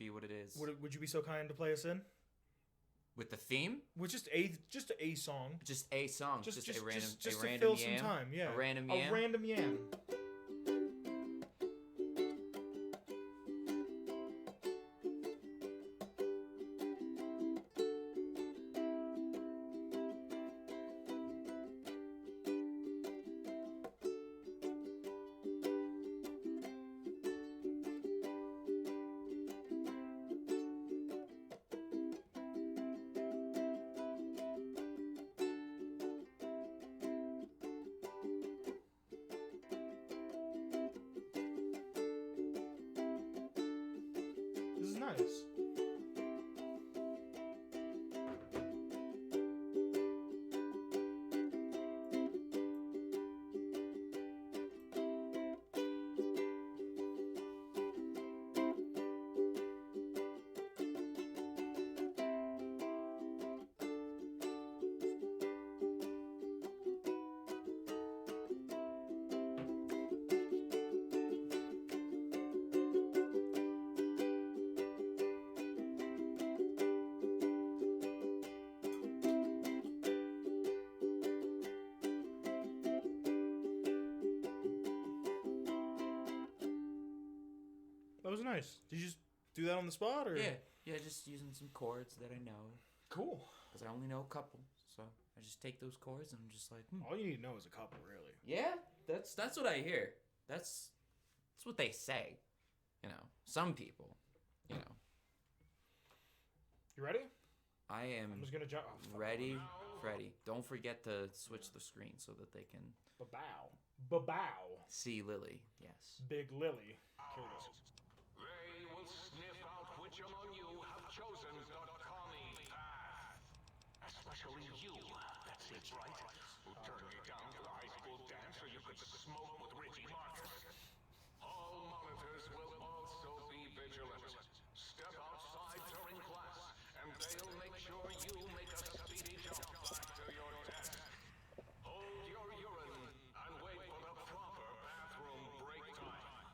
be what it is. Would you be so kind to play us in? With the theme? With just a song. Just a song. Just a random to random fill yam. some time, yeah. A random yam. A random yam. This is nice. That was nice. Did you just do that on the spot, or? Yeah, just using some chords that I know. Cool. Because I only know a couple, so I just take those chords and I'm just like, All you need to know is a couple, really. Yeah, that's what I hear. That's what they say. You know, some people. You know. You ready? I am I'm just gonna jump. ready, Freddy. Don't forget to switch the screen so that they can Babow. see Lily. Yes. Big Lily. Curtis. They will sniff out which among you have chosen the commie path. Especially you, that's it, right? Who turned me down to the high school dance so you could smoke with Richie Marcus. All monitors will also be vigilant. Step outside during class, and they'll make sure you make a speedy jump back to your desk. Hold your urine and wait for the proper bathroom break time.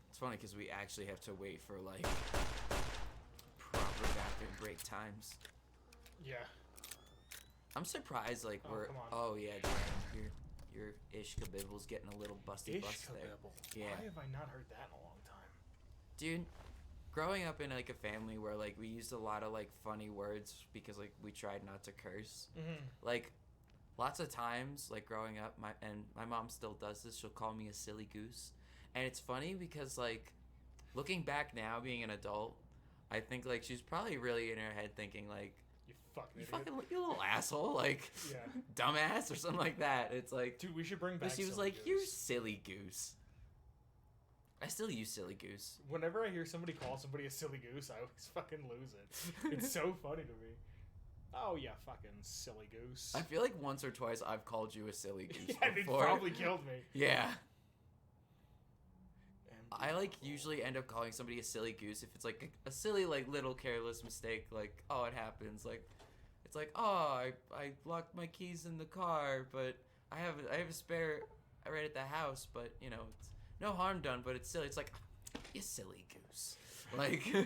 It's funny because we actually have to wait for like proper bathroom break times. Yeah. I'm surprised, like we're. come on. Oh yeah, dude, your ish kabibble's getting a little busty bust there. Ishkabibble. Yeah, Why have I not heard that in a long time? dude. Growing up in like a family where like we used a lot of like funny words because like we tried not to curse. Mm-hmm. Like lots of times, like growing up, my mom still does this. She'll call me a silly goose, and it's funny because like looking back now, being an adult, I think like she's probably really in her head thinking like. You You fucking idiot. you little asshole, like Yeah. dumbass or something like that. It's like, Dude, we should bring back but she was Silly like, "You Goose. silly goose." I still use silly goose. Whenever I hear somebody call somebody a silly goose, I always fucking lose it. It's so funny to me. Oh, yeah, fucking silly goose. I feel like once or twice I've called you a silly goose Yeah, they before. probably killed me. Yeah. And I like usually end up calling somebody a silly goose if it's like a silly like little careless mistake, like oh it happens, like it's like oh I locked my keys in the car, but I have a spare right at the house, but you know it's no harm done, but it's silly. It's like you silly goose. Like Do you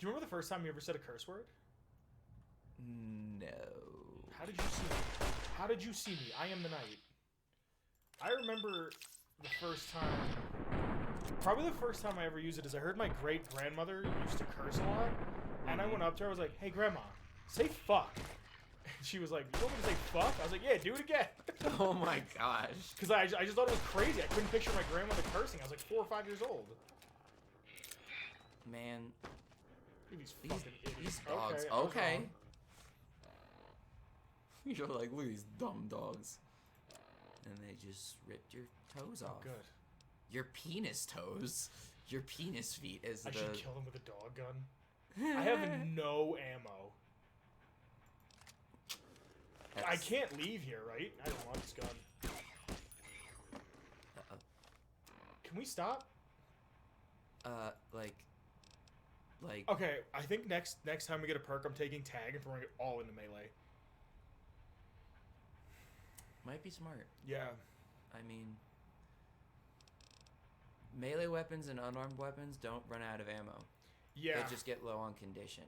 remember the first time you ever said a curse word? no. How did you see me? How did you see me? I am the night. I remember the first time. Probably the first time I ever used it is I heard my great grandmother used to curse a lot, and I went up to her. I was like, "Hey, grandma, say fuck." And she was like, "You want me to say fuck?" I was like, "Yeah, do it again." Oh my gosh. Because I just thought it was crazy. I couldn't picture my grandmother cursing. I was like 4 or 5 years old. Man, Look at these fucking idiots. these dogs. Okay. I was Okay. wrong. You're like, look at these dumb dogs. And they just ripped your toes Oh, off. good. Your penis toes. Your penis feet is I the. should kill them with a dog gun. I have no ammo. I That's- can't leave here, right? I don't want this gun. Uh-oh. Can we stop? Like. Okay, I think next time we get a perk, I'm taking tag and throwing it all into melee. Might be smart. Yeah. I mean. melee weapons and unarmed weapons don't run out of ammo. Yeah. They just get low on condition.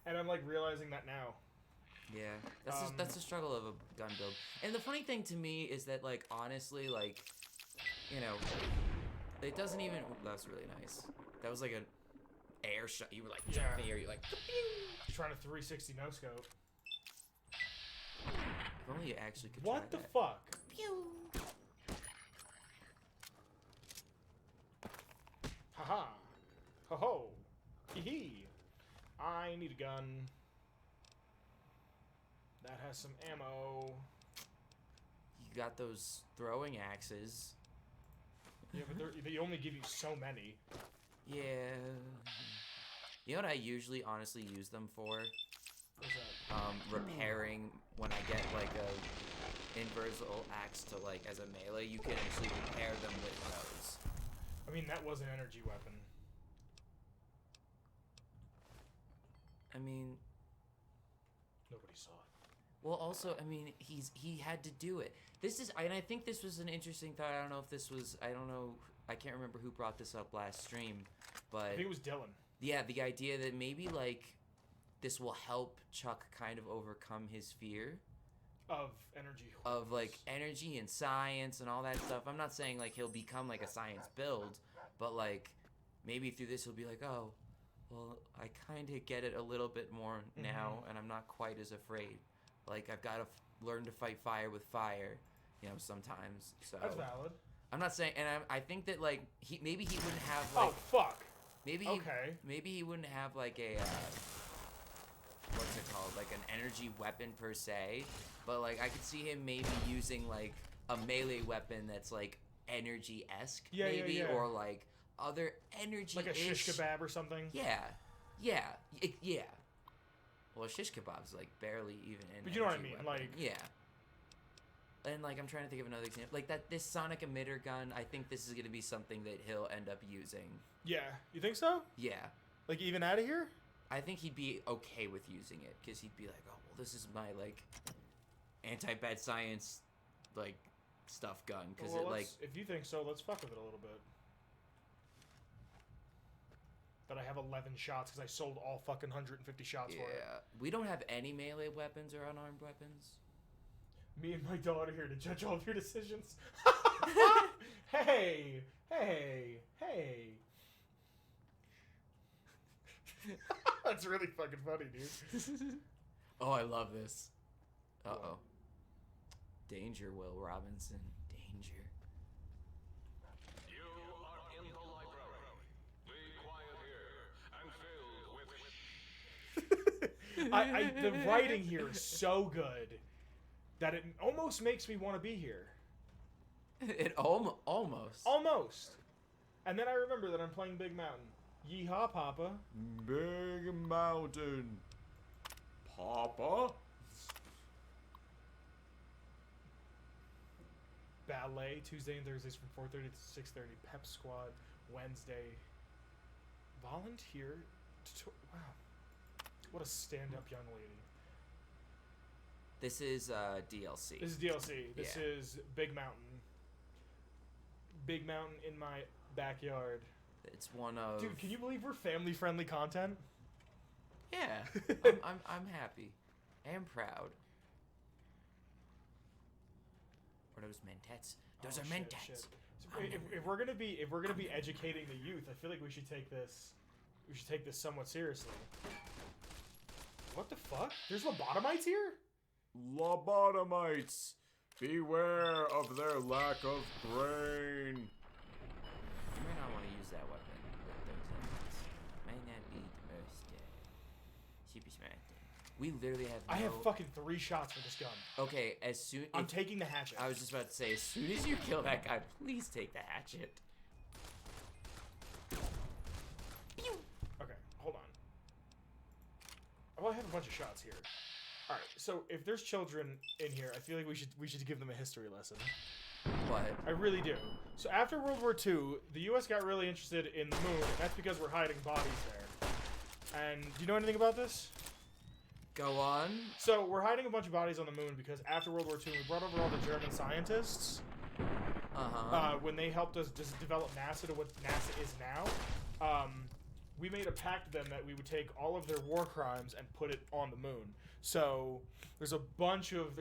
And I'm like realizing that now. Yeah, that's the struggle of a gun build. And the funny thing to me is that, like, honestly, like, you know, it doesn't even. That's really nice. That was like an air shot. You were like jumping here. You're like. Trying to 360 no scope. If only you actually could. What try the that. fuck? Pew. Haha. Ho ho. Hee hee. I need a gun. That has some ammo. You got those throwing axes. Yeah, but they only give you so many. Yeah. You know what I usually honestly use them for? What's that? Repairing when I get like a inversal axe to like as a melee, you can actually repair them with those. I mean, that was an energy weapon. I mean, Nobody saw it. well, also, I mean, he had to do it. This is, and I think this was an interesting thought. I don't know if this was, I don't know, I can't remember who brought this up last stream, but I think it was Dylan. yeah, the idea that maybe like this will help Chuck kind of overcome his fear Of energy. of like energy and science and all that stuff. I'm not saying like he'll become like a science build, but like maybe through this he'll be like, oh, well, I kind of get it a little bit more now, and I'm not quite as afraid. Like I've got to learn to fight fire with fire, you know, sometimes. So That's valid. I'm not saying, and I think that like maybe he wouldn't have like Oh, fuck. maybe he wouldn't have like a what's it called, like an energy weapon per se, but like I could see him maybe using like a melee weapon that's like energy-esque, maybe, or like other energy, Like a shish kebab or something. Yeah. Well, a shish kebab's like barely even an But you know what I energy mean, weapon. like- Yeah. And like I'm trying to think of another example, like this sonic emitter gun. I think this is gonna be something that he'll end up using. Yeah. You think so? Yeah. Like, even out of here? I think he'd be okay with using it because he'd be like, oh well, this is my like anti-bad science like stuff gun because Well, it like if you think so, let's fuck with it a little bit. But I have 11 shots because I sold all fucking 150 shots for it. yeah. We don't have any melee weapons or unarmed weapons. Me and my daughter here to judge all of your decisions. Hey! That's really fucking funny, dude. Oh, I love this. Uh-oh. Danger, Will Robinson. Danger. You are in the library. Be quiet here and filled with The writing here is so good that it almost makes me want to be here. It almost. Almost. And then I remember that I'm playing Big Mountain. Yeehaw, Papa. Big Mountain. Papa? Ballet, Tuesday and Thursdays from 4:30 to 6:30. Pep Squad, Wednesday. Volunteer. Wow. What a stand-up young lady. This is DLC. This is DLC. This Yeah. is Big Mountain. Big Mountain in my backyard. It's one of. Dude, can you believe we're family-friendly content? Yeah. I'm happy. And proud. Or those mentats. Those Oh, are shit, mentats. shit. So if we're gonna be educating the youth, I feel like we should take this somewhat seriously. What the fuck? There's lobotomites here? Lobotomites. Beware of their lack of brain. You may not want to use that weapon with those enemies. Might not be the most super smart thing. We literally have no... I have fucking 3 shots for this gun. Okay, as soon... I'm taking the hatchet. I was just about to say, as soon as you kill that guy, please take the hatchet. Okay, hold on. Well, I have a bunch of shots here. All right, so if there's children in here, I feel like we should give them a history lesson. What? I really do. So after World War II, the U.S. got really interested in the moon, and that's because we're hiding bodies there. And do you know anything about this? Go on. So we're hiding a bunch of bodies on the moon because after World War II, we brought over all the German scientists, when they helped us just develop NASA to what NASA is now, we made a pact with them that we would take all of their war crimes and put it on the moon. So there's a bunch of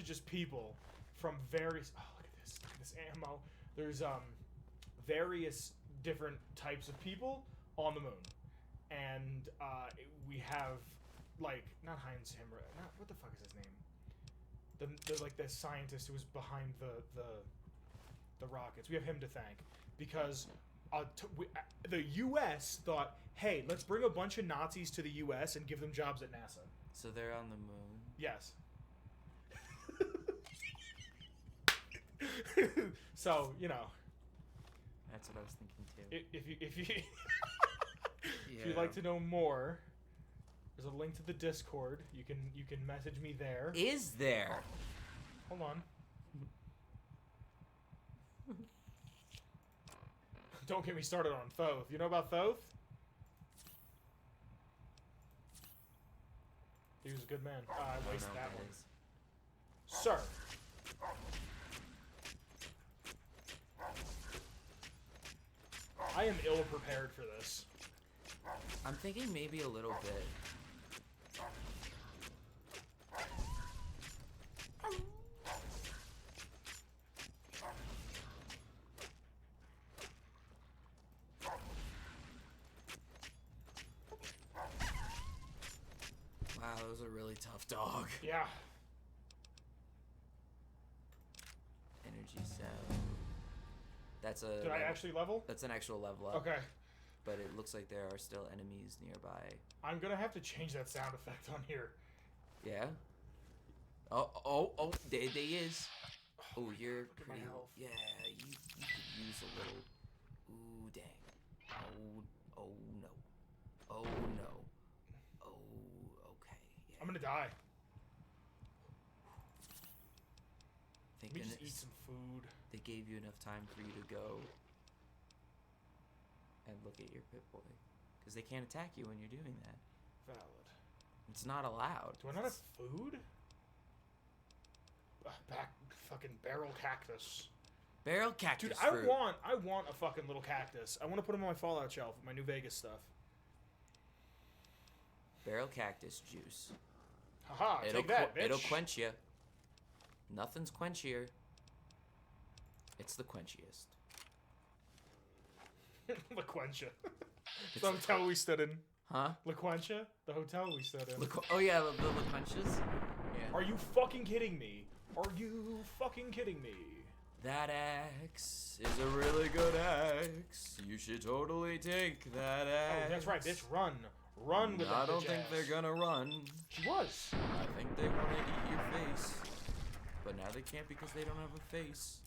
just people from various. Oh, look at this ammo. There's various different types of people on the moon, and we have like not Heinz Himmler. Not what the fuck is his name? The like the scientist who was behind the rockets. We have him to thank because the U.S. thought, hey, let's bring a bunch of Nazis to the U.S. and give them jobs at NASA. So they're on the moon. Yes. So That's what I was thinking too. if you Yeah. if you'd like to know more, there's a link to the Discord. You can message me there. Is there? Hold on. Don't get me started on Thoth. You know about Thoth? He was a good man. I wasted that one. Sir. I am ill prepared for this. I'm thinking maybe a little bit. Wow, that was a really tough dog. Yeah. Energy cell. That's a. Did I actually level? That's an actual level up. Okay. But it looks like there are still enemies nearby. I'm gonna have to change that sound effect on here. Yeah. Oh! There is. Oh, you're Look at my pretty. health. Yeah, you could use a little. Ooh, dang. Oh no. Oh no. Oh, okay. Yeah. I'm gonna die. Thank Let me just goodness eat some food. they gave you enough time for you to go and look at your Pip Boy, because they can't attack you when you're doing that. Valid. It's not allowed. Do I not have food? Back fucking barrel cactus. Barrel cactus Dude, fruit. I want a fucking little cactus. I want to put him on my Fallout shelf with my New Vegas stuff. Barrel cactus juice. Haha, take that, bitch. It'll quench you. Nothing's quenchier. It's the quenchiest. LaQuentia. The hotel we stood in. Huh? LaQuentia? The hotel we stood in. Oh yeah, the quenches. Yeah. Are you fucking kidding me? Are you fucking kidding me? That axe is a really good axe. You should totally take that axe. Oh, that's right, bitch. Run. Run with that I don't bitch think ass. they're gonna run. She was. I think they want to eat your face. But now they can't because they don't have a face.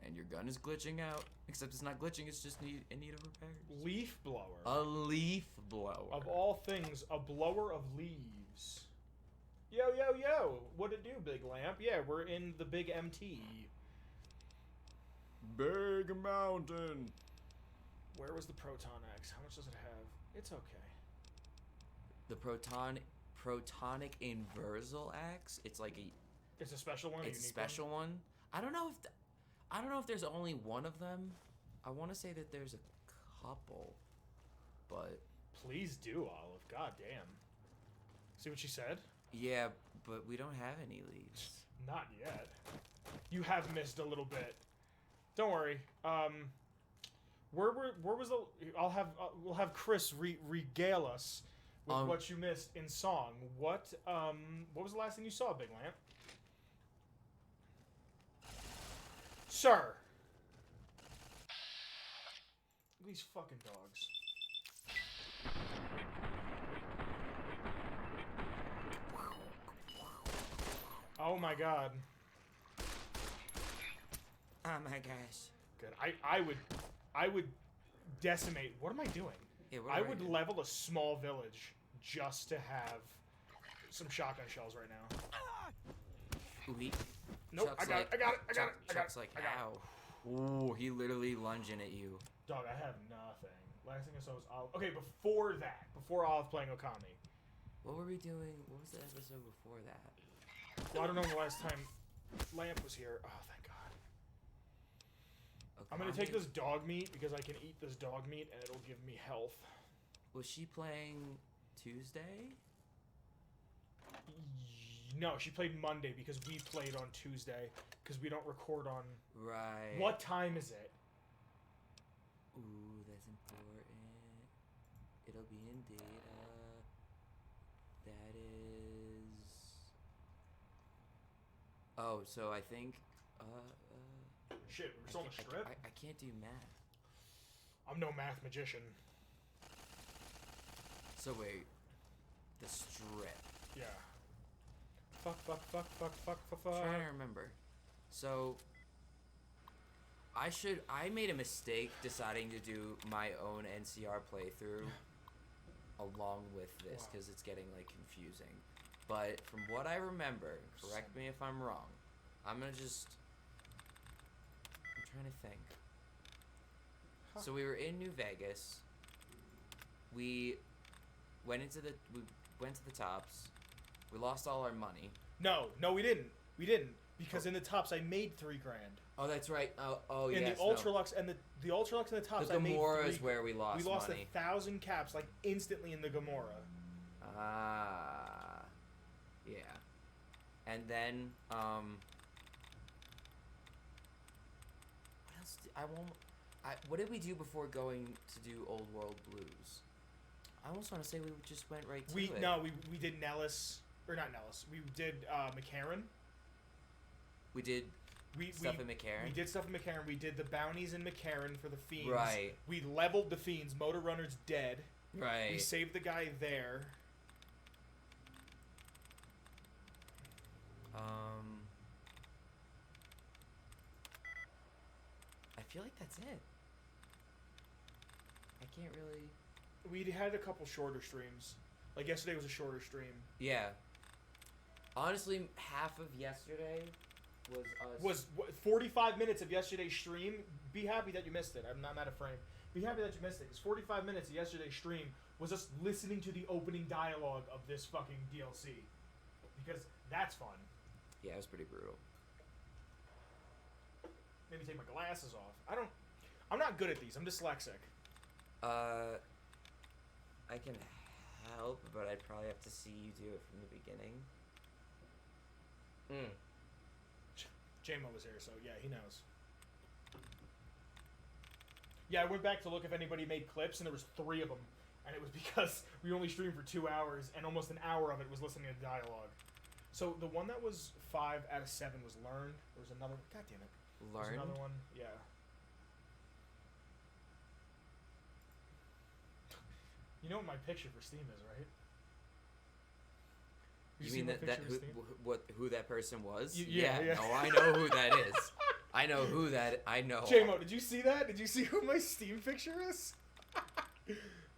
And your gun is glitching out. Except it's not glitching, it's just in need of repairs. Leaf blower. A leaf blower. Of all things, a blower of leaves. Yo, yo, yo. What it do, Big Lamp? Yeah, we're in the Big MT. Big mountain. Where was the Proton X? How much does it have? It's okay. The protonic inversal axe. It's like It's a special one. it's a unique special one. I don't know if there's only one of them. I want to say that there's a couple, but one? Please do, Olive. God damn. See what she said? yeah, but we don't have any leaves. Not yet. You have missed a little bit. Don't worry. Where was the? We'll have Chris regale us with what you missed in song. What was the last thing you saw, Big Lamp? Sir. Look at these fucking dogs. Oh my god. Oh my gosh. Good. I would decimate. What am I doing? Yeah, I would level a small village just to have some shotgun shells right now. Ooh, Nope, Chuck's I got it. Chuck's like, ow. Ooh, he literally lunging at you. Dog, I have nothing. Last thing I saw was Olive. Okay, before Olive playing Okami. What were we doing? What was the episode before that? Well, I don't know the last time Lamp was here. Oh, thank God. I'm gonna take this dog meat because I can eat this dog meat and it'll give me health. Was she playing Tuesday? No, she played Monday because we played on Tuesday because we don't record on. Right. What time is it? Ooh, that's important. It'll be in data. That is. Oh, so I think. Shit, we're still on the strip? I can't do math. I'm no math magician. So wait. The strip. Yeah. Fuck. Trying to remember. So. I made a mistake deciding to do my own NCR playthrough along with this because it's getting like confusing. But from what I remember, correct me if I'm wrong. I'm trying to think. So we were in New Vegas. We went to the tops. We lost all our money. No, we didn't. Because in the tops I made $3,000. Oh, that's right. Oh, in yes. the Ultralux and the Ultralux and the tops, the I made Gamora is where we lost money. We lost 1,000 caps like instantly in the Gamora. Ah, yeah. And then what else? What did we do before going to do Old World Blues? I almost want to say we just went right to it. No, we did Nellis or not Nellis. We did McCarran. We did stuff in McCarran. We did stuff in McCarran. We did the bounties in McCarran for the Fiends. Right. We leveled the Fiends. Motor Runner's dead. Right. We saved the guy there. I feel like that's it. I can't really. We had a couple shorter streams. Like yesterday was a shorter stream. Yeah. Honestly, half of yesterday was us. Was 45 minutes of yesterday's stream. Be happy that you missed it. I'm not out of frame. Be happy that you missed it. Because 45 minutes of yesterday's stream was us listening to the opening dialogue of this fucking DLC. Because that's fun. Yeah, it was pretty brutal. Maybe take my glasses off. I'm not good at these. I'm dyslexic. I can help, but I'd probably have to see you do it from the beginning. J-Mo was here, so yeah, he knows. Yeah, I went back to look if anybody made clips, and there was 3 of them. And it was because we only streamed for 2 hours, and almost an hour of it was listening to dialogue. So the one that was 5 out of 7 was Learned. There was another. God damn it. Learned? There's another one. Yeah. You know what my picture for Steam is, right? You mean that who that person was? Yeah. No, I know who that is. I know who that. I know. J-Mo, did you see that? Did you see who my Steam picture is?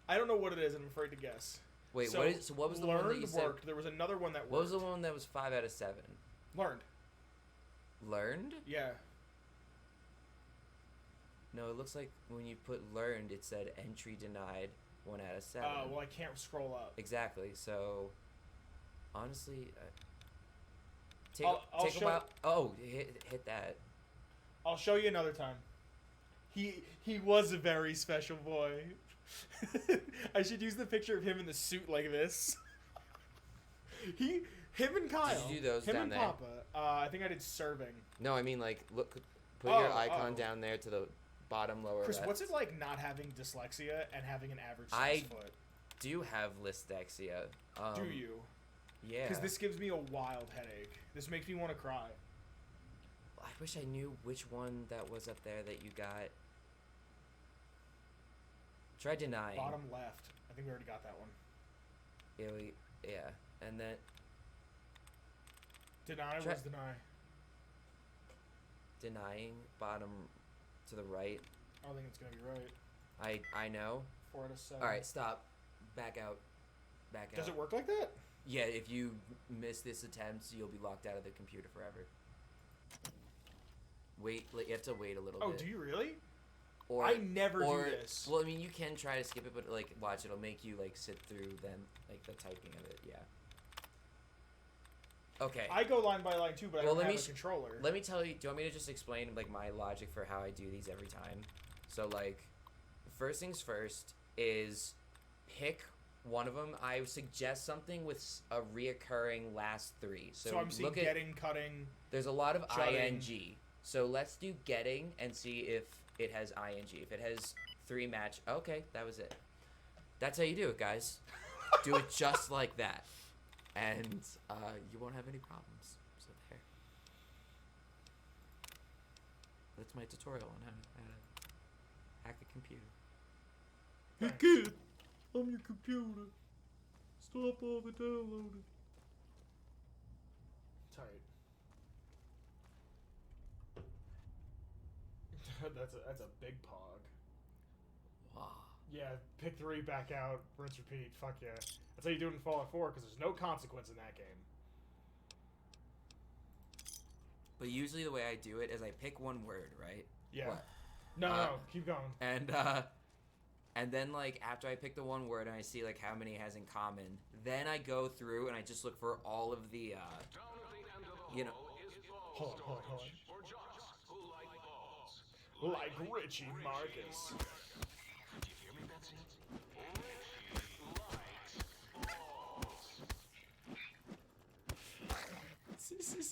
I don't know what it is. I'm afraid to guess. Wait, so what was the one that you said? Worked. There was another one that worked. What was the one that was 5 out of 7? Learned. Learned? Yeah. No, it looks like when you put learned, it said entry denied 1 out of 7. Oh, well, I can't scroll up. Exactly. So, honestly, take I'll a while. Oh, hit that. I'll show you another time. He was a very special boy. I should use the picture of him in the suit like this. Him and Kyle. Did you do those him down and there? Papa. I think I did serving. No, I mean like put your icon down there to the bottom lower Chris, left. what's it like not having dyslexia and having an average size foot? Do have dyslexia. Do you? Yeah. Because this gives me a wild headache. This makes me want to cry. I wish I knew which one that was up there that you got. Try denying. Bottom left. I think we already got that one. Yeah. And then deny was deny. Denying bottom to the right. I don't think it's gonna be right. I know. 4 out of 7. All right, stop. Back out. Does it work like that? Yeah, if you miss this attempt, you'll be locked out of the computer forever. Wait, you have to wait a little bit. Oh, do you really? Or I never do this. Well, I mean, you can try to skip it, but like, watch, it'll make you like sit through then like the typing of it. Yeah. Okay. I go line by line too, but I don't have a controller. Let me tell you. Do you want me to just explain like my logic for how I do these every time? So like, first things first is pick one of them. I suggest something with a reoccurring last 3. So I'm seeing getting, cutting. There's a lot of jutting. ing. So let's do getting and see if it has ing. If it has 3 match, okay, that was it. That's how you do it, guys. Do it just like that, and you won't have any problems. So there. That's my tutorial on how to hack a computer. Hey kid, I'm your computer. Stop overdownloading. Tight. that's a big pog. Wow. Yeah, pick 3, back out, rinse, repeat. Fuck yeah. That's how you do it in Fallout 4, because there's no consequence in that game. But usually the way I do it is I pick one word, right? Yeah. What? No, keep going. And then like after I pick the one word and I see like how many it has in common, then I go through and I just look for all of the you know. Hold on. Like Richie Marcus.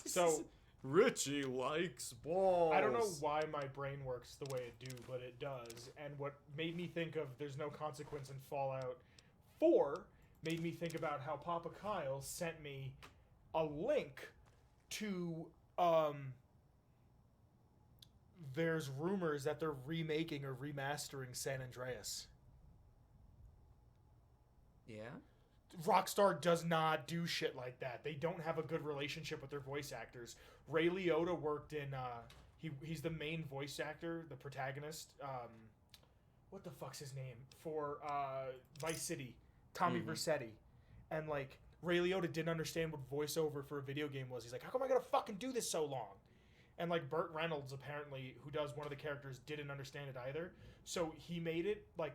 So Richie likes balls. I don't know why my brain works the way it do, but it does. And what made me think of there's no consequence in Fallout 4 made me think about how Papa Kyle sent me a link to there's rumors that they're remaking or remastering San Andreas. Yeah? Rockstar does not do shit like that. They don't have a good relationship with their voice actors. Ray Liotta worked in he's the main voice actor, the protagonist. What the fuck's his name? For Vice City, Tommy Vercetti. And like Ray Liotta didn't understand what voiceover for a video game was. He's like, "How come I gotta fucking do this so long?" And like Burt Reynolds, apparently, who does one of the characters, didn't understand it either. So he made it like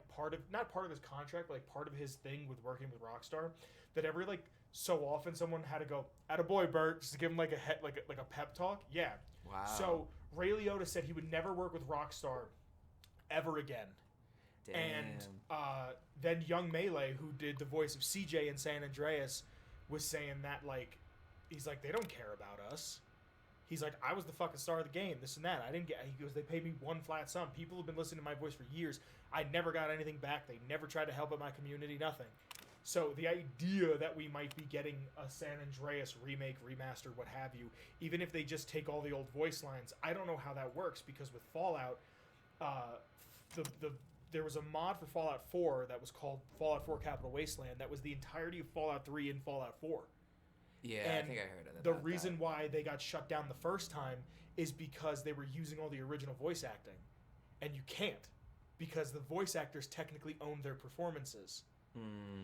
not part of his contract, but like part of his thing with working with Rockstar, that every like so often someone had to go, "Attaboy, Burt," just to give him like a pep talk. Yeah. Wow. So Ray Liotta said he would never work with Rockstar ever again. Damn. And then Young Melee, who did the voice of CJ in San Andreas, was saying that like he's like, they don't care about us. He's like, I was the fucking star of the game, this and that. I didn't get. He goes, they paid me one flat sum. People have been listening to my voice for years. I never got anything back. They never tried to help out my community. Nothing. So the idea that we might be getting a San Andreas remake, remaster, what have you, even if they just take all the old voice lines, I don't know how that works, because with Fallout, there was a mod for Fallout 4 that was called Fallout 4 Capital Wasteland. That was the entirety of Fallout 3 in Fallout 4. Yeah, and I think I heard of that. The reason why they got shut down the first time is because they were using all the original voice acting. And you can't, because the voice actors technically own their performances.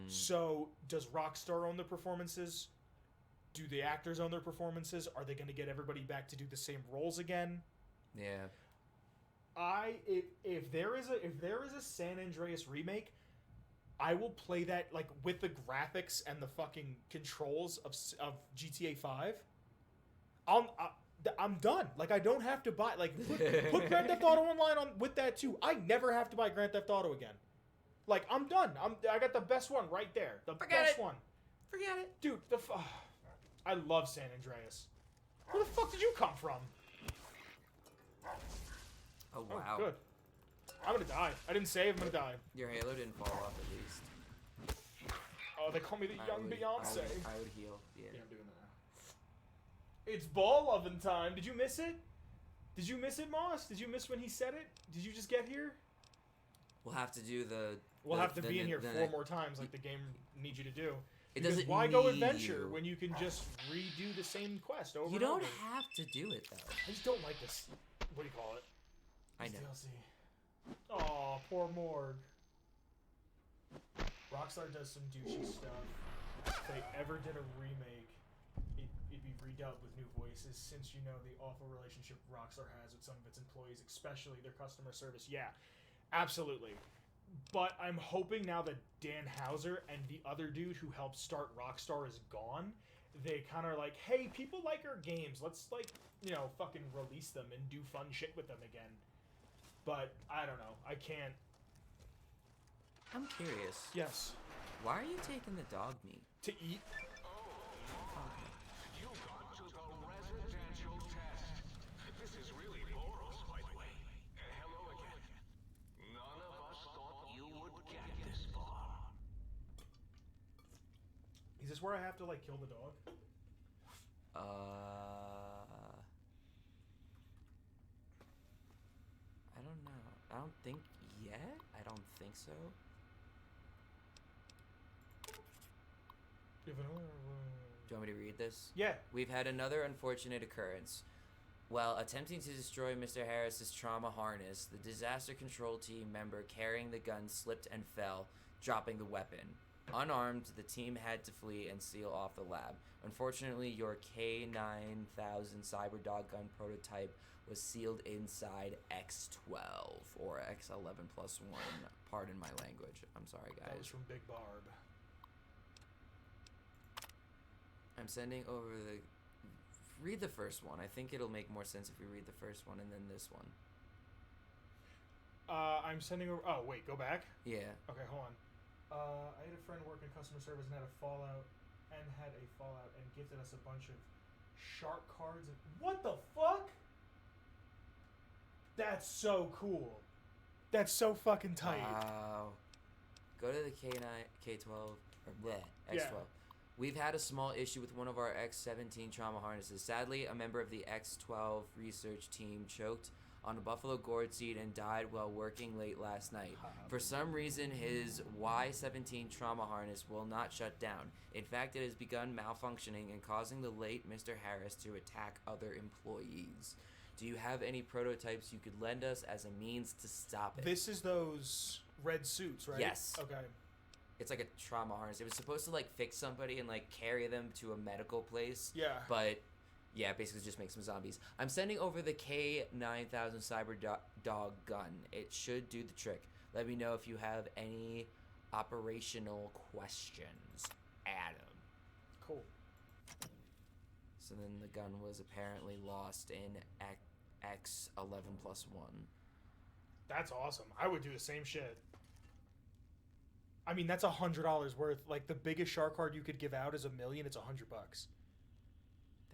So does Rockstar own the performances? Do the actors own their performances? Are they going to get everybody back to do the same roles again? Yeah. If there is a San Andreas remake, I will play that like with the graphics and the fucking controls of GTA 5. I'm done. Like, I don't have to buy, like, put Grand Theft Auto Online on with that too. I never have to buy Grand Theft Auto again. Like, I'm done. I got the best one right there. Forget best it. one. Forget it. Dude, I love San Andreas. Where the fuck did you come from? Oh, wow. Oh, good. I'm gonna die. I didn't save. I'm gonna die. Your Halo didn't fall off at least. Oh, they call me the young Beyonce. I would heal. Yeah. Yeah, I'm doing that now. It's ball loving time. Did you miss it? Did you miss it, Moss? Did you miss when he said it? Did you just get here? We'll have to do the... We'll have to be in here 4 more times like the game needs you to do. It Because doesn't why go need adventure you. when you can just redo the same quest over You and don't over? have to do it, though. I just don't like this. What do you call it? I This know. DLC. Aw, poor Morg. Rockstar does some douchey stuff. If they ever did a remake, it'd be redubbed with new voices, since you know the awful relationship Rockstar has with some of its employees, especially their customer service. Yeah, absolutely. But I'm hoping now that Dan Houser and the other dude who helped start Rockstar is gone, they kind of like, hey, people like our games. Let's like, you know, fucking release them and do fun shit with them again. But I don't know. I can't. I'm curious. Yes. Why are you taking the dog meat? To eat. You got to the residential test. This is really Boros, by the way. Hello again. None of us thought you would get this far. Is this where I have to like kill the dog? I don't know. I don't think yet. I don't think so. Do you want me to read this? Yeah. We've had another unfortunate occurrence. While attempting to destroy Mr. Harris's trauma harness, the disaster control team member carrying the gun slipped and fell, dropping the weapon. Unarmed, the team had to flee and seal off the lab. Unfortunately, your K9000 Cyberdog gun prototype was sealed inside X12 or X11+1. Pardon my language. I'm sorry, That was guys. from Big Barb. I'm sending over the... Read the first one. I think it'll make more sense if we read the first one and then this one. I'm sending over. Oh wait, go back. Yeah. Okay, hold on. I had a friend work in customer service and had a fallout and gifted us a bunch of shark cards. And what the fuck? That's so cool. That's so fucking tight. Wow. Go to the K9, K12, or bleh, X12. Yeah. We've had a small issue with one of our X17 trauma harnesses. Sadly, a member of the X12 research team choked on a buffalo gourd seed and died while working late last night. For some reason, his Y17 trauma harness will not shut down. In fact, it has begun malfunctioning and causing the late Mr. Harris to attack other employees. Do you have any prototypes you could lend us as a means to stop it? This is those red suits, right? Yes. Okay. It's like a trauma harness. It was supposed to like fix somebody and like carry them to a medical place. Yeah. But yeah, basically just make some zombies. I'm sending over the K9000 Cyber Dog gun. It should do the trick. Let me know if you have any operational questions. Adam. Cool. So then the gun was apparently lost in X11+1. That's awesome. I would do the same shit. I mean, that's $100 worth. Like the biggest shark card you could give out is $1 million. It's $100.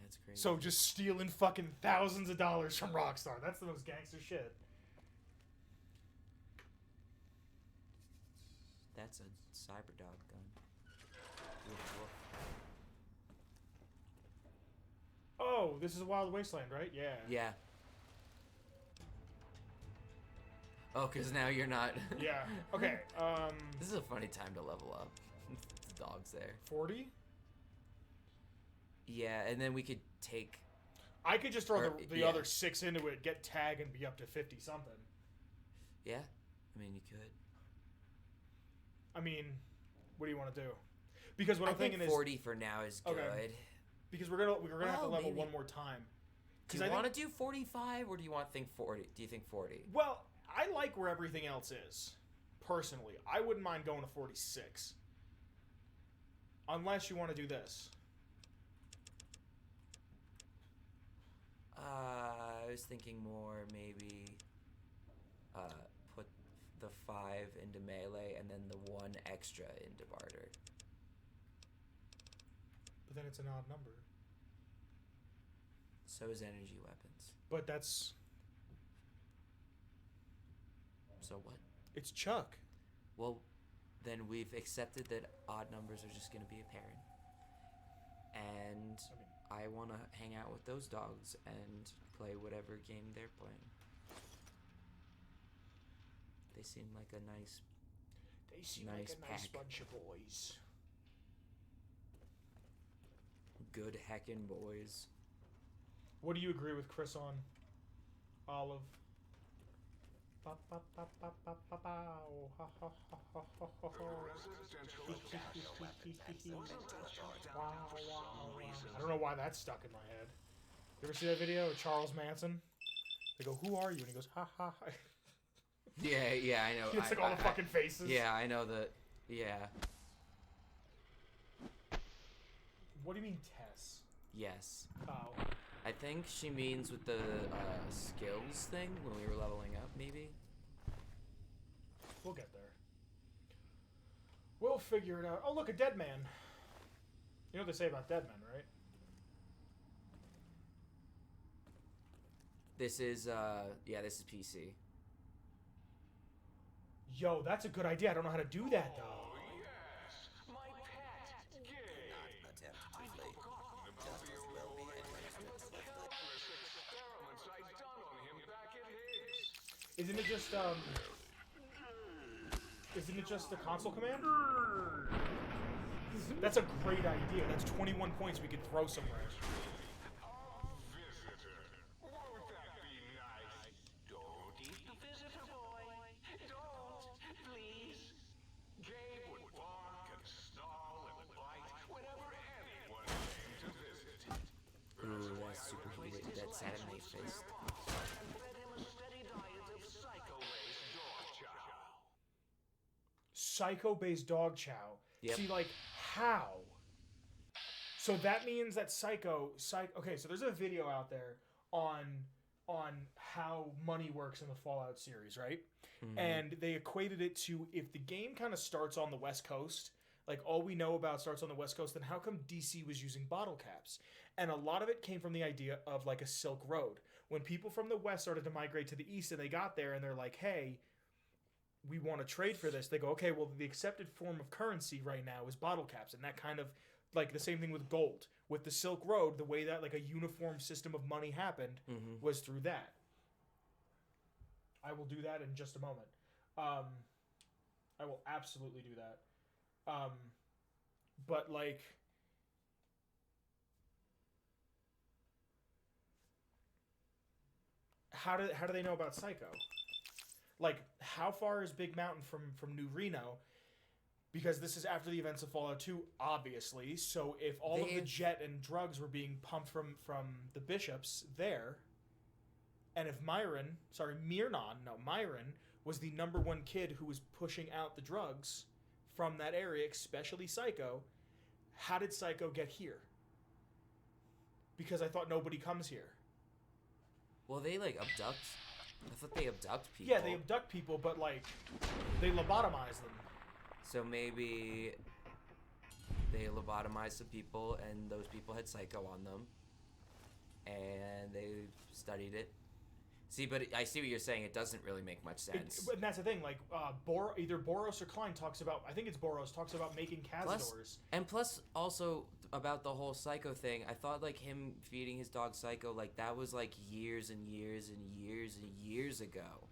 That's crazy. So just stealing fucking thousands of dollars from Rockstar. That's the most gangster shit. That's a Cyberdog gun. Woof, woof. Oh, this is a Wild Wasteland, right? Yeah. Yeah. Oh, because now you're not... Yeah. Okay. This is a funny time to level up. The dog's there. 40? Yeah, and then we could take... I could just throw Or, the yeah. other 6 into it, get tag, and be up to 50 something. Yeah? I mean, you could. I mean, what do you want to do? Because what I I'm think thinking 40 for now is good. Okay. Because we're gonna have to Well, level maybe. one more time. Do you want to do 45 or do you want to think 40? Do you think 40? Well, I like where everything else is. Personally, I wouldn't mind going to 46. Unless you want to do this. I was thinking more maybe put the 5 into melee and then the 1 extra into barter. But then it's an odd number. So is energy weapons. But that's... So what? It's Chuck. Well, then we've accepted that odd numbers are just going to be apparent. And I want to hang out with those dogs and play whatever game they're playing. They seem like a nice... They seem Nice like a nice pack. bunch of boys. good heckin' boys. What do you agree with Chris on? Olive. I don't know why that's stuck in my head. You ever see that video of Charles Manson? They go, "Who are you?" And he goes, "Ha ha." ha." Yeah, I know. It's like all the fucking faces. Yeah, I know that. Yeah. What do you mean Tess? Yes. Oh. I think she means with the skills thing when we were leveling up, maybe. We'll get there. We'll figure it out. Oh, look, a dead man. You know what they say about dead men, right? This is, yeah, this is PC. Yo, that's a good idea. I don't know how to do that, though. Oh, yes, my pet, Gabe. I forgot about the old man and the countless experiments I'd done on him back at his. Isn't it just the console command? That's a great idea. That's 21 points we could throw somewhere. Visitor. Won't that be nice? Don't eat the visitor, boy. Don't, please. Gabe would bark and snarl and bite whenever anyone came to visit. Ooh, that's super heated. That Saturday Night Fist. And fed him a steady diet of psycho-based dog chow. Psycho-based dog chow. Yep. See, like, how? So that means that okay, so there's a video out there on how money works in the Fallout series, right? Mm-hmm. And they equated it to if the game kind of starts on the West Coast, like all we know about starts on the West Coast, then how come DC was using bottle caps? And a lot of it came from the idea of like a Silk Road. When people from the West started to migrate to the East and they got there and they're like, hey, we want to trade for this. They go, okay, well, the accepted form of currency right now is bottle caps. And that kind of, like the same thing with gold. With the Silk Road, the way that like a uniform system of money happened was through that. I will do that in just a moment. I will absolutely do that. But like, how do they know about Psycho? Like, how far is Big Mountain from New Reno? Because this is after the events of Fallout 2, obviously. So if all of the jet and drugs were being pumped from the bishops there, and if Myron was the number one kid who was pushing out the drugs from that area, especially Psycho, how did Psycho get here? Because I thought nobody comes here. Well, they like abduct. I thought they abduct people. Yeah, they abduct people, but like they lobotomize them. So maybe they lobotomized some people, and those people had Psycho on them, and they studied it. See, but I see what you're saying. It doesn't really make much sense. And that's the thing. Like, either Boros or Klein talks about. I think it's Boros talks about making Cazadors. Plus, also about the whole Psycho thing. I thought like him feeding his dog Psycho, like that was like years and years and years and years ago.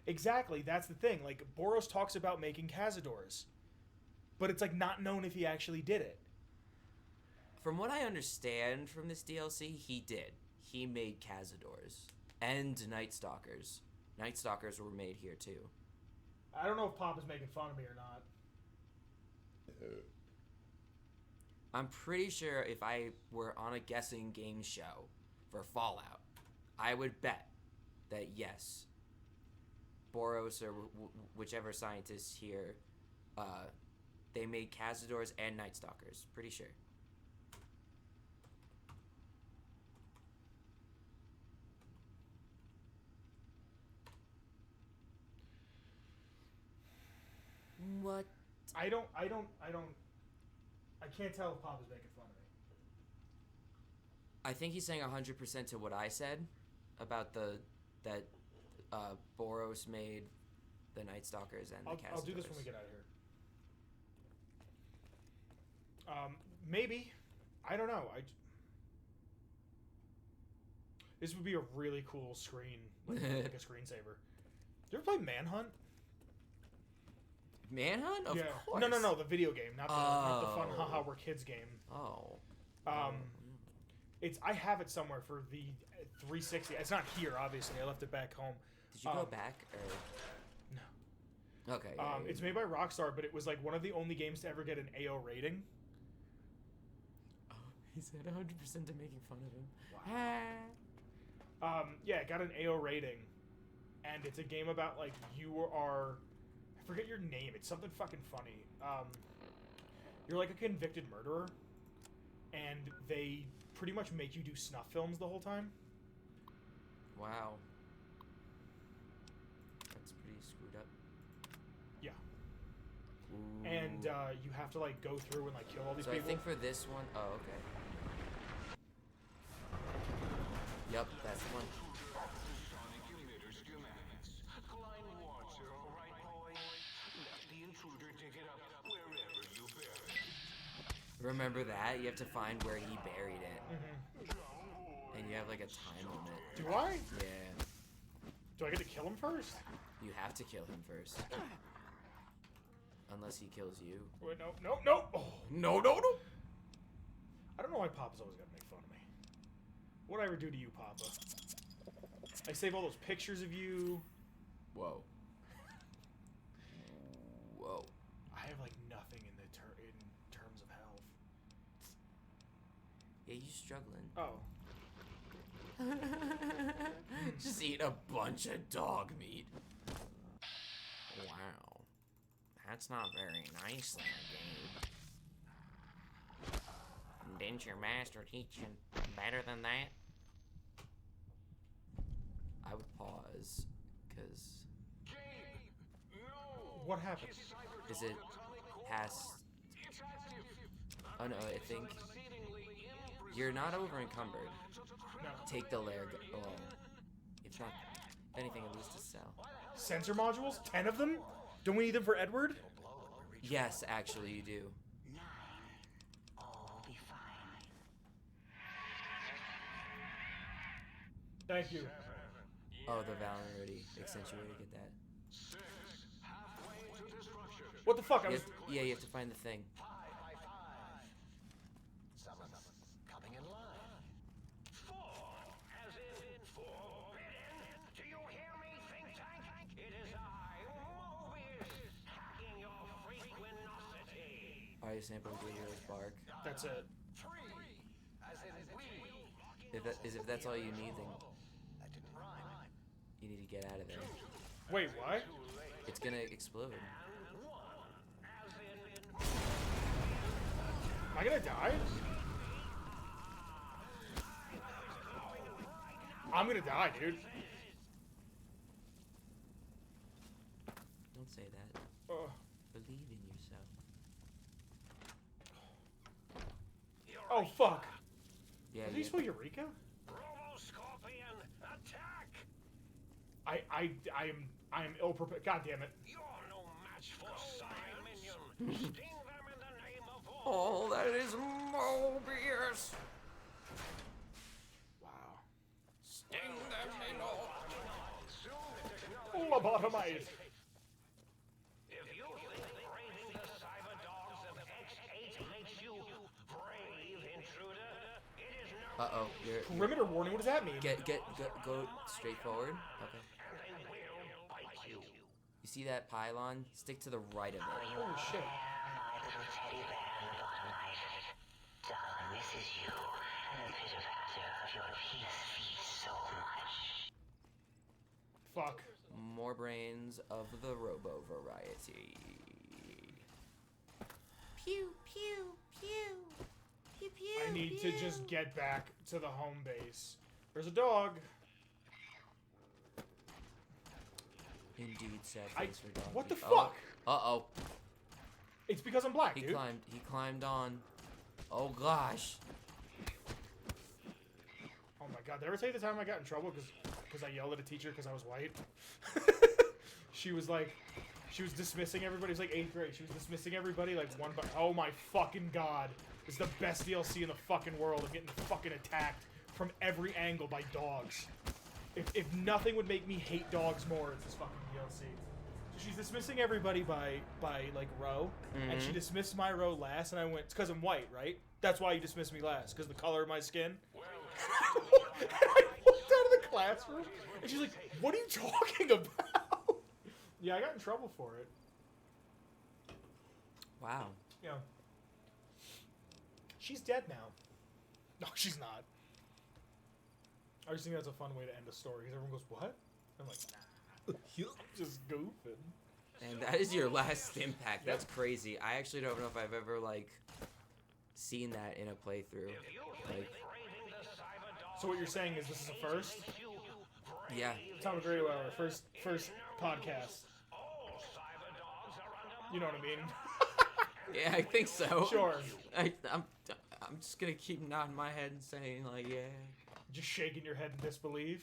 Exactly, that's the thing. Like, Boros talks about making Cazadors, but it's like not known if he actually did it. From what I understand from this DLC, he did. He made Cazadors and Night Stalkers. Night Stalkers were made here too. I don't know if Pop is making fun of me or not. I'm pretty sure if I were on a guessing game show for Fallout, I would bet that yes, Boros or whichever scientists here, they made Cazadors and Night Stalkers. Pretty sure. What? I can't tell if Pop is making fun of me. I think he's saying 100% to what I said about that Boros made the Night Stalkers and the Cazadors. I'll do this when we get out of here. Maybe. I don't know. This would be a really cool screen, like a screensaver. Did you ever play Manhunt? Manhunt? Of course. No, the video game, not the fun haha we're kids game. Oh. I have it somewhere for the 360. It's not here, obviously. I left it back home. Did you go back or no? Okay. It's made by Rockstar, but it was like one of the only games to ever get an AO rating. Oh, he said 100% to making fun of him. Wow. Yeah, it got an AO rating, and it's a game about like you are. I forget your name. It's something fucking funny. You're like a convicted murderer, and they pretty much make you do snuff films the whole time. Wow. That's pretty screwed up. Yeah. Ooh. And you have to like go through and like kill all these So people. I think for this one, oh okay. Yep, that's the one. Sonic emitter schematics. Klein water, all right, boy? Let the intruder dig it up wherever you bury it. Remember that? You have to find where he buried it. Mm-hmm. And you have like a time limit. Do I? Yeah. Do I get to kill him first? You have to kill him first. Unless he kills you. Wait, no, no, no! Oh. No, no, no! I don't know why Papa's always gotta make fun of me. What'd I ever do to you, Papa? I save all those pictures of you. Whoa. Whoa. I have like nothing in terms of health. Yeah, you struggling. Oh. Just eat a bunch of dog meat. Wow. That's not very nice there, Gabe. Didn't your master teach you better than that? I would pause, because... What happened? Is it past... Oh no, I think... You're not over encumbered. No. Take the lair alone. If not, if anything, at least to sell. Sensor modules? 10 of them? Don't we need them for Edward? Yes, actually, you do. Thank you. Oh, the vulnerability accentuator, get that. What the fuck? I was... Yeah, you have to find the thing. Someone's coming in line. Four, as in forbidden. Do you hear me, think tank? It is I, Mobius, hacking your freaquinosity. Alright, sample of Gator's bark. That's it. Three, as in we. If that's all you need, then That didn't rhyme. you need to get out of there. Wait, what? It's gonna explode. Am I gonna die? I'm gonna die, dude. Don't say that. Believe in yourself. Oh, fuck. Yeah, Did he spell Eureka? Robo-Scorpion, attack! I am ill prepared. God damn it. You're no match for Psi Minion. Sting them in the name of all. Oh, that is Mobius! Wow. Sting them in all. Lobotomized. If you think braving the cyber dogs of X8 makes you brave, intruder, it is no. Uh-oh, you're... Perimeter warning, what does that mean? Go straight forward. Okay. And they will bite you. You see that pylon? Stick to the right of it. Holy shit. Darling, this is you, and the pitter patter of your peace feeds so much. Fuck. More brains of the robo variety. Pew, pew, pew. Pew, pew, I need to just get back to the home base. There's a dog. Indeed, sad face for dog. What the Oh. fuck? Uh-oh. It's because I'm black, He dude. climbed on. Oh gosh. Oh my god, did I ever tell you the time I got in trouble because I yelled at a teacher because I was white? She was dismissing everybody. It was like 8th grade. She was dismissing everybody like one by... Oh my fucking god. This is the best DLC in the fucking world of getting fucking attacked from every angle by dogs. If nothing would make me hate dogs more, it's this fucking DLC. So she's dismissing everybody by like row, and she dismissed my row last, and I went, it's because I'm white, right? That's why you dismissed me last, because the color of my skin. And I walked out of the classroom, and she's like, what are you talking about? Yeah, I got in trouble for it. Wow. Yeah. She's dead now. No, she's not. I just think that's a fun way to end a story, because everyone goes, what? I'm like, nah. Just goofing. And that is your last stim pack. That's crazy. I actually don't know if I've ever like seen that in a playthrough. Like, So what you're saying is this is a first? yeah. Atomic Radio Hour, first podcast. You know what I mean? Yeah, I think so. Sure. I'm just gonna keep nodding my head and saying like, yeah. Just shaking your head in disbelief.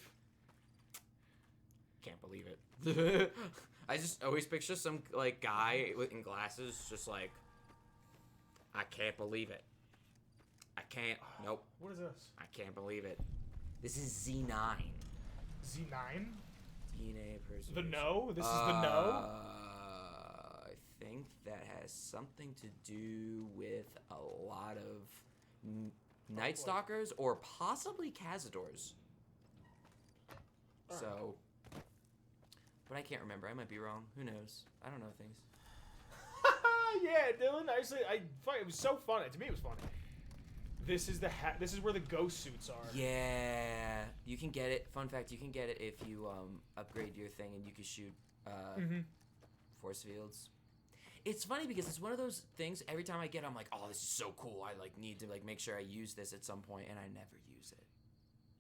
Can't believe it. I just always picture some like guy in glasses, just like, I can't believe it. I can't. Nope. What is this? I can't believe it. This is Z9. Z9? DNA person. The no? This is the no? I think that has something to do with a lot of Night Stalkers or possibly Cazadors. So, but I can't remember. I might be wrong. Who knows? I don't know things. Yeah, Dylan. It was so funny. To me, it was funny. This is the hat. This is where the ghost suits are. Yeah, you can get it. Fun fact: you can get it if you upgrade your thing, and you can shoot force fields. It's funny because it's one of those things. Every time I get, I'm like, "Oh, this is so cool! I like need to like make sure I use this at some point," and I never use it.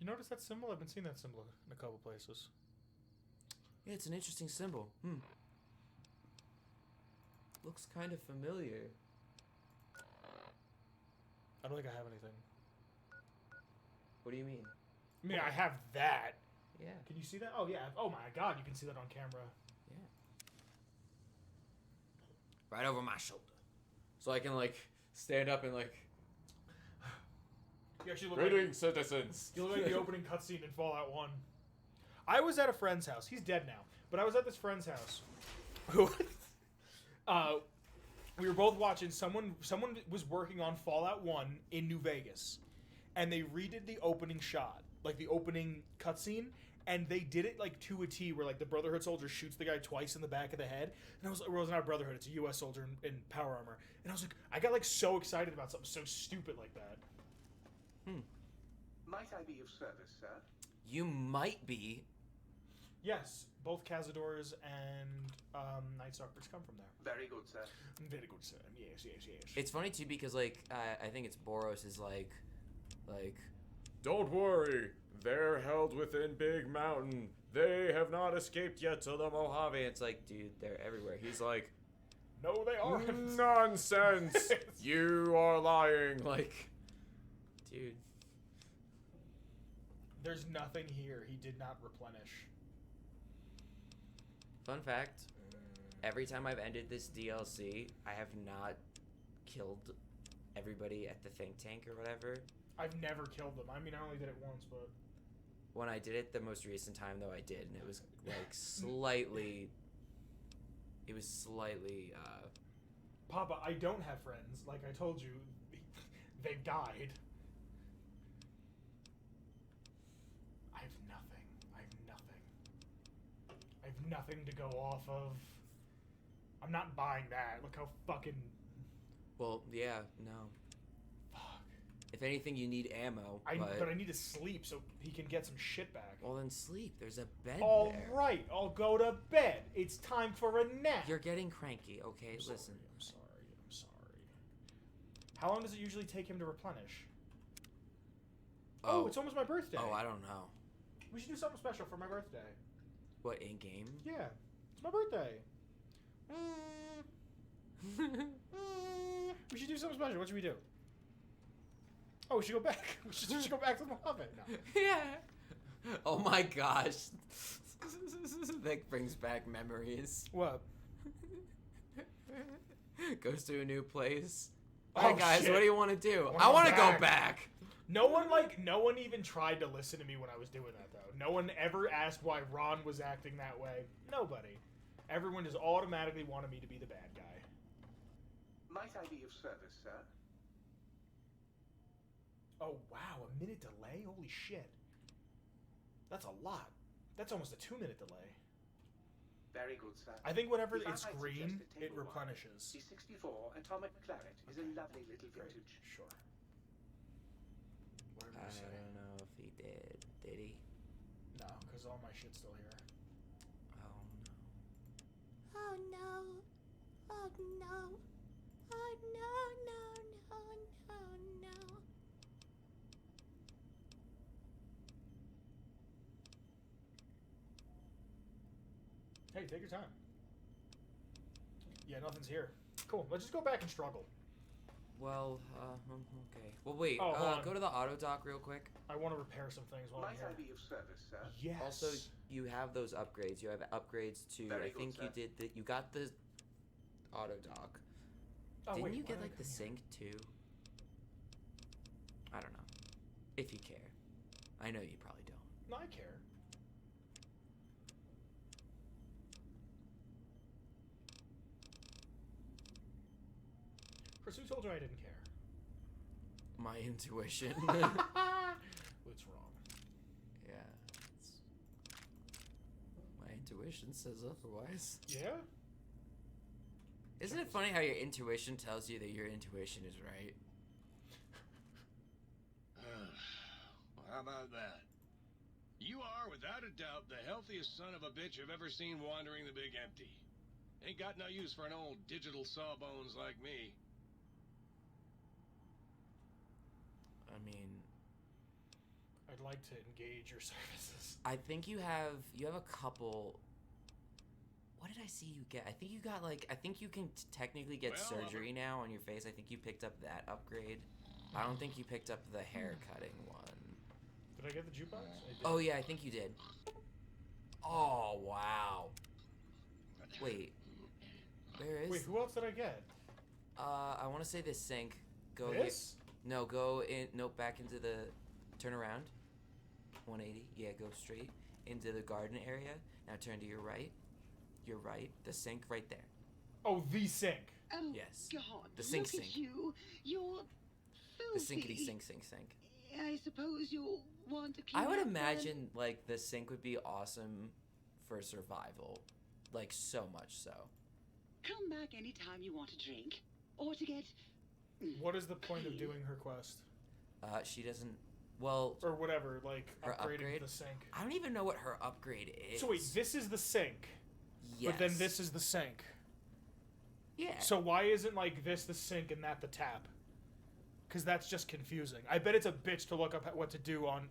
You notice that symbol? I've been seeing that symbol in a couple places. Yeah, it's an interesting symbol. Looks kind of familiar. I don't think I have anything. What do you mean? I mean, I have that. Yeah. Can you see that? Oh, yeah. Oh, my God. You can see that on camera. Yeah. Right over my shoulder. So I can, like, stand up and, like... You actually look Greetings, citizens! You look like the opening cutscene in Fallout 1. I was at a friend's house. He's dead now. But I was at this friend's house. We were both watching. Someone was working on Fallout 1 in New Vegas. And they redid the opening shot. Like, the opening cutscene. And they did it, like, to a T, where, like, the Brotherhood soldier shoots the guy twice in the back of the head. And I was like, well, it's not Brotherhood, it's a U.S. soldier in power armor. And I was like, I got, like, so excited about something so stupid like that. Might I be of service, sir? You might be. Yes, both Cazadors and Night Stalkers come from there. Very good, sir. Very good, sir. Yes. It's funny, too, because, like, I think it's Boros is like... Don't worry, they're held within Big Mountain. They have not escaped yet to the Mojave. It's like, dude, they're everywhere. He's like... No, they aren't. Nonsense! You are lying. Like, dude. There's nothing here he did not replenish. Fun fact, every time I've ended this DLC, I have not killed everybody at the think tank or whatever. I've never killed them. I mean, I only did it once, but... When I did it the most recent time, though, I did, and it was, like, slightly... It was slightly, Papa, I don't have friends. Like I told you, they've died. I have nothing. I have nothing to go off of. I'm not buying that. Look how fucking... Well, yeah, no. Fuck. If anything, you need ammo, but I need to sleep so he can get some shit back. Well, then sleep. There's a bed All there. right, I'll go to bed. It's time for a nap. You're getting cranky, okay? I'm Listen. sorry. How long does it usually take him to replenish? Oh, it's almost my birthday. Oh, I don't know. We should do something special for my birthday. What, in-game? Yeah, it's my birthday. We should do something special. What should we do? Oh, we should go back. We should go back to the Mojave. No. Yeah. Oh my gosh. That brings back memories. What? Goes to a new place. Oh, Alright guys, shit. what do you want to do? Wanna I go want to go back. back. No one even tried to listen to me when I was doing that, though. No one ever asked why Ron was acting that way. Nobody. Everyone just automatically wanted me to be the bad guy. Might I be of service, sir? Oh, wow, a minute delay? Holy shit. That's a lot. That's almost a 2-minute delay. Very good, sir. I think whenever If I it's might green, suggest a it table wine, replenishes. The 64 Atomic Claret is a lovely little Great. vintage. Sure. Whatever I you say. don't know if he did. Did he? No, because all my shit's still here. Oh no. Hey, take your time. Yeah, nothing's here. Cool. Let's just go back and struggle. Well, okay. Well, wait. Oh, hold on. Go to the auto dock real quick. I want to repair some things while I'm Might here. I be of service, sir? Yes. Also, you have those upgrades. You have upgrades to. Very I good, think you sir. did. You got the auto dock. Oh, Didn't wait, you why get did I like the come here? sink too? I don't know. If you care. I know you probably don't. No, I care. Chris, who told you I didn't care? My intuition. What's wrong? Yeah. My intuition says otherwise. Yeah? Isn't it funny how your intuition tells you that your intuition is right? Well, how about that? You are, without a doubt, the healthiest son of a bitch I've ever seen wandering the big empty. Ain't got no use for an old digital sawbones like me. I mean, I'd like to engage your services. I think you have a couple. What did I see you get? I think you got like I think you can technically get Well, surgery now on your face. I think you picked up that upgrade. I don't think you picked up the hair cutting one. Did I get the jukebox? I did. Oh yeah, I think you did. Oh wow. Wait. Where is? Wait, who else did I get? I want to say this sink. Go This? No, go in. No, back into the. Turn around. 180. Yeah, go straight into the garden area. Now turn to your right. Your right. The sink right there. Oh, the sink. Yes. God, The sink look at sink. you. You're The filthy. sinkity sink. I suppose you'll want to clean I would up imagine like the sink would be awesome for survival, like so much so. then. Come back anytime you want a drink. Or to get... What is the point of doing her quest? She doesn't. Well, Or whatever, like Her upgrading upgrade? the sink. I don't even know what her upgrade is. So wait, this is the sink, Yes. but then this is the sink. Yeah. So why isn't like this the sink and that the tap? Because that's just confusing. I bet it's a bitch to look up what to do on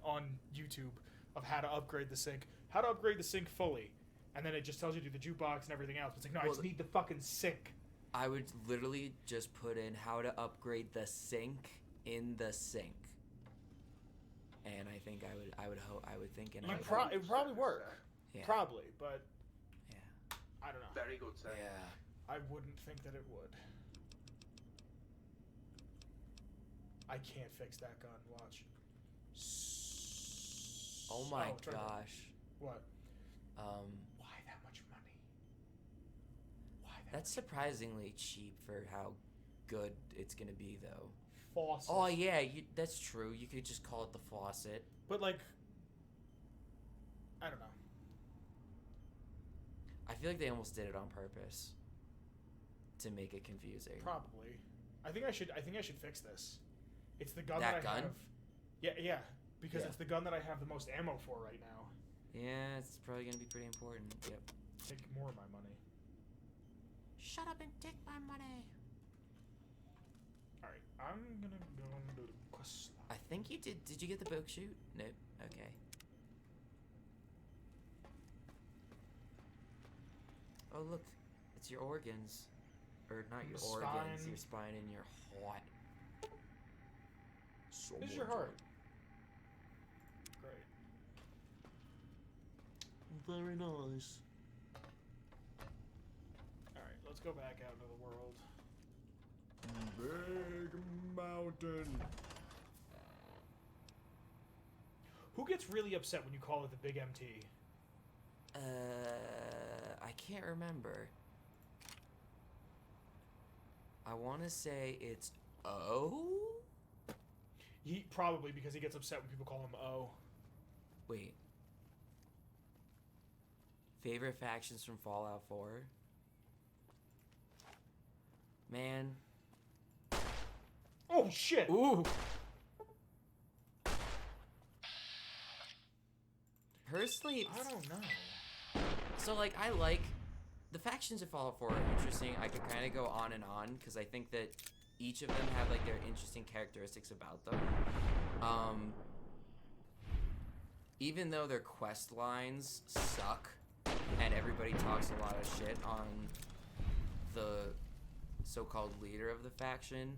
YouTube of how to upgrade the sink. How to upgrade the sink fully. And then it just tells you to do the jukebox and everything else. It's like, no, I Well, just need the fucking sink. I would literally just put in how to upgrade the sink in the sink. And I think I would think in It how would probably work. Yeah. Probably, but Yeah. I don't know. Very good, sir. Yeah. I wouldn't think that it would. I can't fix that gun. Watch. Oh my turn it. gosh. What? Why that much money? Why that That's surprisingly cheap for how good it's gonna be, though. faucet? Oh yeah, that's true. You could just call it the faucet. But like, I don't know. I feel like they almost did it on purpose to make it confusing. Probably. I think I should fix this. It's the gun That that I gun? have. Yeah, because Yeah. it's the gun that I have the most ammo for right now. Yeah, it's probably gonna be pretty important. Yep. Take more of my money. Shut up and take my money. All right, I'm gonna go and do the quest. I think you did. Did you get the boat shoot? No. Okay. Oh look, it's your organs, or not your The organs, spine. your spine and your heart. This is your heart. Great. Very nice. All right, let's go back out into the world. Big mountain. Who gets really upset when you call it the Big MT? I can't remember. I want to say it's O. He probably because he gets upset when people call him O. Wait. Favorite factions from Fallout 4? Man. Oh shit! Ooh. Personally, I don't know. so like I like the factions of Fallout 4 are interesting. I could kind of go on and on because I think that each of them have like their interesting characteristics about them. Even though their quest lines suck, and everybody talks a lot of shit on the so-called leader of the faction.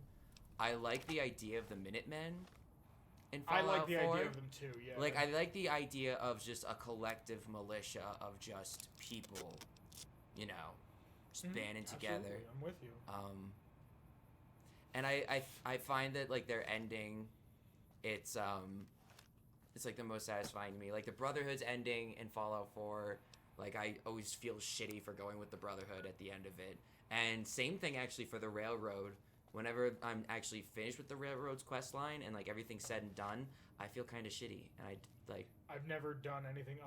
I like the idea of the Minutemen in I Fallout like the 4. idea of them too. Yeah. Like, I like the idea of just a collective militia of just people, you know, just banding together. Absolutely. I'm with you. And I find that, like, their ending, it's like the most satisfying to me. Like, the Brotherhood's ending in Fallout 4, like, I always feel shitty for going with the Brotherhood at the end of it. And same thing, actually, for the Railroad. Whenever I'm actually finished with the Railroad's quest line and, like, everything's said and done, I feel kind of shitty. And I've never done anything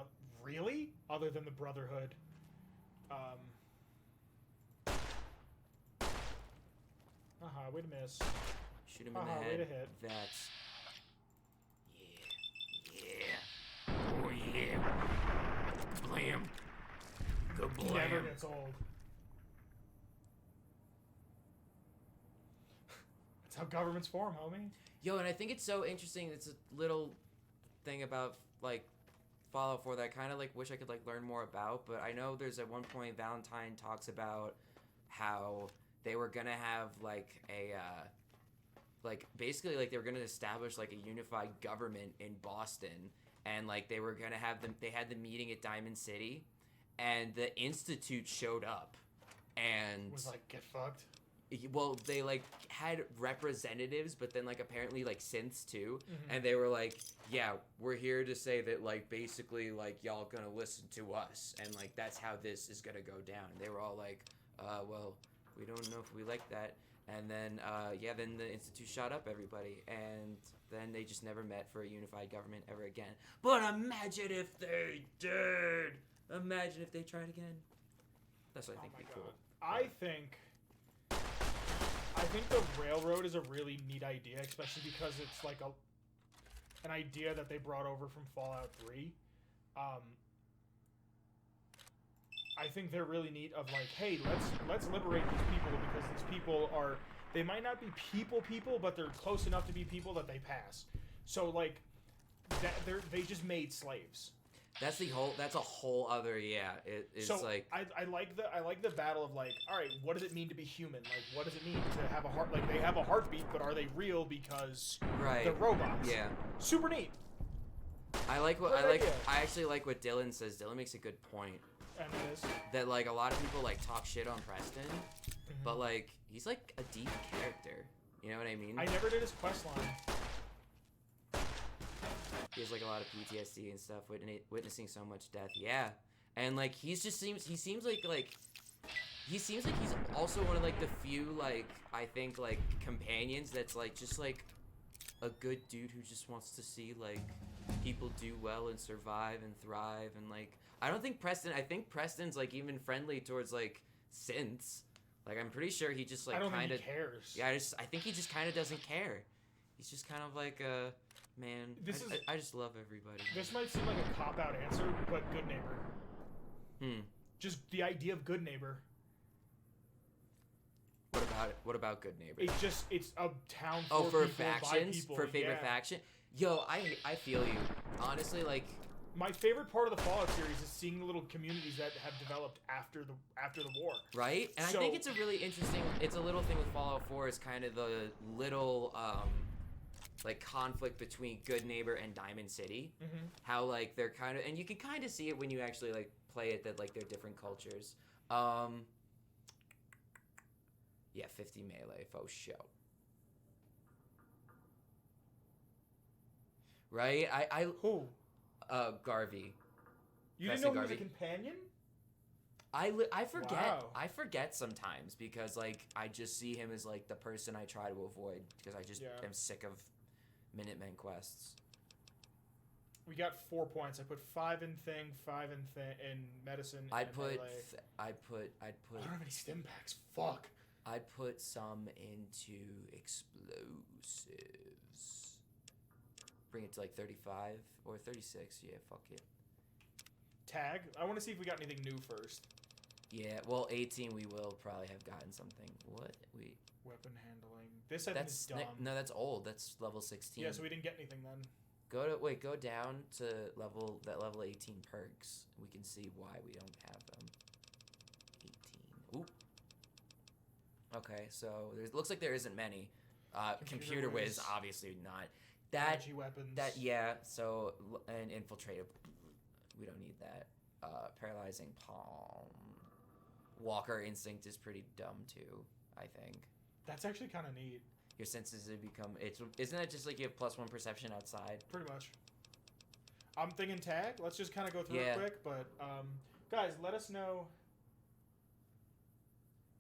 really other than the Brotherhood. Way to miss. Shoot him in the way head. to hit. That's... Yeah. Oh, yeah. Blam. Kablam. Never gets old. That's how governments form, homie. Yo, and I think it's so interesting. It's a little thing about, like, Fallout 4 that I kind of, like, wish I could, like, learn more about. But I know there's at one point Valentine talks about how they were gonna have, like, a, like, basically, like, they were gonna establish, like, a unified government in Boston. And, like, they were gonna have them, they had the meeting at Diamond City. And the Institute showed up. And... Was like, get fucked. Well, they, like, had representatives, but then, like, apparently, like, synths, too. Mm-hmm. And they were like, yeah, we're here to say that, like, basically, like, y'all gonna listen to us. And, like, that's how this is gonna go down. And they were all like, well, we don't know if we like that. And then, then the Institute shot up everybody. And then they just never met for a unified government ever again. But imagine if they did! Imagine if they tried again. That's what I think would be cool. I think the Railroad is a really neat idea, especially because it's like an idea that they brought over from Fallout 3. I think they're really neat of like, hey, let's liberate these people because these people are, they might not be people, but they're close enough to be people that they pass. So like, they just made slaves. That's a whole other, it's so like... I like the battle of like, all right, what does it mean to be human? Like, what does it mean to have a heart? Like, they have a heartbeat, but are they real because they're robots? Yeah. Super neat. I actually like what Dylan says. Dylan makes a good point. And it is. That, like, a lot of people, like, talk shit on Preston, but, like, he's, like, a deep character. You know what I mean? I never did his quest line. He has, like, a lot of PTSD and stuff, witnessing so much death. Yeah. And, like, he seems like he's also one of, like, the few, like, I think, like, companions that's, like, just, like, a good dude who just wants to see, like, people do well and survive and thrive. And, like, I think Preston's, like, even friendly towards, like, synths. Like, I'm pretty sure he just, like, I don't kind of think he cares. Yeah, I think he just kind of doesn't care. He's just kind of like a... Man, I just love everybody. This might seem like a cop-out answer, but good neighbor. Just the idea of good neighbor. What about it? What about good neighbor? It's a town for people, factions, by people. For favorite faction. Yo, I feel you. Honestly, like, my favorite part of the Fallout series is seeing the little communities that have developed after the war. Right? And I think it's a really interesting. It's a little thing with Fallout 4 is kind of the little like conflict between Good Neighbor and Diamond City. Mm-hmm. How like they're kind of, and you can kind of see it when you actually like play it, that like they're different cultures. Yeah, 50 melee faux show. Right? Who? Garvey. You didn't know he was a companion? I forget. Wow. I forget sometimes because like I just see him as like the person I try to avoid because I just am sick of Minutemen quests. We got 4 points. I put 5 in thing, 5 in medicine. I'd put. I don't have any stim packs. Fuck. I'd put some into explosives. Bring it to like 35 or 36. Yeah, fuck it. Tag. I want to see if we got anything new first. Yeah, well, 18 we will probably have gotten something. What? Weapon handling. This I think is dumb. No, that's old. That's level 16. Yeah, so we didn't get anything then. Go down to level 18 perks. We can see why we don't have them. 18. Ooh. Okay, so it looks like there isn't many. Computer whiz, obviously not. That Energy weapons. So an infiltrator. We don't need that. Paralyzing palm. Walker instinct is pretty dumb too, I think. That's actually kind of neat. Your senses have become. Isn't that just like you have +1 perception outside? Pretty much. I'm thinking tag. Let's just kind of go through it Yeah. quick. But guys, let us know.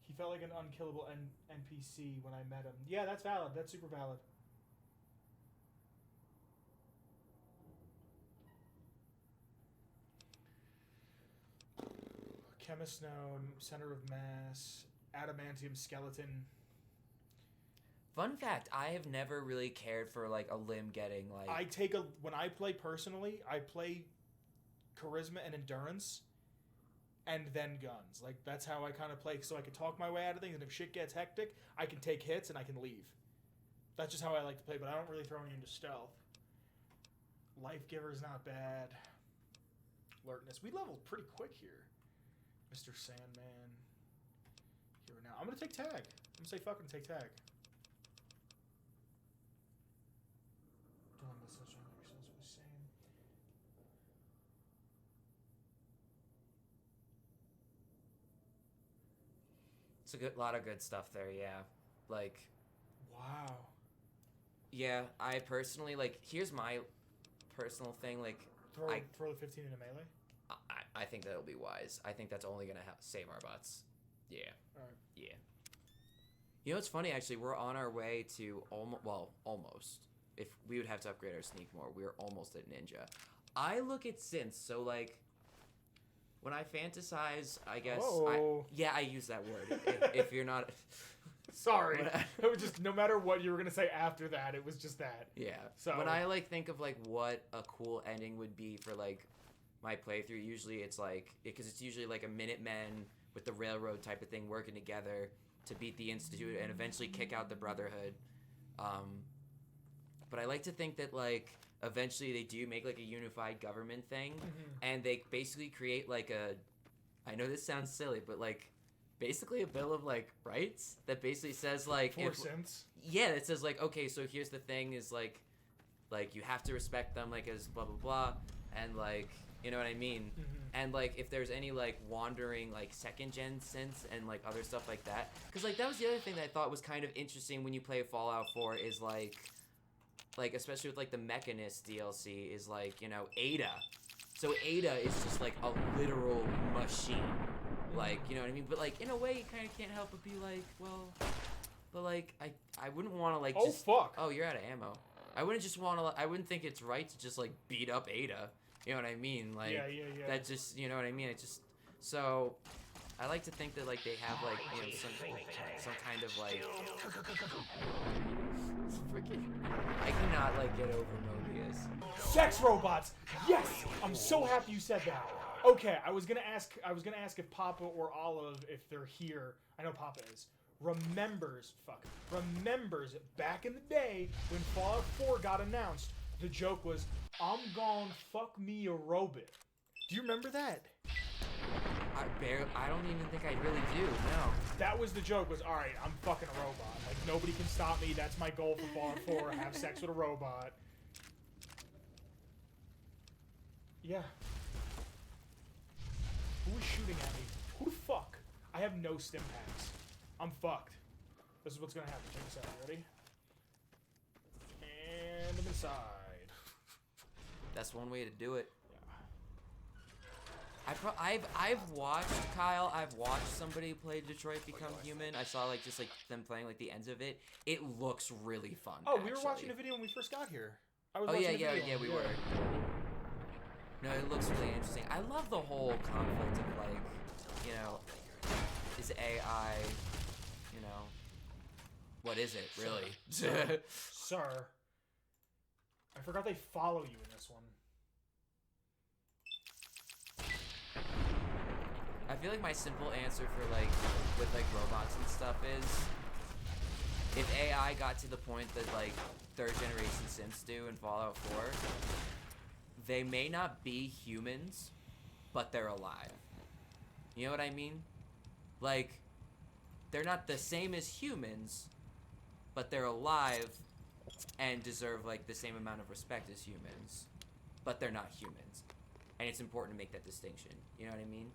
He felt like an unkillable NPC when I met him. Yeah, that's valid. That's super valid. Chemist Known, Center of Mass, Adamantium Skeleton. Fun fact: I have never really cared for like a limb getting like. When I play personally, I play charisma and endurance, and then guns. Like that's how I kind of play, so I can talk my way out of things. And if shit gets hectic, I can take hits and I can leave. That's just how I like to play. But I don't really throw any into stealth. Life Giver's not bad. Alertness. We leveled pretty quick here. Mr. Sandman. Here now. I'm gonna take tag. I'm gonna say fucking take tag. It's a lot of good stuff there, yeah. Like, wow. Yeah, I personally like. Here's my personal thing. Like, Throw the 15 into melee. I think that'll be wise. I think that's only gonna save our butts. Yeah. All right. Yeah. You know what's funny? Actually, we're on our way to almost. If we would have to upgrade our sneak more, we're almost at ninja. I look at synths, so like. When I fantasize, I guess. I use that word. if you're not. Sorry. It was just no matter what you were gonna say after that, it was just that. Yeah. So when I like think of like what a cool ending would be for like my playthrough, usually it's like because it's usually like a Minutemen with the Railroad type of thing working together to beat the Institute and eventually kick out the Brotherhood. But I like to think that like. Eventually they do make like a unified government thing and they basically create like I know this sounds silly, but like basically a bill of like rights that basically says like 4 cents. Yeah, it says like, okay, so here's the thing is like you have to respect them like as blah blah blah and like you know what I mean? And like if there's any like wandering like second gen synths and like other stuff like that. Cause like that was the other thing that I thought was kind of interesting when you play Fallout 4 is like especially with like the Mechanist DLC is like, you know, Ada. So Ada is just like a literal machine. Like, you know what I mean? But like in a way you kind of can't help but be like, well, but like I wouldn't want to like just fuck. Oh, you're out of ammo. I wouldn't just want to I wouldn't think it's right to just like beat up Ada. You know what I mean? Like yeah. that just, you know what I mean? It just so I like to think that like they have like, you know, some kind of like freaking I cannot like get over Mobius. Sex robots. Yes. I'm so happy you said that. Okay, I was gonna ask if Papa or Olive, if they're here. I know Papa is. Remembers back in the day when Fallout 4 got announced. The joke was, "I'm gonna fuck me a robot." Do you remember that? I don't even think I really do. No. That was the joke. Was all right. I'm fucking a robot. Like nobody can stop me. That's my goal for Fallout 4. Have sex with a robot. Yeah. Who is shooting at me? Who the fuck? I have no stim packs. I'm fucked. This is what's gonna happen. Check this out. You ready? And I'm inside. That's one way to do it. Yeah. I've watched Kyle. I've watched somebody play Detroit Become Human. I saw like just like them playing like the ends of it. It looks really fun. Oh, we were watching a video when we first got here. I was oh watching yeah, a video. yeah, we were. No, it looks really interesting. I love the whole conflict of like, you know, is AI, you know, what is it really? Sir. I forgot they follow you in this one. I feel like my simple answer for like with like robots and stuff if AI got to the point that like third generation synths do in Fallout 4, they may not be humans, but they're alive. You know what I mean? Like, they're not the same as humans, but they're alive and deserve like the same amount of respect as humans, but they're not humans. And it's important to make that distinction. You know what I mean?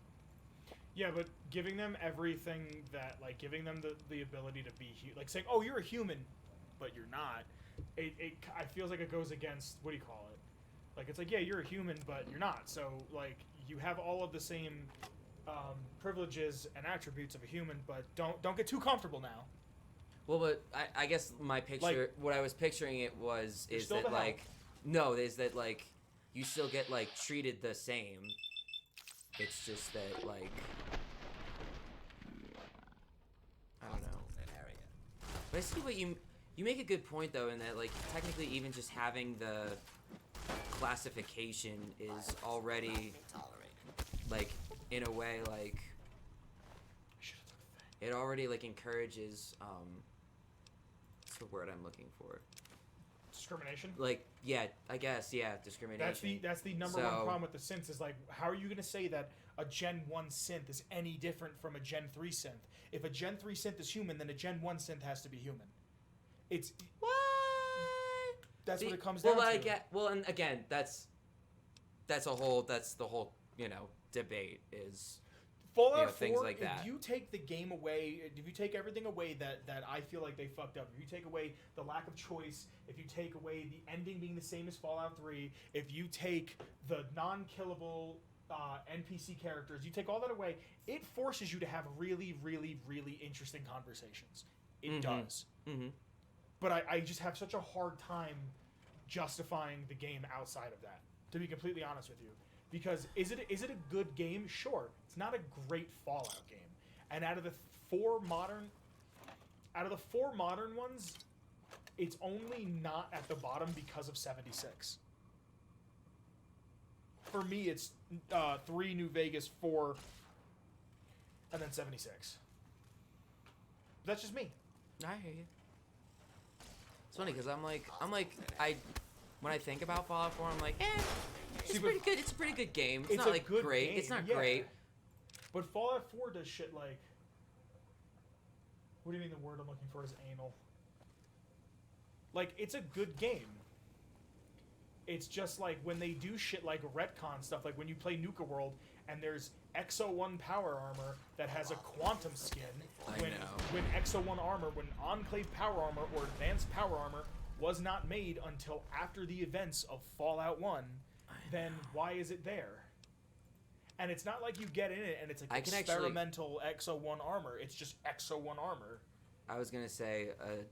Yeah, but giving them everything that, like, giving them the ability to be, like, saying, oh, you're a human, but you're not, it feels like it goes against, what do you call it? Like, it's like, yeah, you're a human, but you're not. So, like, you have all of the same privileges and attributes of a human, but don't get too comfortable now. Well, but I guess my picture, Like, what I was picturing it was, is still that, the help. like, no, is that, like, you still get, like, treated the same. It's just that, like, I don't know. But I see what you make a good point, though, in that, like, technically even just having the classification is already, like, in a way, like, it already, like, encourages, what's the word I'm looking for? Discrimination. Like, yeah, I guess, yeah, discrimination. That's the number one problem with the synths is, like, how are you going to say that a Gen 1 synth is any different from a Gen 3 synth? If a Gen 3 synth is human, then a Gen 1 synth has to be human. It's... What? That's See, what it comes down well, to. Well, and again, that's the whole, you know, debate is... Fallout you know, 4, things like that. if you take the game away, if you take everything away that I feel like they fucked up, if you take away the lack of choice, if you take away the ending being the same as Fallout 3, if you take the non-killable NPC characters, you take all that away, it forces you to have really, really, really interesting conversations. It does. Mm-hmm. But I just have such a hard time justifying the game outside of that, to be completely honest with you. Because is it a good game? Sure. It's not a great Fallout game. And out of the four modern ones, it's only not at the bottom because of 76. For me, it's 3 New Vegas, 4, and then 76. That's just me. I hear you. It's funny because I'm like when I think about Fallout 4, I'm like, it's pretty good. It's a pretty good game. It's not like great. Game, it's not yeah. great. But Fallout 4 does shit like... What do you mean the word I'm looking for is anal? Like, it's a good game. It's just like when they do shit like retcon stuff, like when you play Nuka World and there's Exo 1 power armor that has a quantum skin. When Exo 1 armor, when Enclave power armor or Advanced power armor was not made until after the events of Fallout 1, then why is it there? And it's not like you get in it and it's like experimental Exo 1 armor. It's just Exo 1 armor. I was going to say a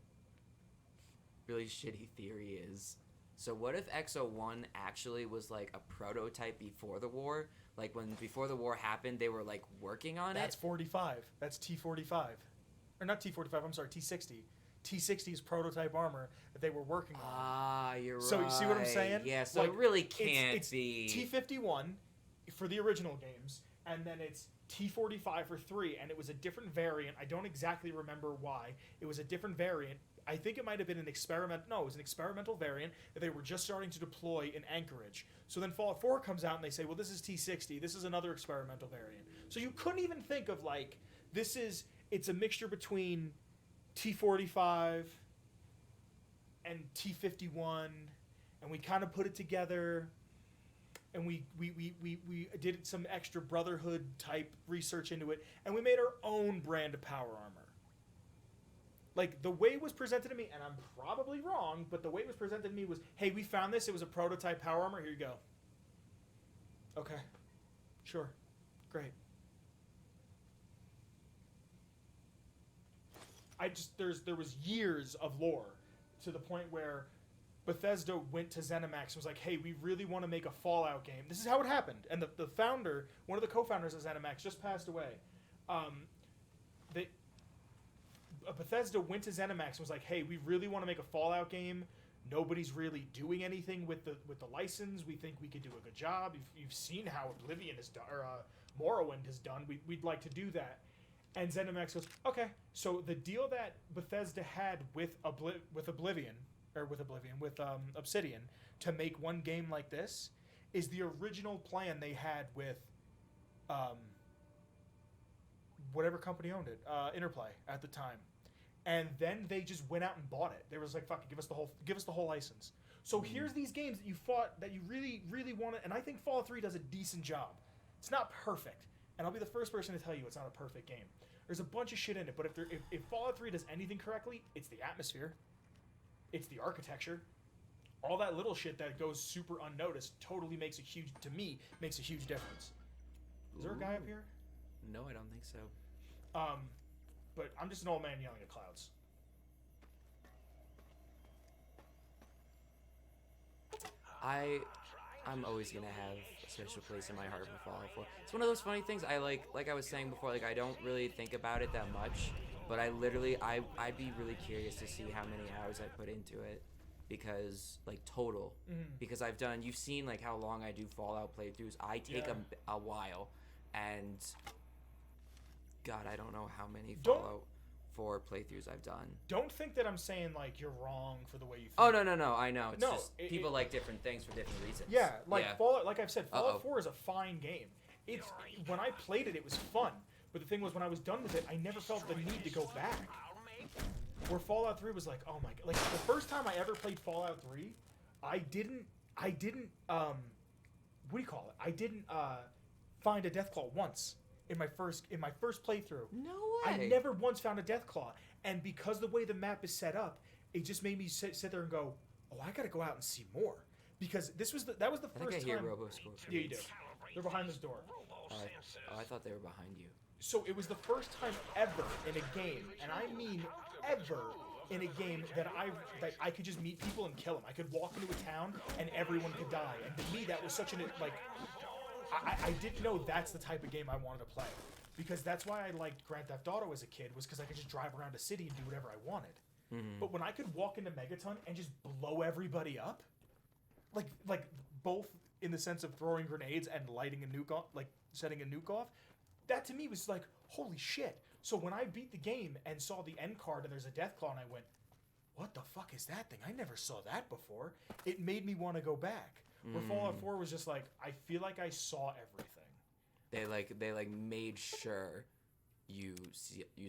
really shitty theory is, so what if Exo 1 actually was like a prototype before the war? Like when before the war happened, they were like working on That's it? 45. That's T45. Or not T45, I'm sorry, T60. T60 is prototype armor that they were working on. Ah, you're right. So you see what I'm saying? Yeah, so like, it really can't it's be... T51 for the original games, and then it's T45 for 3, and it was a different variant. I don't exactly remember why. It was a different variant. I think it might have been an experiment. No, it was an experimental variant that they were just starting to deploy in Anchorage. So then Fallout 4 comes out, and they say, well, this is T60. This is another experimental variant. So you couldn't even think of, like, it's a mixture between T45 and T51, and we kind of put it together, and we did some extra Brotherhood type research into it, and we made our own brand of power armor. Like, the way it was presented to me, and I'm probably wrong, but the way it was presented to me was, hey, we found this, it was a prototype power armor, here you go. Okay. Sure. Great. There was years of lore to the point where Bethesda went to ZeniMax and was like, hey, we really want to make a Fallout game. This is how it happened. And the founder, one of the co-founders of ZeniMax, just passed away. Bethesda went to ZeniMax and was like, hey, we really want to make a Fallout game. Nobody's really doing anything with the license. We think we could do a good job. You've seen how Oblivion has done, or Morrowind has done. We'd like to do that. And ZeniMax goes, okay, so the deal that Bethesda had with Obsidian to make one game like this is the original plan they had with whatever company owned it, Interplay at the time. And then they just went out and bought it. They was like, fuck it, give us the whole license. So here's these games that you fought that you really, really wanted, and I think Fallout 3 does a decent job. It's not perfect. And I'll be the first person to tell you it's not a perfect game. There's a bunch of shit in it, but if Fallout 3 does anything correctly, it's the atmosphere, it's the architecture, all that little shit that goes super unnoticed totally makes a huge difference. Is there a guy up here? No, I don't think so. But I'm just an old man yelling at clouds. I'm always gonna have a special place in my heart for Fallout 4. It's one of those funny things. I like I was saying before, like I don't really think about it that much, but I'd be really curious to see how many hours I put into it, because like total, because you've seen like how long I do Fallout playthroughs. I take a while, and God, I don't know how many Fallout 4 playthroughs I've done. Don't think that I'm saying like you're wrong for the way you think. Oh no, I know. It's just people like different things for different reasons. Yeah, Fallout, like I've said, Fallout 4 is a fine game. It's when I played it, it was fun. But the thing was, when I was done with it, I never felt the need to go back. Where Fallout 3 was like, oh my god, like the first time I ever played Fallout 3, I didn't what do you call it? I didn't find a Deathclaw once in my first playthrough. No I way. never once found a Deathclaw, and because the way the map is set up, it just made me sit there and go, oh, I gotta go out and see more, because that was the first I think I hear time. Robo-Score. Yeah, you do. They're behind this door. I thought they were behind you. So it was the first time ever in a game, and I mean ever in a game, that I could just meet people and kill them. I could walk into a town and everyone could die, and to me that was such I didn't know that's the type of game I wanted to play, because that's why I liked Grand Theft Auto as a kid, was because I could just drive around a city and do whatever I wanted. But when I could walk into Megaton and just blow everybody up, like both in the sense of throwing grenades and lighting a nuke off, like setting a nuke off, that to me was like, holy shit. So when I beat the game and saw the end card and there's a Deathclaw, and I went, what the fuck is that thing? I never saw that before. It made me want to go back. Where Fallout 4 was just like, I feel like I saw everything. They made sure you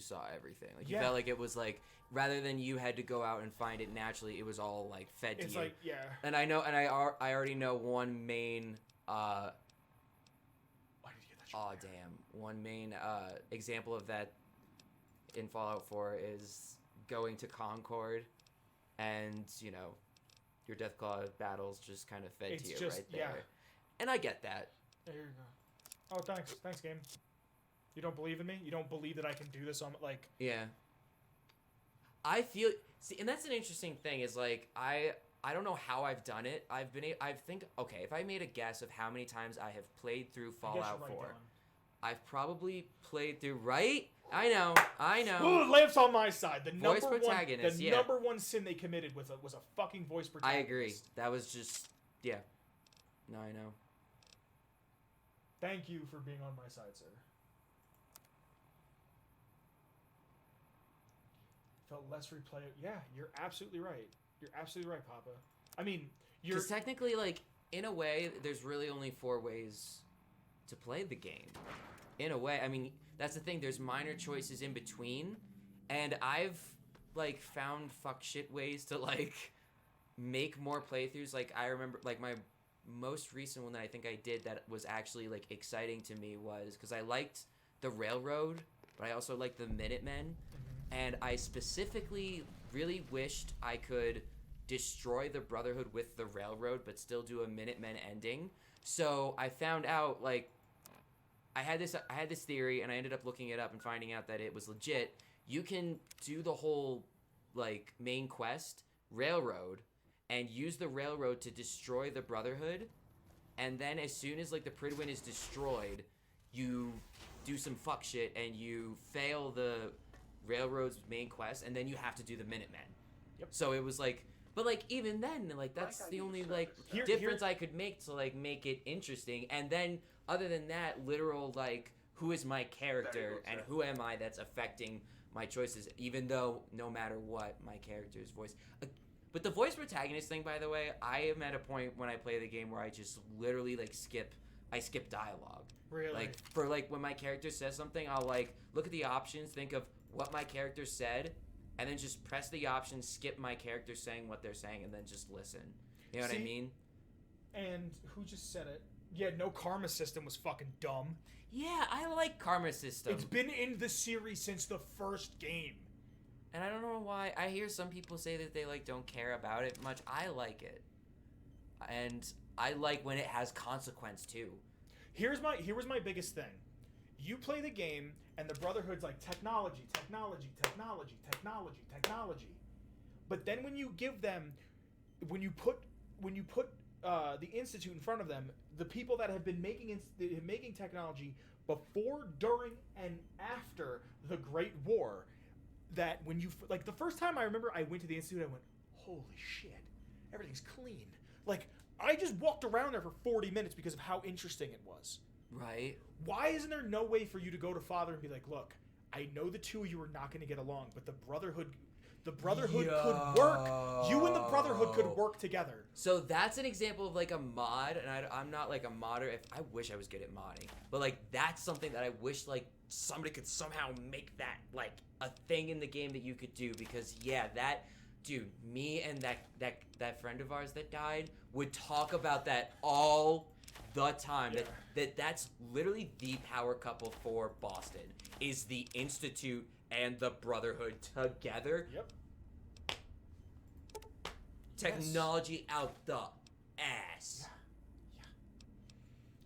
saw everything. Like you felt like it was like, rather than you had to go out and find it naturally, it was all like fed to you. It's like, yeah. And I already know one main Why did you get that shot? oh damn, one main example of that in Fallout 4 is going to Concord, and your Deathclaw battles just kind of fed It's to you just- right there. yeah. And I get that. There you go. Oh, thanks, game. You don't believe in me? You don't believe that I can do this on, like... Yeah. I feel... See, and that's an interesting thing, is, like, I don't know how I've done it. I think, okay, if I made a guess of how many times I have played through Fallout 4, I've probably played through... Right? I know. Ooh, Lamp's on my side. The Voice protagonist, yeah. number one sin they committed was a fucking voice I protagonist. agree. That was just... Yeah. No, I know. Thank you for being on my side, sir. Felt less replay. Yeah, you're absolutely right. You're absolutely right, Papa. I mean, Because technically, like, in a way, there's really only 4 ways to play the game. In a way. I mean, that's the thing. There's minor choices in between. And I've, like, found fuck shit ways to, like, make more playthroughs. Like, I remember, like, my most recent one that I think I did that was actually, like, exciting to me was... Because I liked the Railroad, but I also liked the Minutemen. And I specifically really wished I could destroy the Brotherhood with the Railroad, but still do a Minutemen ending. So I found out, like, I had this theory, and I ended up looking it up and finding out that it was legit. You can do the whole, like, main quest, Railroad, and use the Railroad to destroy the Brotherhood. And then as soon as, like, the Pridwin is destroyed, you do some fuck shit, and you fail the Railroad's main quest, and then you have to do the Minutemen. Yep. So it was like, but like even then, like that's the only like difference I could make to like make it interesting. And then other than that, literal like who is my character and who am I that's affecting my choices, even though no matter what, my character's voice. But the voice protagonist thing, by the way, I am at a point when I play the game where I just literally like skip dialogue. Really? Like for like when my character says something, I'll like look at the options, think of what my character said, and then just press the option, skip my character saying what they're saying, and then just listen. You know what I mean? And who just said it? Yeah, no karma system was fucking dumb. Yeah, I like karma system. It's been in the series since the first game. And I don't know why. I hear some people say that they like don't care about it much. I like it. And I like when it has consequence too. Here was my biggest thing. You play the game and the Brotherhood's like technology. But then when you put the Institute in front of them, the people that have been making technology before, during, and after the Great War, that when you like the first time I remember I went to the Institute, I went, holy shit, everything's clean. Like I just walked around there for 40 minutes because of how interesting it was. Right. Why isn't there no way for you to go to Father and be like, look, I know the two of you are not going to get along, but the Brotherhood could work. You and the Brotherhood could work together. So that's an example of like a mod, and I'm not like a modder. I wish I was good at modding, but like that's something that I wish like somebody could somehow make that like a thing in the game that you could do, because yeah, that dude, me and that friend of ours that died would talk about that all the time. Yeah. That's literally the power couple for Boston is the Institute and the Brotherhood together. Yep. Technology out the ass.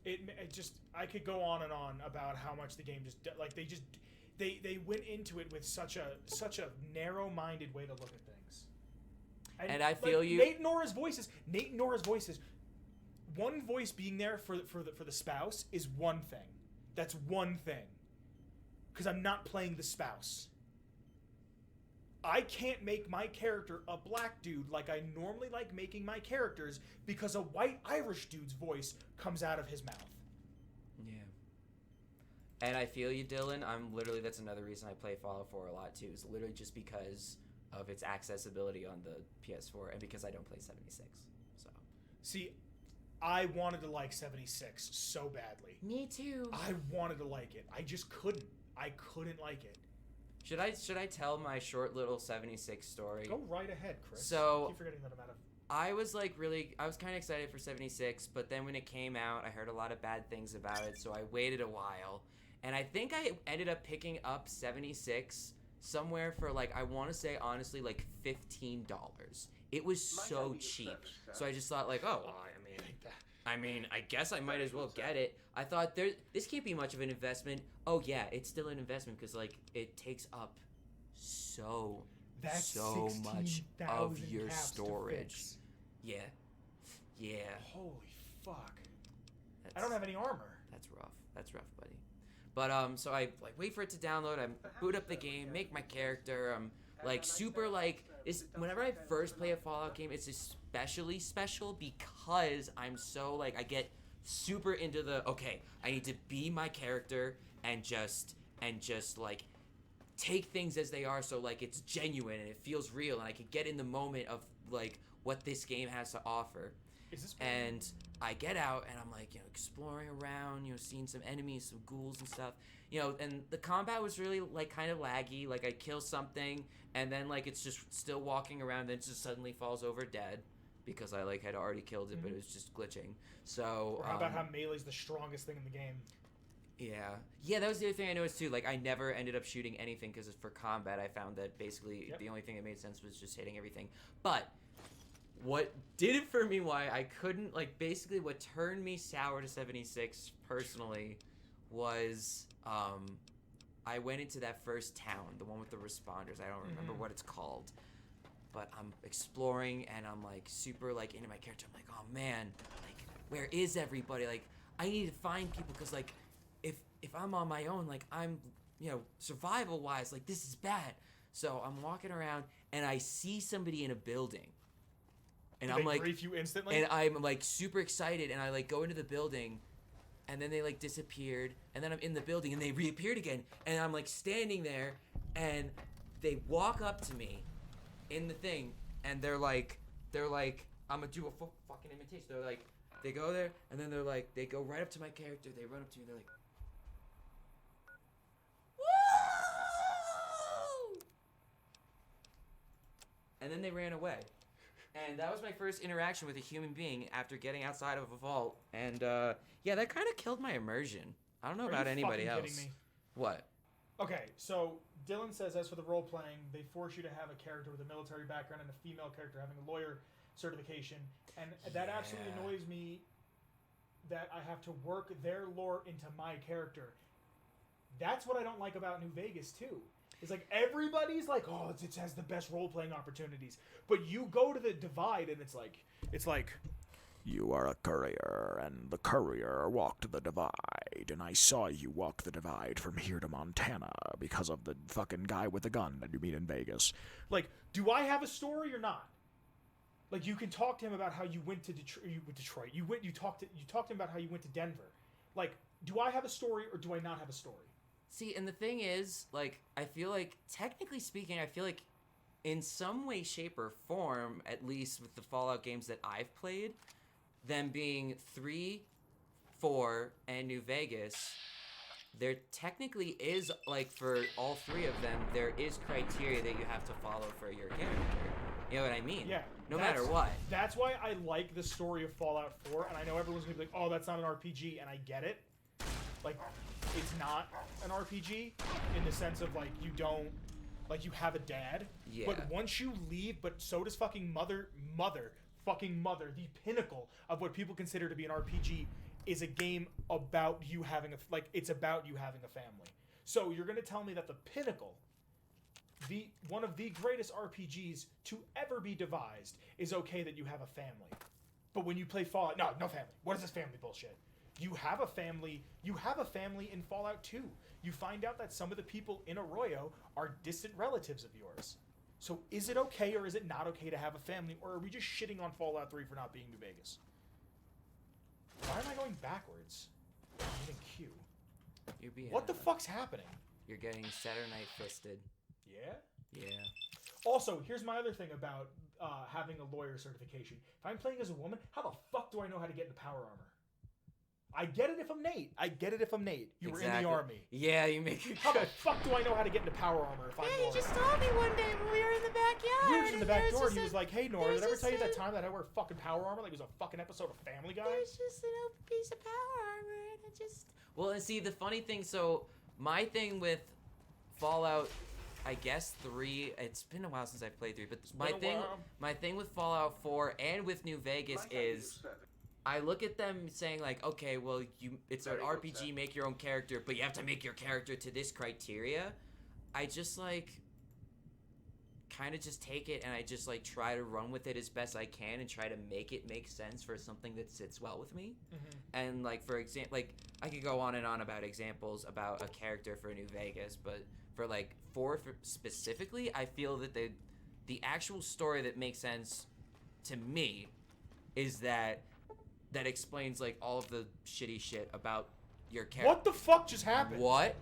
Yeah. It just I could go on and on about how much the game just like they went into it with such a narrow-minded way to look at things. And I feel you. Nate and Nora's voices. One voice being there for the spouse is one thing. That's one thing. Because I'm not playing the spouse. I can't make my character a black dude like I normally like making my characters because a white Irish dude's voice comes out of his mouth. Yeah. And I feel you, Dylan. That's another reason I play Fallout 4 a lot too, is literally just because of its accessibility on the PS4 and because I don't play 76. So. See, I wanted to like 76 so badly. Me too. I wanted to like it. I just couldn't. I couldn't like it. Should I tell my short little 76 story? Go right ahead, Chris. So I keep forgetting that I'm out of. I was kind of excited for 76, but then when it came out, I heard a lot of bad things about it, so I waited a while. And I think I ended up picking up 76 somewhere for I want to say honestly $15. It was so cheap. So I just thought I guess I might as well get it. I thought this can't be much of an investment. Oh yeah, it's still an investment because it takes up so much of your storage. Yeah. Holy fuck. I don't have any armor. That's rough, buddy. But so I wait for it to download. I boot up the game, make my character. Super whenever I first play a Fallout game, it's especially special because I'm so I get super into I need to be my character and just take things as they are, so it's genuine and it feels real and I can get in the moment of what this game has to offer. And I get out and I'm exploring around, seeing some enemies, some ghouls and stuff, and the combat was really kind of laggy. I kill something and then it's just still walking around, then it just suddenly falls over dead because I had already killed it, but it was just glitching. So or how about how melee's the strongest thing in the game? Yeah, that was the other thing I noticed too. I never ended up shooting anything because for combat I found that basically the only thing that made sense was just hitting everything. But what did it for me, why I couldn't, basically what turned me sour to 76 personally was, I went into that first town, the one with the responders. I don't remember what it's called. But I'm exploring and I'm, super, into my character. I'm oh, man, where is everybody? I need to find people because, if I'm on my own, I'm, survival-wise, this is bad. So I'm walking around and I see somebody in a building. And Did they brief you instantly? And I'm super excited and I go into the building and then they like disappeared, and then I'm in the building and they reappeared again, and I'm like standing there, and they walk up to me in the thing, and they're like I'm gonna do a fucking imitation. They're like, they go there, and then they're like, they go right up to my character, they run up to me, they're like, woo! And then they ran away. And that was my first interaction with a human being after getting outside of a vault. And yeah, that kind of killed my immersion. I don't know about anybody else. Kidding me? What? Okay, so Dylan says, as for the role playing, they force you to have a character with a military background and a female character having a lawyer certification, and that absolutely annoys me. That I have to work their lore into my character. That's what I don't like about New Vegas too. It's like everybody's like, oh, it has the best role playing opportunities, but you go to the Divide and it's like. You are a courier, and the courier walked the Divide, and I saw you walk the Divide from here to Montana because of the fucking guy with the gun that you meet in Vegas. Like, do I have a story or not? Like, you can talk to him about how you went to Detroit. You talked to him about how you went to Denver. Like, do I have a story or do I not have a story? See, and the thing is, like, I feel like, technically speaking, I feel like in some way, shape, or form, at least with the Fallout games that I've played, them being 3, 4, and New Vegas, there technically is, like, for all 3 of them, there is criteria that you have to follow for your character. You know what I mean? Yeah. No matter what. That's why I like the story of Fallout 4, and I know everyone's gonna be like, oh, that's not an RPG, and I get it. Like, it's not an RPG in the sense of, like, you don't, like, you have a dad. Yeah. But once you leave, but so does fucking Mother, the pinnacle of what people consider to be an RPG is a game about you having it's about you having a family. So you're gonna tell me that the pinnacle, one of the greatest RPGs to ever be devised, is okay that you have a family. But when you play Fallout, no family. What is this family bullshit? You have a family in Fallout 2. You find out that some of the people in Arroyo are distant relatives of yours. So is it okay or is it not okay to have a family, or are we just shitting on Fallout 3 for not being New Vegas? Why am I going backwards? I'm getting Q. You're being, what the fuck's happening? You're getting Saturday Night Fisted. Yeah? Yeah. Also, here's my other thing about having a lawyer certification. If I'm playing as a woman, how the fuck do I know how to get into power armor? I get it if I'm Nate. You were in the army. Yeah, you make it How the fuck do I know how to get into power armor if I'm Nora? You just told me one day when we were in the backyard. You were in the back door and he was like, hey, Nora, did I ever tell you that time that I wear fucking power armor like it was a fucking episode of Family Guy? There's just an open piece of power armor and I just... Well, and see, the funny thing, so my thing with Fallout, I guess 3, it's been a while since I've played 3, but my thing with Fallout 4 and with New Vegas is... I look at them saying like, okay, well, it's an RPG, make your own character, but you have to make your character to this criteria. I just like kind of just take it and I just like try to run with it as best I can and try to make it make sense for something that sits well with me. Mm-hmm. And like, for example, like I could go on and on about examples about a character for New Vegas, but for like 4 specifically, I feel that the actual story that makes sense to me is that explains like all of the shitty shit about your character. What the fuck just happened? What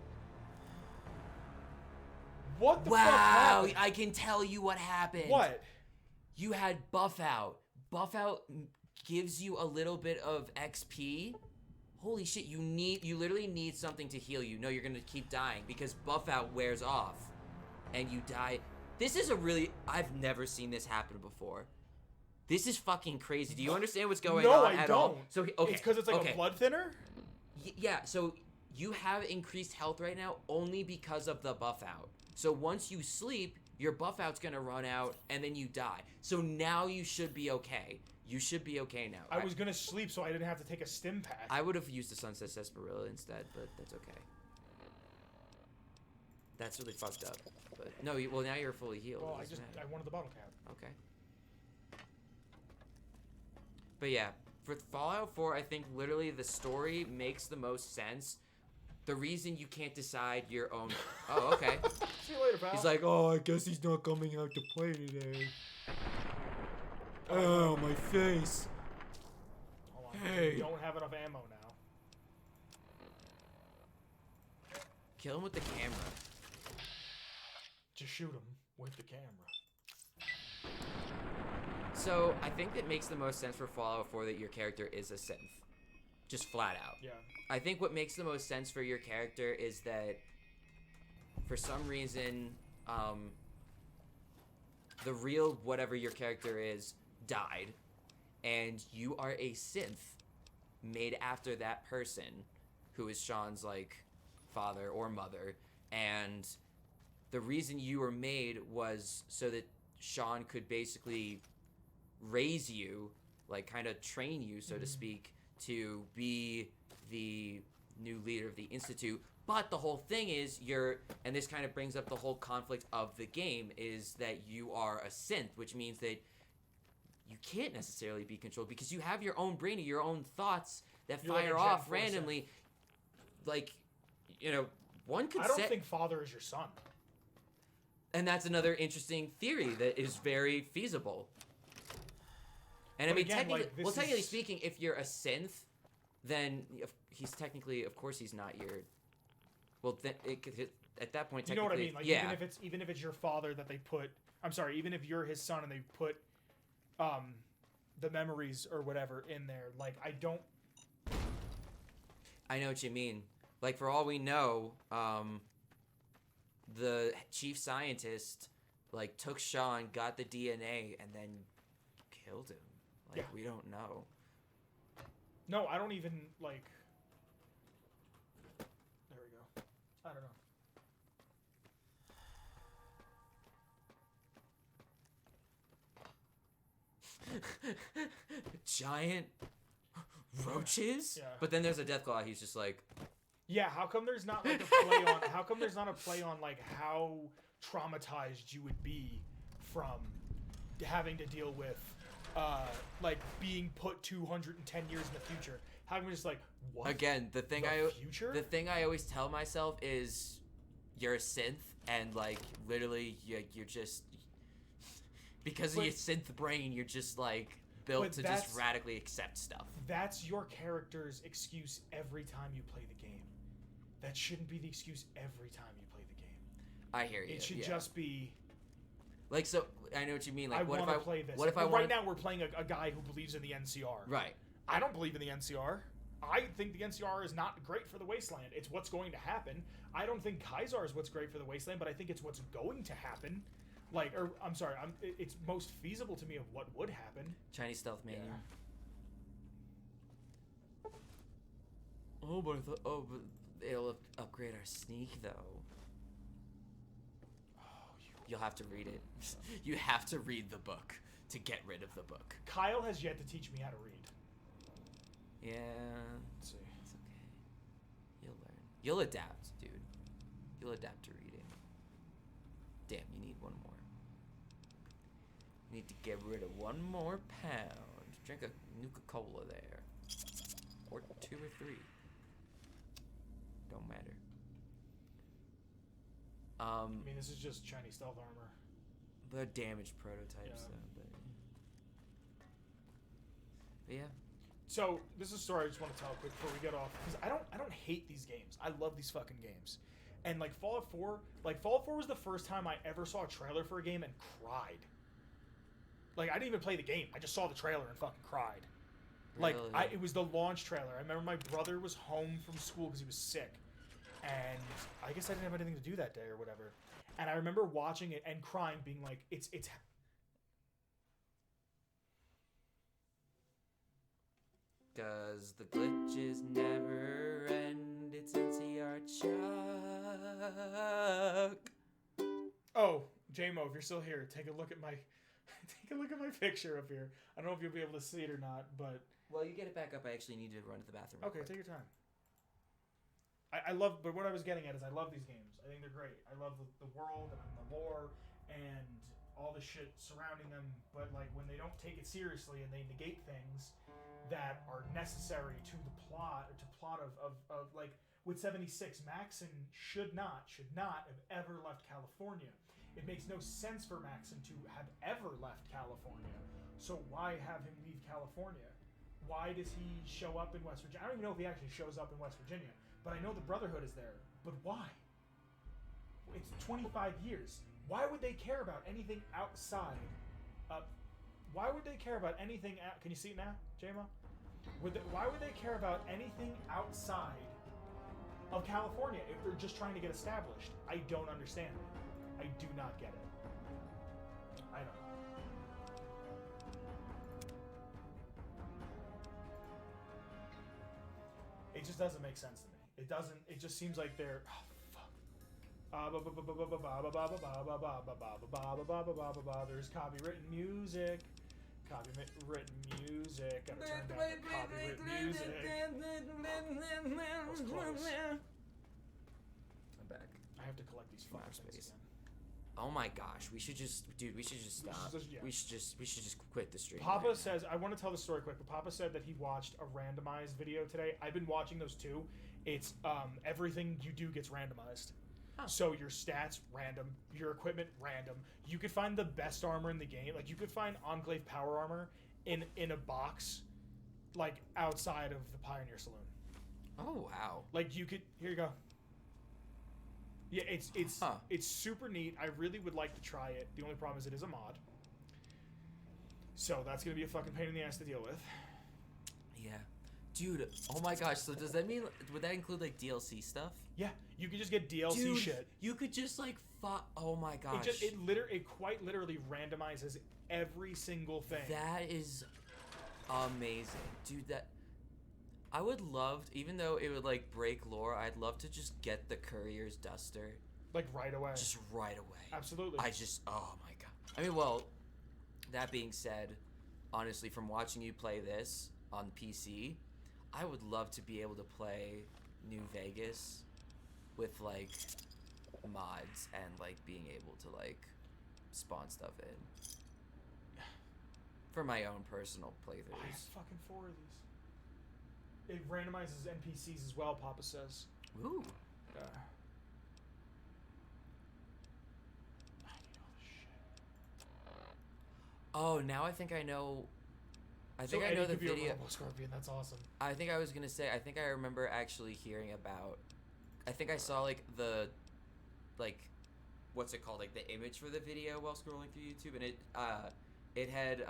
the fuck happened? I can tell you what happened. What? You had buff out. Buff out gives you a little bit of XP. Holy shit, you literally need something to heal you. No, you're gonna keep dying because buff out wears off and you die. This is I've never seen this happen before. This is fucking crazy. Do you understand what's going on at all? No, I don't. So, okay, it's because it's like a blood thinner? Yeah, so you have increased health right now only because of the buff out. So once you sleep, your buff out's gonna run out, and then you die. So now you should be okay. You should be okay now. I was gonna sleep so I didn't have to take a stim pack. I would have used the Sunset Sarsaparilla instead, but that's okay. That's really fucked up. But no, well now you're fully healed. Well, I wanted the bottle cap. Okay. But yeah, for Fallout 4, I think literally the story makes the most sense. The reason you can't decide your own... Oh, okay. See you later, pal. He's like, oh, I guess he's not coming out to play today. Oh, my face. Hold on. Hey. We don't have enough ammo now. Kill him with the camera. Just shoot him with the camera. So I think it makes the most sense for Fallout 4 that your character is a synth. Just flat out. Yeah. I think what makes the most sense for your character is that for some reason, the real whatever your character is died, and you are a synth made after that person who is Sean's like father or mother, and the reason you were made was so that Sean could basically raise you, like kind of train you, so to speak, to be the new leader of the Institute. But the whole thing is and this kind of brings up the whole conflict of the game, is that you are a synth, which means that you can't necessarily be controlled because you have your own brain, your own thoughts that You're like a fire Gen off 4 synth. randomly. Like, one could I don't think father is your son. and that's another interesting theory that is very feasible. And I But mean, again, technically, like, this well, technically is- speaking, if you're a synth, then he's technically, of course, he's not your. Well, then at that point, You know what I technically, mean? Like yeah. even if it's your father that they put, I'm sorry, even if you're his son and they put, the memories or whatever in there, like I know what you mean. Like, for all we know, the chief scientist like took Sean, got the DNA, and then killed him. Like, Yeah. we don't know. No, I don't even like. There we go. I don't know. Giant roaches. Yeah. But then there's a Deathclaw. He's just like, Yeah, how come there's not like a play on? How come there's not a play on like how traumatized you would be from having to deal with, like being put 210 years in the future? How come it's just like what? again, the thing future? the thing I always tell myself is, you're a synth, and like literally, you're just because of your synth brain, you're just like built But to that's- just radically accept stuff. That's your character's excuse every time you play the game. That shouldn't be the excuse every time you play the game. I hear you. It should yeah. just be. Like, so I know what you mean. Like, I what if want I to play this. What if I Right want now we're playing a guy who believes in the NCR. Right. I don't believe in the NCR. I think the NCR is not great for the Wasteland. It's what's going to happen. I don't think Kaisar is what's great for the Wasteland, but I think it's what's going to happen. Like, or I'm sorry, it's most feasible to me of what would happen. Chinese stealth manual. Yeah. Oh, but it'll upgrade our sneak though. You'll have to read it. You have to read the book to get rid of the book. Kyle has yet to teach me how to read. Yeah, Let's see. it's okay. You'll learn. You'll adapt, dude. You'll adapt to reading. Damn, you need one more. You need to get rid of one more pound. Drink a Nuka-Cola there. Or 2 or 3. Don't matter. I mean, this is just Chinese stealth armor. They're damaged prototypes, Yeah. though. But yeah. So this is a story I just want to tell quick before we get off, because I don't hate these games. I love these fucking games. And like Fallout 4 was the first time I ever saw a trailer for a game and cried. Like, I didn't even play the game. I just saw the trailer and fucking cried. Like, Really? it was the launch trailer. I remember my brother was home from school because he was sick. And I guess I didn't have anything to do that day or whatever. And I remember watching it and crying, being like, it's Cause the glitches never end. It's NCR Chuck. Oh, JMO, if you're still here, take a look at my picture up here. I don't know if you'll be able to see it or not, but Well, you get it back up. I actually need to run to the bathroom. real okay, quick. take your time. I love, but what I was getting at is I love these games. I think they're great. I love the world and the lore and all the shit surrounding them. But like when they don't take it seriously and they negate things that are necessary to the plot or to plot of like with 76, Maxon should not have ever left California. It makes no sense for Maxon to have ever left California. So why have him leave California? Why does he show up in West Virginia? I don't even know if he actually shows up in West Virginia, but I know the Brotherhood is there. But why? It's 25 years. Why would they care about anything outside? Why would they care about anything? Can you see it now, J-Mo? Why would they care about anything outside of California if they're just trying to get established? I don't understand it. I do not get it. I don't know. It just doesn't make sense to me. It doesn't. It just seems like they're. There's copywritten music. Copywritten music. Gotta turn down the copywritten music. That was close. I'm back. I have to collect these fucking things Space. again. Oh my gosh, we should just stop. We should just quit the stream. Papa right says, I want to tell the story quick, but Papa said that he watched a randomized video today. I've been watching those too. It's everything you do gets randomized. Huh. So your stats random, your equipment random. You could find the best armor in the game. Like you could find Enclave power armor in a box, like outside of the Pioneer Saloon. Oh wow. Like you could. Here you go. Yeah, it's super neat. I really would like to try it. The only problem is it is a mod. So that's gonna be a fucking pain in the ass to deal with. Yeah. Dude, oh my gosh, so does that mean, would that include like DLC stuff? Yeah, you could just get DLC Dude, shit. you could just like oh my gosh. It quite literally randomizes every single thing. That is amazing. Dude, that I would love, even though it would like break lore, I'd love to just get the Courier's Duster. Like right away. Just right away. Absolutely. Oh my god. I mean, well, that being said, honestly, from watching you play this on PC, I would love to be able to play New Vegas with like mods and like being able to like spawn stuff in for my own personal playthroughs. I have fucking 4 of these. It randomizes NPCs as well, Papa says. Ooh. I need all this shit. Oh, now I think I know. I So think I Eddie know the could be a video. Robo Scorpion. That's awesome. I think I was gonna say. I think I remember actually hearing about. I think I saw like the, like, what's it called? Like the image for the video while scrolling through YouTube, and it had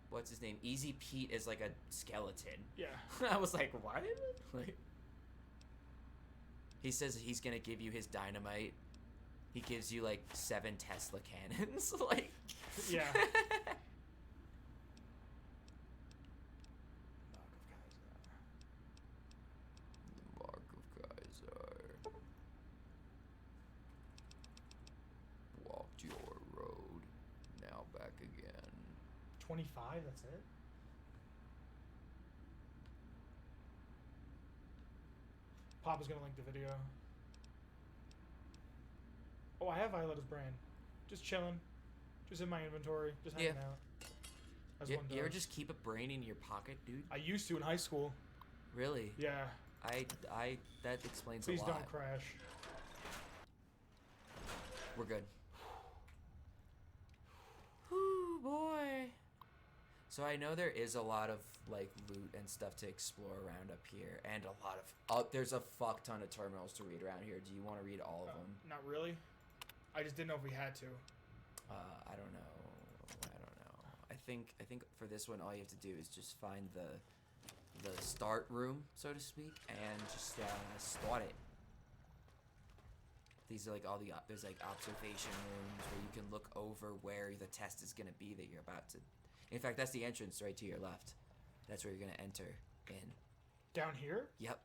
what's his name? Easy Pete is like a skeleton. Yeah. I was like, what? Like, he says he's gonna give you his dynamite. He gives you like 7 Tesla cannons. Like, Yeah. Mark of Kaiser. Walked your road, now back again. 25, that's it? Papa's gonna link the video. Oh, I have Violeta's brand. Just chilling. Just in my inventory. Just hanging out. As one You ever does. just keep a brain in your pocket, dude? I used to in high school. Really? Yeah. I that explains Please a lot. don't crash. We're good. Whoo, boy. So I know there is a lot of like loot and stuff to explore around up here, and a lot of there's a fuck ton of terminals to read around here. Do you want to read all of them? Not really. I just didn't know if we had to. I don't know. I think for this one, all you have to do is just find the start room, so to speak, and just start it. These are like all the there's like observation rooms where you can look over where the test is gonna be that you're about to. In fact, that's the entrance right to your left. That's where you're gonna enter in. Down here? Yep.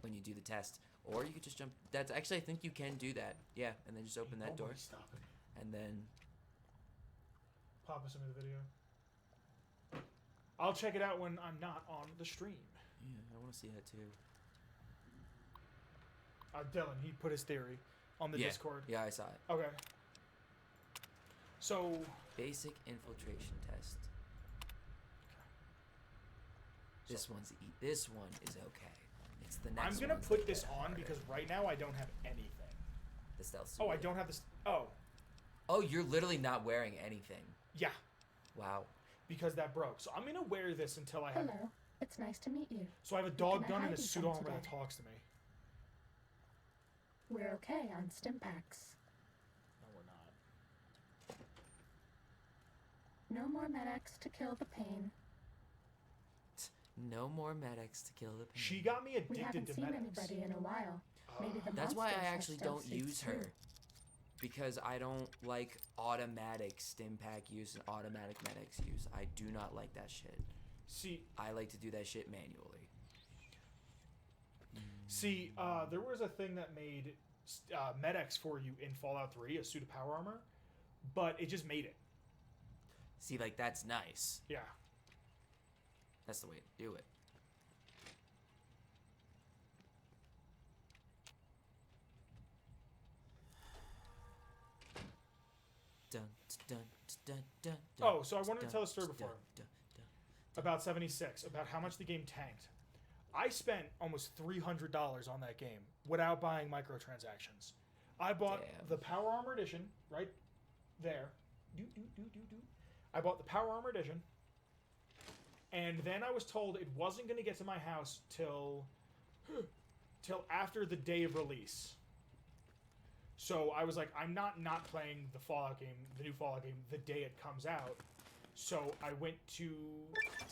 When you do the test, or you could just jump. That's actually I think you can do that. Yeah, and then just open that door, Nobody's stopping me. and then Papa sent me the video. I'll check it out when I'm not on the stream. yeah, I want to see that too. Dylan, he put his theory on the Yeah. Discord. Yeah, I saw it. Okay. So, Basic infiltration test. This one is okay. It's the next. I'm gonna one's put that this get on harder. because right now I don't have anything. The stealth suit. Oh, I don't have this. Oh, Oh, you're literally not wearing anything. yeah, Wow. because that broke. So I'm gonna wear this until I have. Hello, it's nice to meet you. So I have a dog Can I gun and hide a you suit from armor that today? talks to me. We're okay on stim packs. No, we're not. No more medics to kill the pain. No more medics to kill the pain. She got me We addicted haven't to seen medics. anybody in a while. Maybe the That's why monsters I have actually stealth don't suits use too. her. Because I don't like automatic stim pack use and automatic medics use. I do not like that shit. See, I like to do that shit manually. there was a thing that made medics for you in Fallout 3, a suit of power armor, but it just made it. See, like, that's nice. Yeah. That's the way to do it. Dun, dun, dun, dun, dun, Oh, so I wanted to dun, tell a story dun, before. dun, dun. About 76, about how much the game tanked. I spent almost $300 on that game without buying microtransactions. I bought Damn. the Power Armor Edition right there. I bought the Power Armor Edition, and then I was told it wasn't going to get to my house till after the day of release. So I was like, I'm not playing the Fallout game, the new Fallout game, the day it comes out. So I went to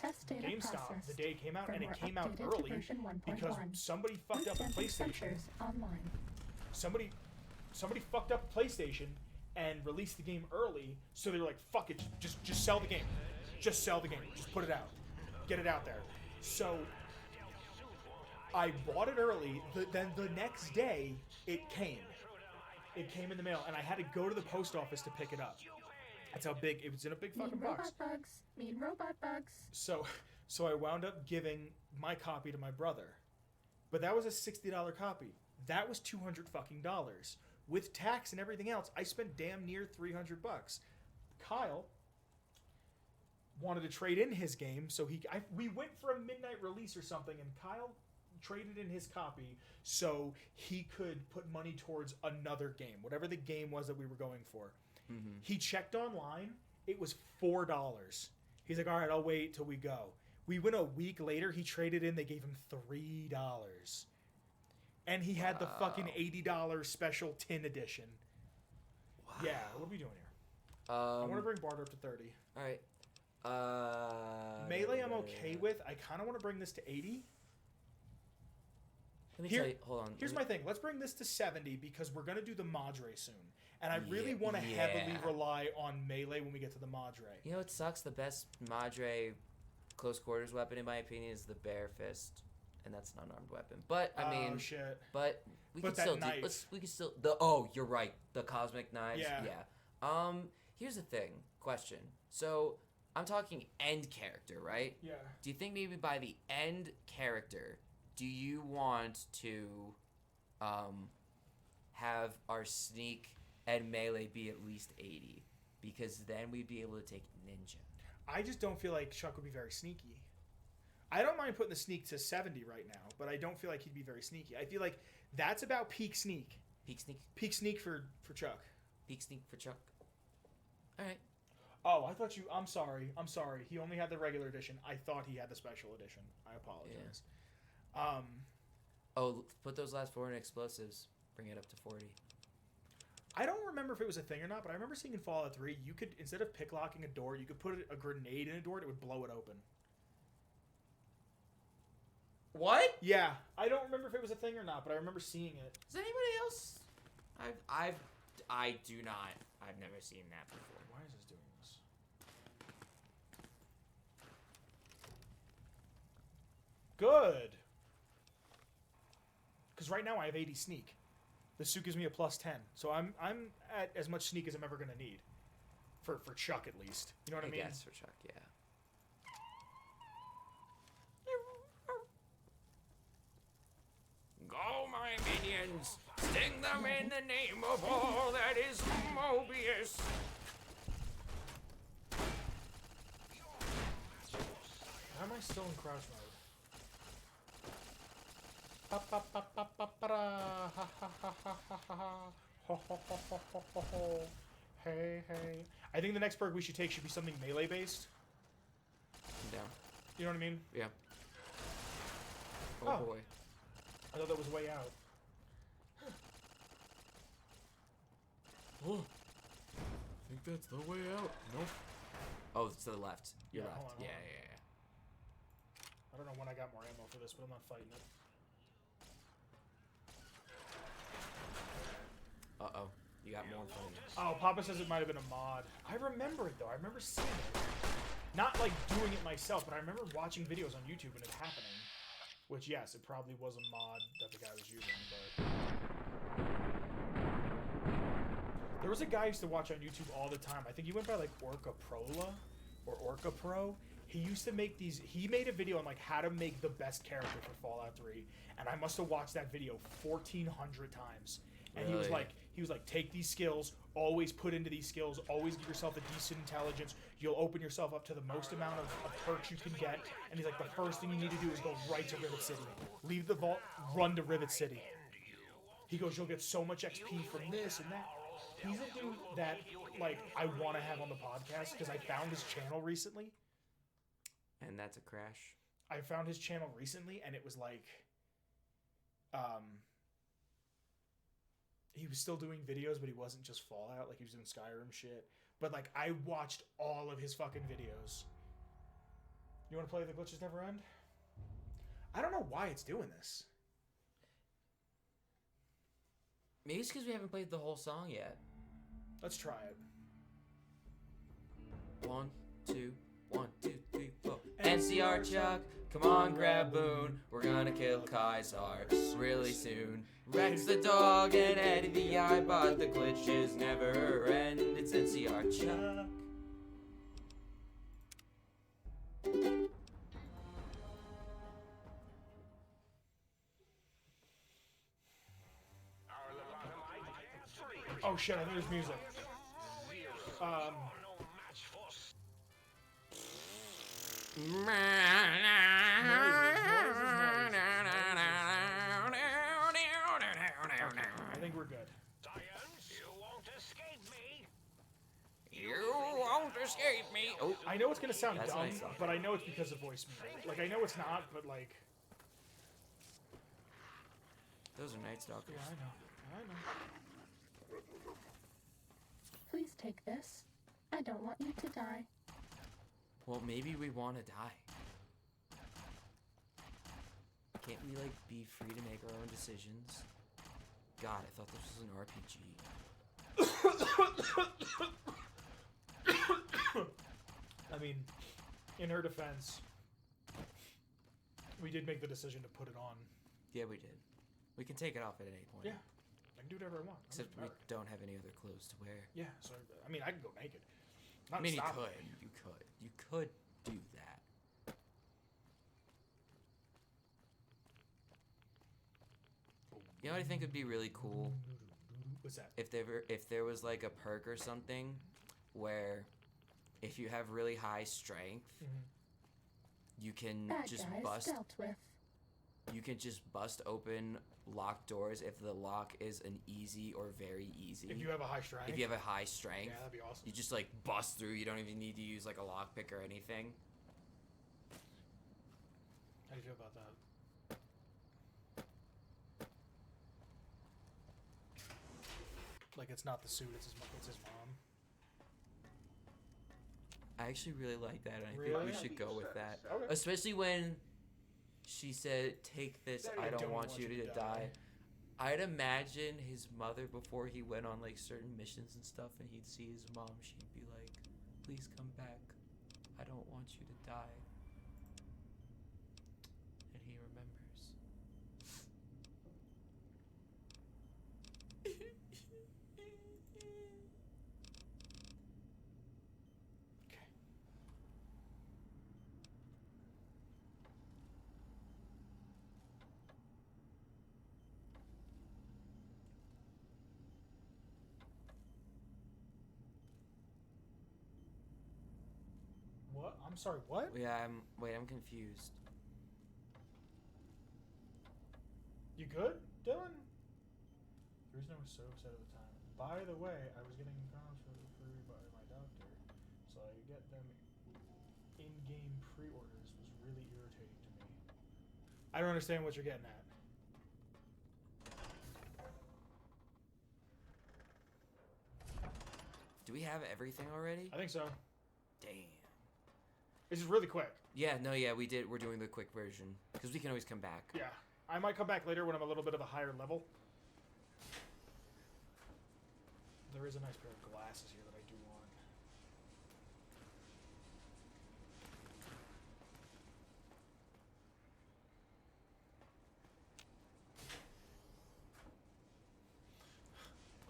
Test data GameStop processed. the day it came out, and it Firmware came out updated to early version 1.1. because somebody fucked up a Boot PlayStation. sensors online. Somebody fucked up a PlayStation and released the game early. So they were like, "Fuck it, just sell the game, just sell the game, just put it out, get it out there." So I bought it early. Then the next day it came. It came in the mail, and I had to go to the post office to pick it up. That's how big it was, in a big fucking Mean box. robot bugs. Mean robot bugs. So I wound up giving my copy to my brother, but that was a $60 copy. That was $200 fucking dollars with tax and everything else. I spent damn near $300. Kyle wanted to trade in his game, so we went for a midnight release or something, and Kyle traded in his copy so he could put money towards another game, whatever the game was that we were going for. Mm-hmm. He checked online. It was $4. He's like, all right, I'll wait till we go. We went a week later. He traded in. They gave him $3. And he had the fucking $80 special tin edition. Wow. Yeah, what are we doing here? I want to bring barter up to 30. All right. Melee I'm okay with. I kind of want to bring this to 80. Let me Here- tell you. Hold on. Here's my thing. Let's bring this to 70 because we're going to do the Madre soon. And I really Yeah, want to heavily yeah. rely on Melee when we get to the Madre. You know what sucks? The best Madre close quarters weapon, in my opinion, is the bare fist, and that's an unarmed weapon. But I mean, Oh, shit. but we But can that still knife. do. We can still. Oh, you're right. The cosmic knives. Yeah. Here's the thing. Question. So I'm talking end character, right? Yeah. Do you think maybe by the end character, do you want to have our sneak and melee be at least 80? Because then we'd be able to take ninja. I just don't feel like Chuck would be very sneaky. I don't mind putting the sneak to 70 right now, but I don't feel like he'd be very sneaky. I feel like that's about peak sneak. Peak sneak. Peak sneak for Chuck. Peak sneak for Chuck. All right. Oh, I thought you... I'm sorry. He only had the regular edition. I thought he had the special edition. I apologize. Oh, put those last 4 in explosives. Bring it up to 40. I don't remember if it was a thing or not, but I remember seeing in Fallout 3, you could, instead of picklocking a door, you could put a grenade in a door and it would blow it open. What? Yeah, I don't remember if it was a thing or not, but I remember seeing it. Does anybody else? I do not. I've never seen that before. Why is this doing this? Good. Because right now I have 80 sneak. The suit gives me a plus 10, so I'm at as much sneak as I'm ever gonna need. For Chuck at least. You know what I mean? guess for Chuck, yeah. Go, my minions! Sting them in the name of all that is Mobius! Why am I still in crouch mode? Hey, hey. I think the next perk we should take should be something melee based. I'm down. You know what I mean? Yeah. Oh. Oh boy. I thought that was way out. Oh, I think that's the way out. Nope. Oh, it's to the left. You're Yeah, left. hold on, Yeah, hold on. yeah, I don't know when I got more ammo for this, but I'm not fighting it. yeah. Uh-oh. You got more in front of you. Oh, Papa says it might have been a mod. I remember it, though. I remember seeing it. Not, like, doing it myself, but I remember watching videos on YouTube and it happening. Which, yes, it probably was a mod that the guy was using, but... There was a guy I used to watch on YouTube all the time. I think he went by, like, Orca Prola or Orca Pro. He used to make these... He made a video on, like, how to make the best character for Fallout 3. And I must have watched that video 1,400 times. And Really? he was like, take these skills, always put into these skills, always give yourself a decent intelligence. You'll open yourself up to the most amount of perks you can get. And he's like, the first thing you need to do is go right to Rivet City. Leave the vault, run to Rivet City. He goes, you'll get so much XP from this and that. He's a dude that, like, I want to have on the podcast because I found his channel recently. And that's a crash. I found his channel recently, and it was like, he was still doing videos, but he wasn't just Fallout. Like, he was doing Skyrim shit. But, like, I watched all of his fucking videos. You want to play The Glitches Never End? I don't know why it's doing this. Maybe it's because we haven't played the whole song yet. Let's try it. 1, 2, 1, 2, 3, 4. NCR Chuck, come on, grab Boone. We're gonna kill Kaisar really soon. Rex the dog and Eddie the eye, but the glitches never end. It's NCR Chuck. Oh shit, I think there's music. I think we're good. You won't escape me. You won't escape me. Oh, I know it's gonna sound That's a dumb, nice song. but I know it's because of voice meter. Like, I know it's not, but like... those are Night Stalkers. Yeah, I know. Please take this. I don't want you to die. Well, maybe we want to die. Can't we, like, be free to make our own decisions? God, I thought this was an RPG. I mean, in her defense, we did make the decision to put it on. Yeah, we did. We can take it off at any point. Yeah, I can do whatever I want. Except we don't have any other clothes to wear. Yeah, so, I mean, I can go naked. Not I mean, stop you me. could. You could. You could do that. You know what I think would be really cool? What's that? If there was like a perk or something where if you have really high strength, you can That just guy is bust dealt with. you can just bust open locked doors if the lock is an easy or very easy. If you have a high strength? If you have a high strength, Yeah, that'd be awesome. you just like bust through. You don't even need to use like a lockpick or anything. How do you feel about that? Like, it's not the suit, it's his mom. I actually really like that, and I Really? think we should go with that. Okay. Especially when she said, "Take this. I don't want you to die." I'd imagine his mother before he went on like certain missions and stuff, and he'd see his mom. She'd be like, "Please come back. I don't want you to die." And he remembers. Okay. What? I'm sorry, what? Yeah, I'm confused. You good, Dylan? The reason I was so upset at the time. By the way, I was getting comms for free by my doctor, so I get them in-game pre-orders was really irritating to me. I don't understand what you're getting at. Do we have everything already? I think so. Damn. This is really quick. Yeah, no, yeah, we did. We're doing the quick version because we can always come back. Yeah. I might come back later when I'm a little bit of a higher level. There is a nice pair of glasses here that I do want.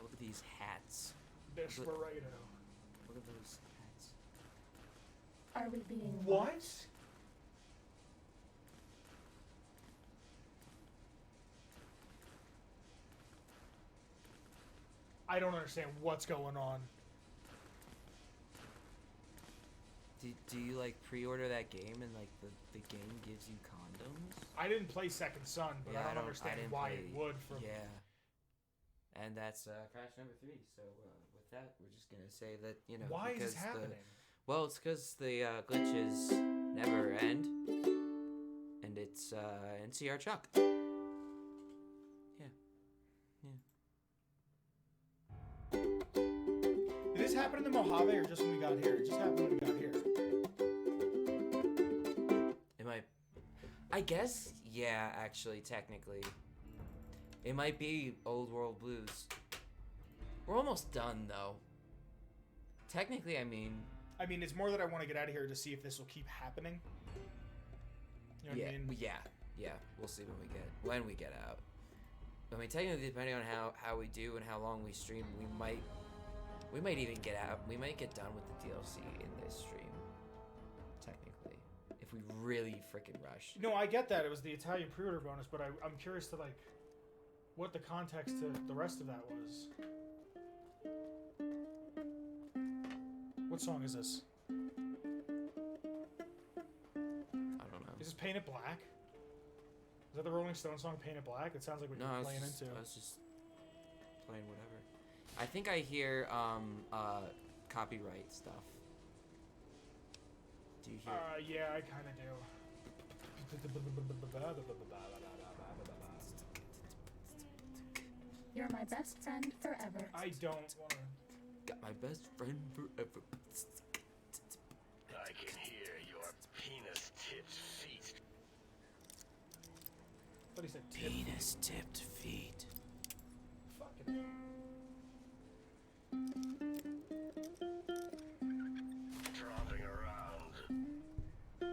Look at these hats. Desperado. Look at those hats. Are we being What? watched? I don't understand what's going on. Do you like pre-order that game and like the game gives you condoms? I didn't play Second Son, but Yeah, I don't understand didn't why play- it would. From Yeah. And that's crash number 3. So with that, we're just gonna say that why is because this happening? well, it's because the glitches never end, and it's NCR Chuck. Yeah. Did this happen in the Mojave or just when we got here? It just happened when we got here. It might. I guess. Yeah. Actually, technically, it might be Old World Blues. We're almost done though. Technically, I mean. It's more that I want to get out of here to see if this will keep happening. You know what I mean? Yeah. We'll see when we get out. I mean, technically, depending on how we do and how long we stream, we might even get out. We might get done with the DLC in this stream. Technically, if we really freaking rush. No, I get that. It was the Italian pre-order bonus, but I'm curious to like what the context to the rest of that was. What song is this? I don't know. Is this Paint It Black? Is that the Rolling Stones song Paint It Black? It sounds like what No, you're I was playing just, into. I was just playing whatever. I think I hear copyright stuff. Do you hear? Yeah, I kind of do. You're my best friend forever. I don't want to. Got my best friend forever. I can hear your penis-tipped feet. What he said? Tip. Penis tipped feet. Fucking. Dropping around.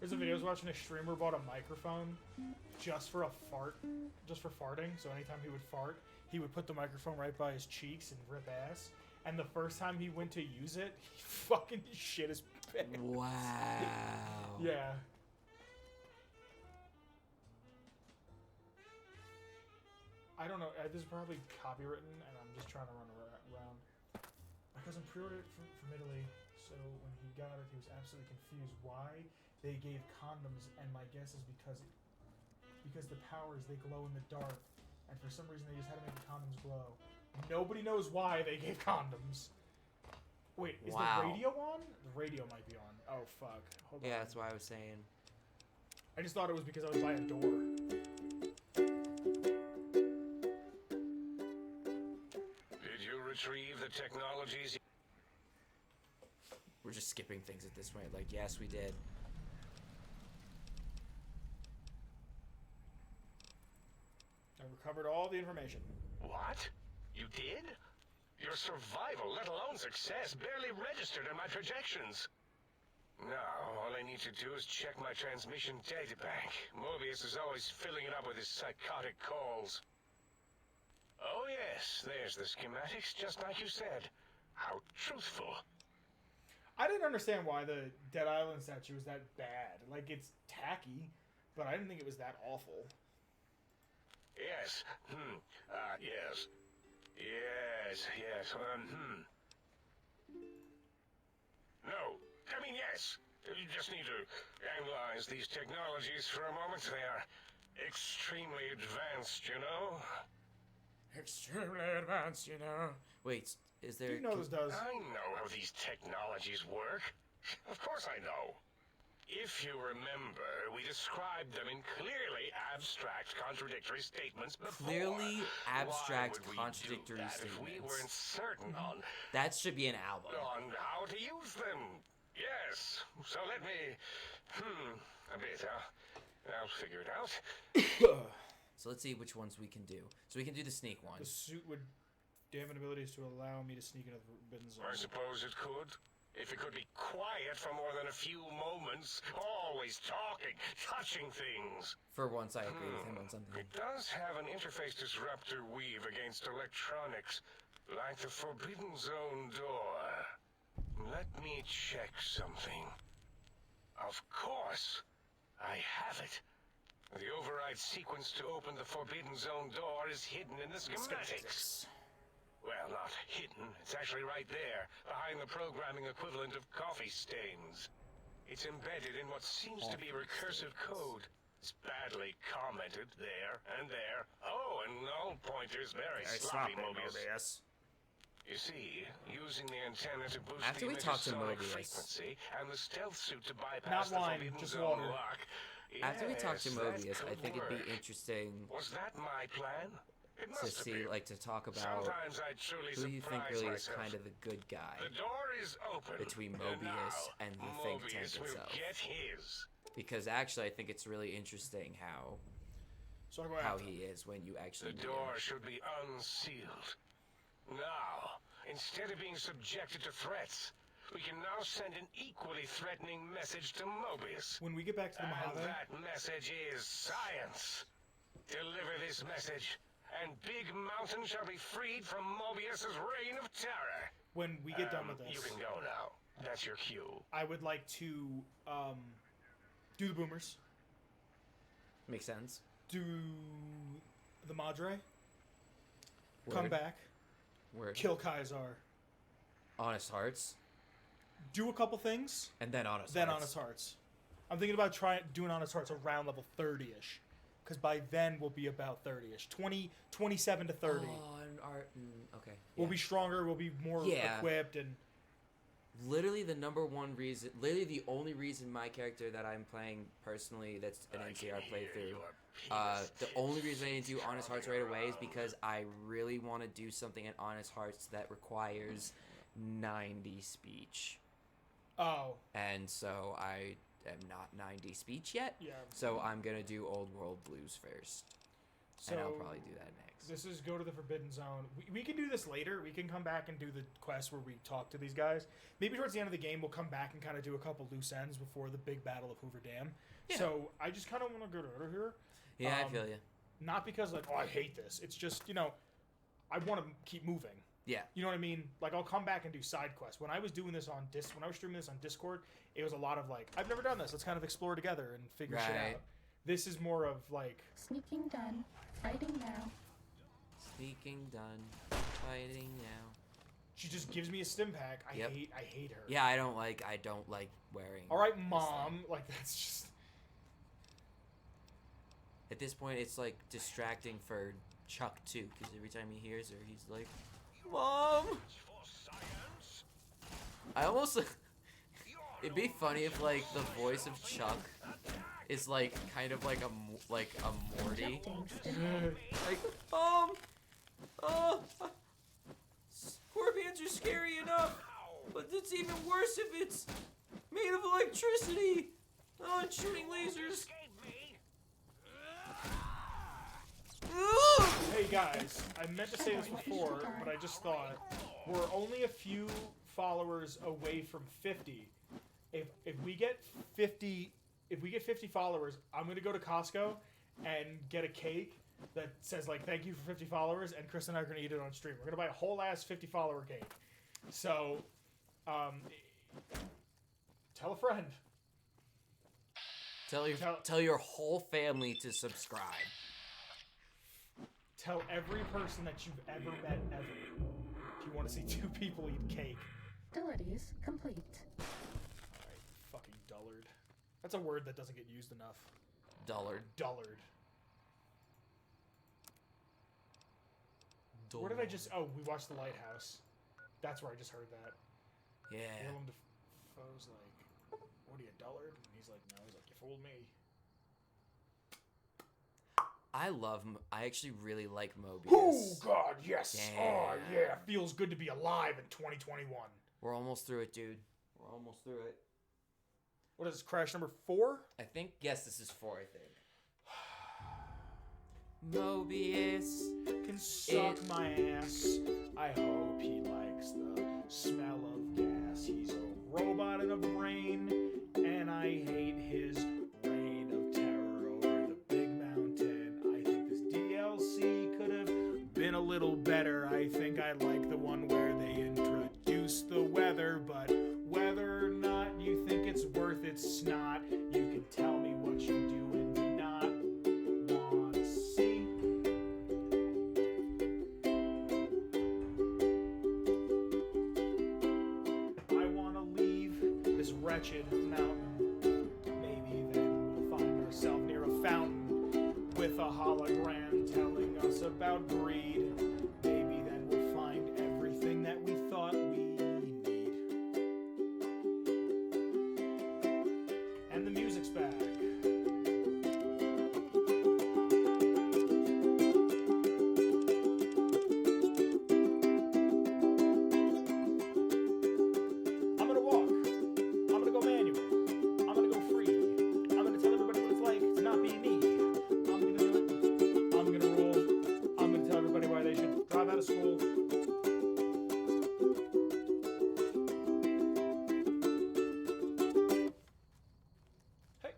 There's a video I was watching. A streamer bought a microphone just for a fart, just for farting. So anytime he would fart, he would put the microphone right by his cheeks and rip ass. And the first time he went to use it, he fucking shit his pants. Wow. Yeah. I don't know. This is probably copywritten, and I'm just trying to run around. My cousin pre-ordered it from Italy, so when he got it, he was absolutely confused why they gave condoms, and my guess is because the powers, they glow in the dark, and for some reason they just had to make the condoms glow. Nobody knows why they gave condoms. Wait, is Wow. the radio on? The radio might be on. Oh, fuck. Hold on. Yeah, that's why I was saying. I just thought it was because I was by a door. Did you retrieve the technologies? We're just skipping things at this point. Like, yes, we did. I recovered all the information. What? You did? Your survival, let alone success, barely registered in my projections. Now, all I need to do is check my transmission databank. Mobius is always filling it up with his psychotic calls. Oh yes, there's the schematics, just like you said. How truthful. I didn't understand why the Dead Island statue was that bad. Like, it's tacky, but I didn't think it was that awful. Yes. Yes. Yes. No. I mean, yes. You just need to analyze these technologies for a moment. They are extremely advanced, you know? Extremely advanced, you know. Wait, is there? You know this does. I know how these technologies work. Of course I know. If you remember, we described them in clearly abstract, contradictory statements before. Clearly abstract, Why would we contradictory do that if we statements. weren't certain That should be an album. on how to use them? Yes. So let me... a bit, I'll figure it out. So let's see which ones we can do. So we can do the sneak one. The suit would dampen abilities to allow me to sneak into the forbidden zone. I suppose it could. If it could be quiet for more than a few moments, always talking, touching things. For once, I agree with him on something. It does have an interface disruptor weave against electronics, like the Forbidden Zone door. Let me check something. Of course, I have it. The override sequence to open the Forbidden Zone door is hidden in the schematics. Well, not hidden. It's actually right there, behind the programming equivalent of coffee stains. It's embedded in what seems to be recursive code. It's badly commented there and there. Oh, and null pointers very sloppy, Mobius. You see, using the antenna to boost After the we talk to sonic Mobius. frequency and the stealth suit to bypass Not the wine, Forbidden just Zone water. lock. After we talk to Yes, that Mobius, I could think it'd work. be interesting Was that my plan? It to must have see, been. like, to talk about Sometimes I truly who you think surprise really is myself. kind of the good guy. The door is open. between and Mobius now and the think tank Mobius will itself. get his. Because actually, I think it's really interesting how So I go how after he is when you actually The meet door him. should be unsealed. Now, instead of being subjected to threats, we can now send an equally threatening message to Mobius. When we get back to the And Mojave, that message is science. Deliver this message, and Big Mountain shall be freed from Mobius's reign of terror. when we get done with You this, can go now. That's your cue. I would like to do the boomers, Makes sense. do the Madre, come Word. back, Word. kill Kaisar, Honest Hearts, do a couple things, and then Honest then Hearts. Honest Hearts. I'm thinking about doing Honest Hearts around level 30-ish. Because by then we'll be about 30-ish. 27 to 30. Oh, and okay. We'll yeah. be stronger, we'll be more Yeah. equipped, and Literally the number one reason, literally the only reason my character that I'm playing personally that's an NCR playthrough, the only reason I didn't do Honest Hearts right away is because I really want to do something at Honest Hearts that requires 90 speech. oh, And so I am not 90 speech yet. yeah. So I'm going to do Old World Blues first. So And I'll probably do that next. this is go to the Forbidden Zone. We can do this later. We can come back and do the quest where we talk to these guys. Maybe towards the end of the game, we'll come back and kind of do a couple loose ends before the big battle of Hoover Dam. Yeah. So I just kind of want to get out of here. Yeah, I um, feel you. Not because, like, oh, I hate this. It's just, I want to keep moving. Yeah. You know what I mean? Like, I'll come back and do side quests. When I was doing this on when I was streaming this on Discord, it was a lot of like, I've never done this. Let's kind of explore together and figure shit Right. out. This is more of like, Sneaking done. Fighting now. Sneaking done. Fighting now. she just gives me a stim pack. I Yep. hate her. Yeah, I don't like wearing. All right, this mom. thing. Like, that's just. At this point, it's like distracting for Chuck too, because every time he hears her, he's like, "Mom." For science, I almost. It'd be funny if like the voice of Chuck is like kind of like a Morty, Injecting stim. like scorpions are scary enough, but it's even worse if it's made of electricity. Oh, and shooting lasers. escape me. Ugh! Hey guys, I meant to say this before, but I just thought we're only a few followers away from 50. If we get 50 followers, I'm gonna go to Costco and get a cake that says like thank you for 50 followers, and Chris and I are gonna eat it on stream. We're gonna buy a whole ass 50 follower cake. So, tell a friend. Tell your whole family to subscribe. Tell every person that you've ever met ever. If you want to see two people eat cake. Abilities complete. Alright, fucking dullard. That's a word that doesn't get used enough. Dullard. Dullard. Where did I just... Oh, we watched The Lighthouse. That's where I just heard that. Yeah. Willem Dafoe's like, what are you, dullard? And he's like, no. He's like, you fooled me. I actually really like Mobius. Oh God, yes. Damn. Oh yeah, feels good to be alive in 2021. We're almost through it, dude. We're almost through it. What is this, crash number 4? I think, yes, this is 4, I think. Mobius Can suck my ass. I hope he likes the smell of gas. He's a robot in a brain, and I hate his reign of terror over the big mountain. I think this DLC could have been a little better. I think I like the one where they introduce the weather, but whether or not you think it's worth its snot, you can tell me what you do and do not want to see. I want to leave this wretched mountain. Maybe then we'll find ourselves near a fountain with a hologram telling us about greed. Maybe then we'll find everything that we thought we need. And the music's back. I'm gonna walk. I'm gonna go manual. I'm gonna go free. I'm gonna tell everybody what it's like to not be me. I'm gonna do it. I'm gonna roll. I'm gonna tell everybody why they should drop out of school. Hey,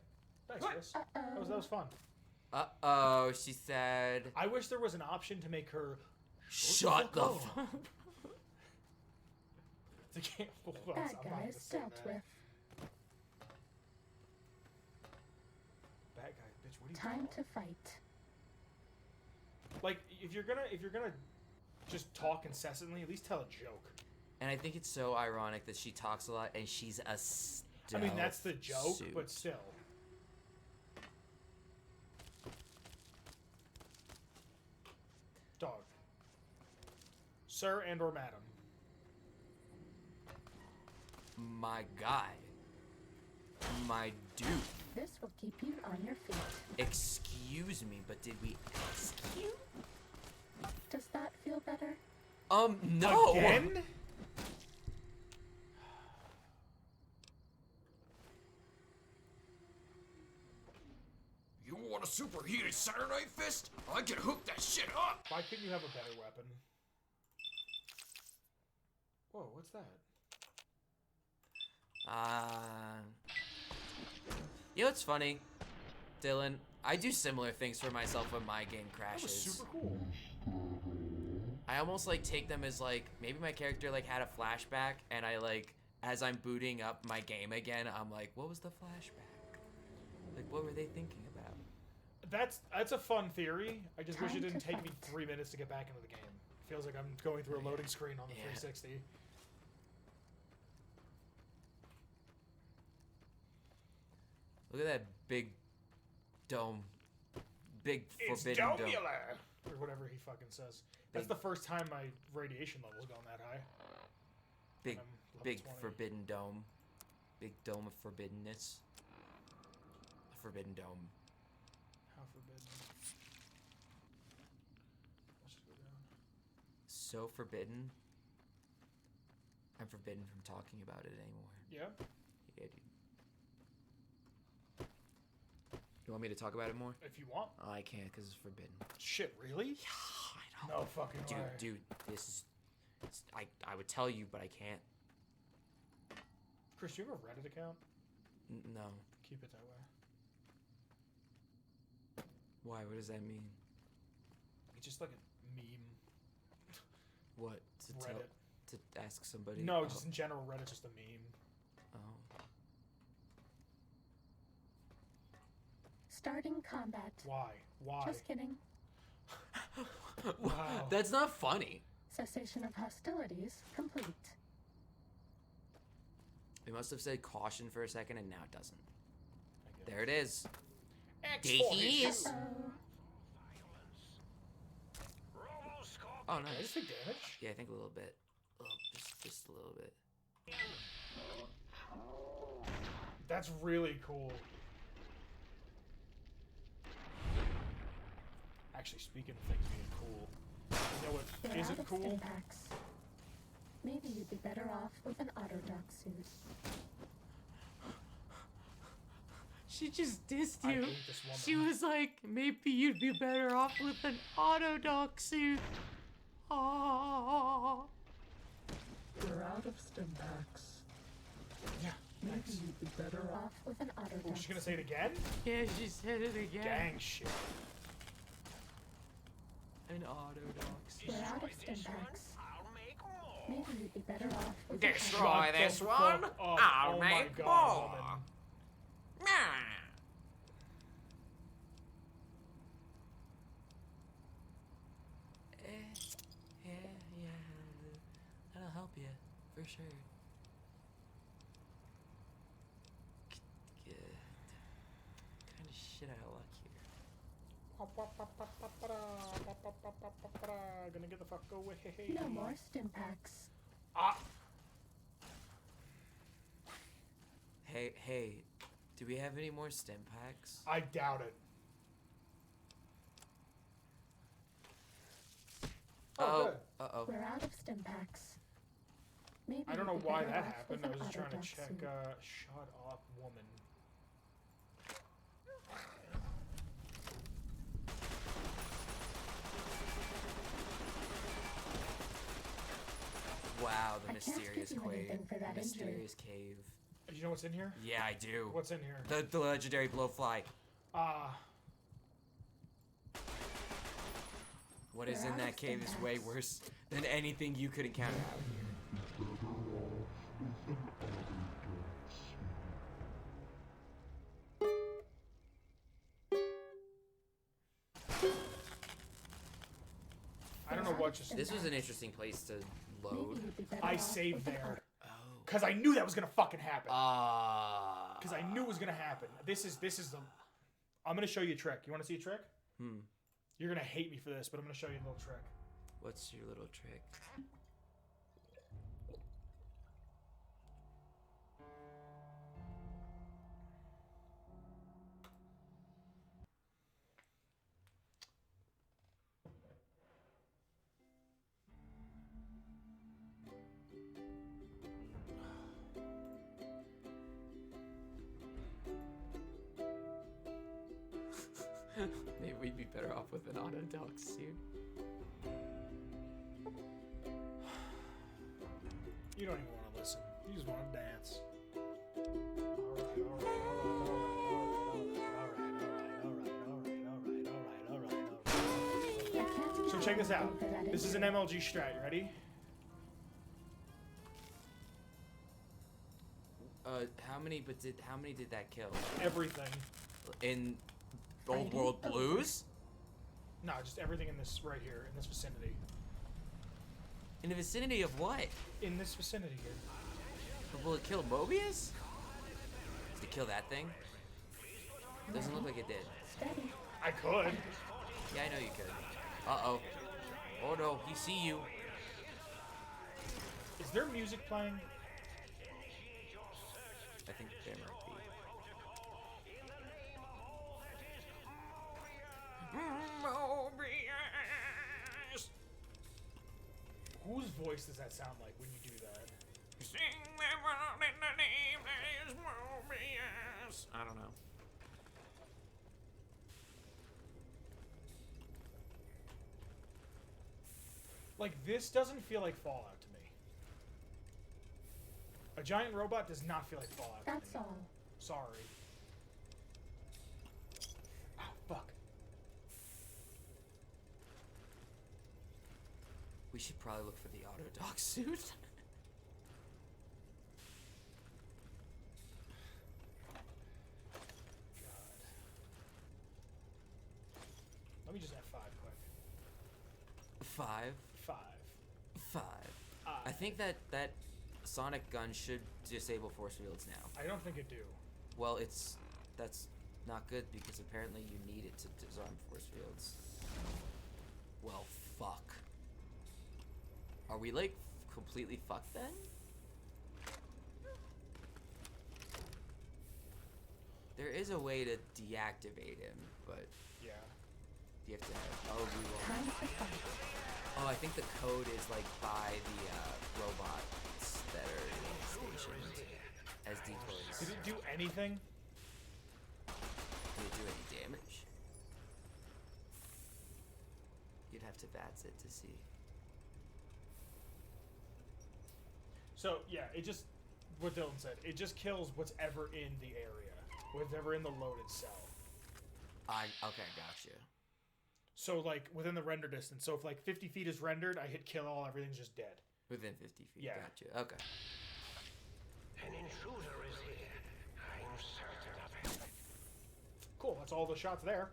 thanks, Chris. That was fun. Uh-oh, she said. I wish there was an option to make her Shut the fuck fuck. to cancel us. Bad I'm not gonna guys say dealt that. with. Bad guy, bitch. What are you Time doing? to fight. Like, if you're gonna just talk incessantly, at least tell a joke. And I think it's so ironic that she talks a lot and she's a I mean, that's the joke, suit. but still. Dog. Sir and or madam. My guy. My dude. This will keep you on your feet. Excuse me, but did we ask you? Does that feel better? No! Again? You want a superheated Saturday Night Fist? I can hook that shit up! Why couldn't you have a better weapon? Whoa, what's that? You know what's funny, Dylan? I do similar things for myself when my game That was crashes. super cool. I almost like take them as like maybe my character like had a flashback, and I like as I'm booting up my game again, I'm like, what was the flashback? Like, what were they thinking about? That's a fun theory. I just wish it Time didn't to take me fight. 3 minutes to get back into the game. Feels like I'm going through a loading screen on the Yeah. 360. Look at that big dome, big It's forbidden dome. domular! Or whatever he fucking says. That's Big- the first time my radiation level's gone that high. Big, I'm level big 20. forbidden dome, big dome of forbiddenness. A forbidden dome. How forbidden. Let's just go down. So forbidden. I'm forbidden from talking about it anymore. Yeah? Yeah, dude. You want me to talk about it more? If you want. Oh, I can't because it's forbidden. Shit, really? I know. No fucking way. Dude, this is. I would tell you, but I can't. Chris, do you have a Reddit account? No. Keep it that way. Why? What does that mean? It's just like a meme. What? To tell, Reddit. to ask somebody? No, Oh, just in general, Reddit's just a meme. oh. Starting combat. Why? Why? Just kidding. Wow. That's not funny. Cessation of hostilities complete. It must have said caution for a second, and now it doesn't. I get There it is. X There he is. Oh, Oh, Did I just nice. take damage? Yeah, I think a little bit. Just a little bit. That's really cool. Actually, speaking of things being cool, you know what They're out isn't of cool? stim packs. Maybe you'd be better off with an Autodoc suit. She just dissed I you. hate this woman. She was like, maybe you'd be better off with an Autodoc suit. Aww. We're out of stim packs. Yeah, Maybe thanks. you'd be better Better off. off with an Oh, Autodoc she's gonna suit. say it again? Yeah, she said it again. Dang shit. An Autodoc suit. We're out of stim packs. Maybe you'd be better off with Destroy Shut this the one. fuck up. I'll Oh my make God, more. woman. Yeah, that'll help you for sure. Kind of shit out of luck here. Gonna get the fuck away. No more stim packs. Ah, Hey, do we have any more stim packs? I doubt it. Oh, good. Uh-oh. We're out of stim packs. Maybe I don't know you'd be why better that off happened. with I an was trying to Autodoc check. suit. Shut up, woman. Wow, the I can't give mysterious you cave. anything for that injury. Mysterious cave. You know what's in here? Yeah, I do. What's in here? The legendary blowfly. What is We're in out that of cave is stim way packs. worse than anything you could encounter out here. I don't know what just. This was an interesting place to Maybe load. you'd be better I off saved with an there. Oh. Cause I knew that was gonna fucking happen. Ah. Cause I knew it was gonna happen. This is the. I'm gonna show you a trick. You want to see a trick? You're gonna hate me for this, but I'm gonna show you a little trick. What's your little trick? Maybe we'd be better off with an Autodoc suit. You don't even want to listen. You just want to dance. I can't give So you check this out. anything for that This is an injury. MLG strat. You ready? How many did that kill? Everything. In Old World Blues? No, just everything in this right here, in this vicinity. In the vicinity of what? In this vicinity here. Will it kill Mobius? Did it kill that thing? Doesn't look like it did. Steady. I could. Yeah, I know you could. Uh-oh. Oh no, he see you. Is there music playing? I think there might be. Mobius! Whose voice does that sound like when you do that? Sing them out in the name that is Mobius. I don't know. Like, this doesn't feel like Fallout to me. A giant robot does not feel like Fallout That's to me. all. Sorry. Oh, fuck. We should probably look for the Autodoc suit. God. Let me just F5 quick. 5. 5. 5. I think that sonic gun should disable force fields now. I don't think it do. Well, that's not good because apparently you need it to disarm force fields. Well, fuck. Are we like completely fucked then? There is a way to deactivate him, but Yeah. you have to have? Oh, reroll. Time to fight. Oh, I think the code is like by the robots that are stationed as decoys. Did it do anything? Did it do any damage? You'd have to VATS it to see. So yeah, it just what Dylan said. It just kills what's ever in the area, whatever in the loaded cell. Okay, gotcha. So like within the render distance. So if like 50 feet is rendered, I hit kill all, everything's just dead. Within 50 feet. Yeah. Gotcha. Okay. An intruder is here. I'm certain of it. Cool, that's all the shots there.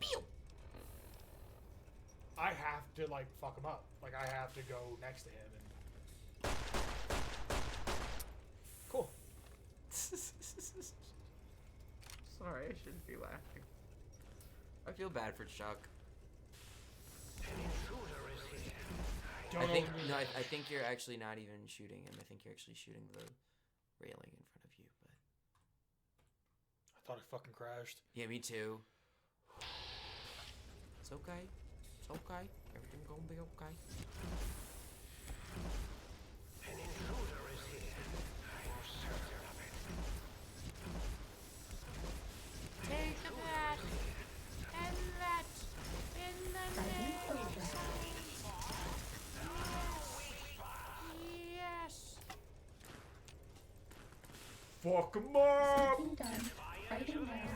Pew! I have to like fuck him up. Like I have to go next to him and. Cool. Sorry, I shouldn't be laughing. I feel bad for Chuck. An intruder is here. Don't I think you're actually not even shooting him. I think you're actually shooting the railing in front of you. But I thought it fucking crashed. yeah, me too. It's okay. It's okay. Everything gonna be okay. An intruder is here. I'm certain of it. Take that and that in the Fighting over. Yes. Fuck him up! Something done. Fighting now.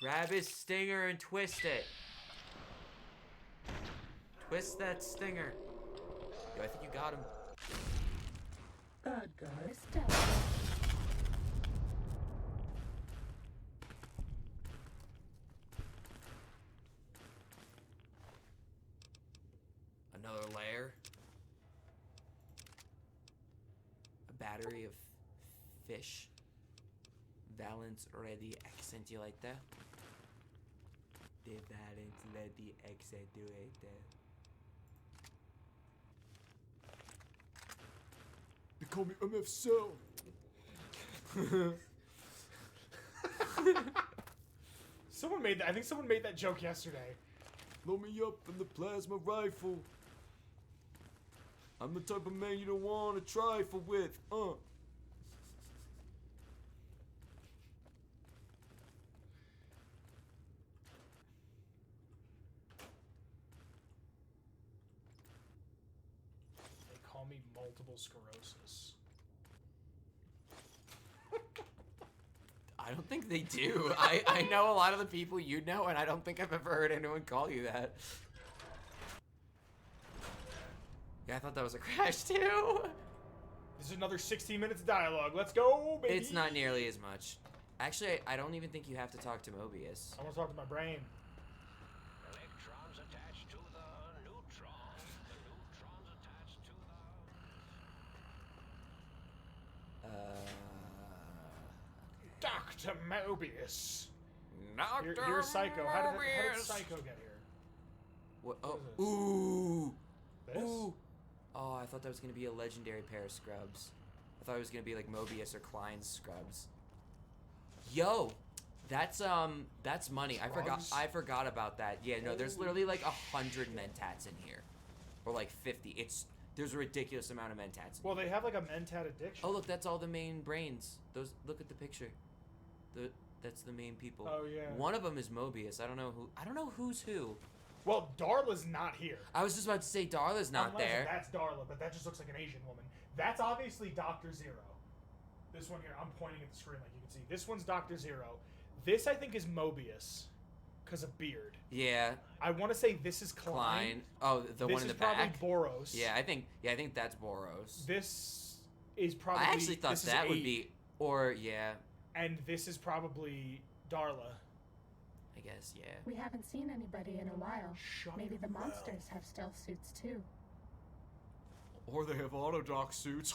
Grab his stinger and twist it. Twist that stinger. Yo, I think you got him. Bad guy. Stealth. Another layer. A battery of fish. Valence ready. Accent you like that? The valence ready. Accent you like that? They call me MF Cell. Someone made that. I think someone made that joke yesterday. Load me up in the plasma rifle. I'm the type of man you don't want to trifle with. They call me multiple sclerosis. I don't think they do. I know a lot of the people you know, and I don't think I've ever heard anyone call you that. Yeah, I thought that was a crash too. This is another 16 minutes of dialogue. Let's go, baby! It's not nearly as much. Actually, I don't even think you have to talk to Mobius. I want to talk to my brain. Electrons attached to the neutrons. The neutrons attached to the... Dr. Mobius. Dr. You're Psycho. How did Mobius. Psycho get here? What? What Oh, is this? ooh. This? Ooh. Oh, I thought that was gonna be a legendary pair of scrubs. I thought it was gonna be like Mobius or Klein's scrubs. Yo, that's money. Scrubs? I forgot about that. Yeah, no, there's literally like 100 mentats in here, or like 50. There's a ridiculous amount of mentats. Well, they have like a mentat addiction. Oh, look, that's all the main brains. Look at the picture. That's the main people. Oh, yeah. One of them is Mobius. I don't know who's who. Well, Darla's not here. I was just about to say Darla's not Unless there. That's Darla, but that just looks like an Asian woman. That's obviously Dr. Zero. This one here, I'm pointing at the screen like you can see. This one's Dr. Zero. This, I think, is Mobius because of beard. Yeah, I want to say this is Klein. Oh, the one in the This is probably back. Boros. Yeah, I think that's Boros. This is probably... I actually thought this is that would 8, be, or yeah, And this is probably Darla. I guess yeah. We haven't seen anybody in a while. Shut Maybe the your mouth. monsters have stealth suits too. Or they have autodoc suits.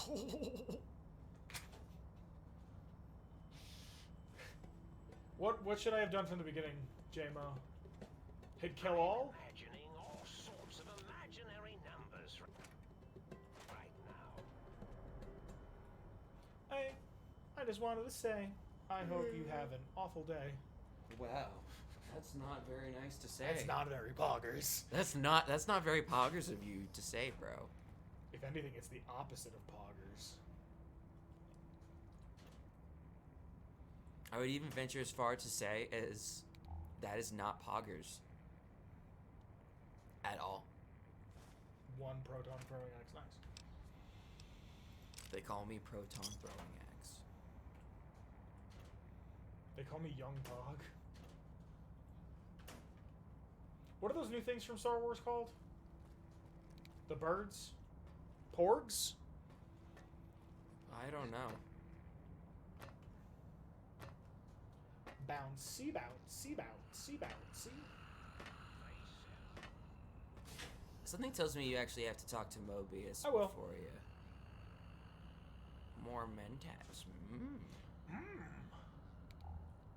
What should I have done from the beginning, J-Mo? Hit kill all? Imagining all sorts of imaginary numbers right now. I just wanted to say, I hope you have an awful day. Wow, that's not very nice to say. That's not very poggers. That's not very poggers of you to say, bro. If anything, it's the opposite of poggers. I would even venture as far to say as that is not poggers at all. One proton throwing axe, nice. They call me proton throwing axe. They call me Young Pog. What are those new things from Star Wars called? The birds? Porgs? I don't know. Bouncy, bouncy, bouncy, bouncy. Something tells me you actually have to talk to Mobius I will. before you. More Mentats.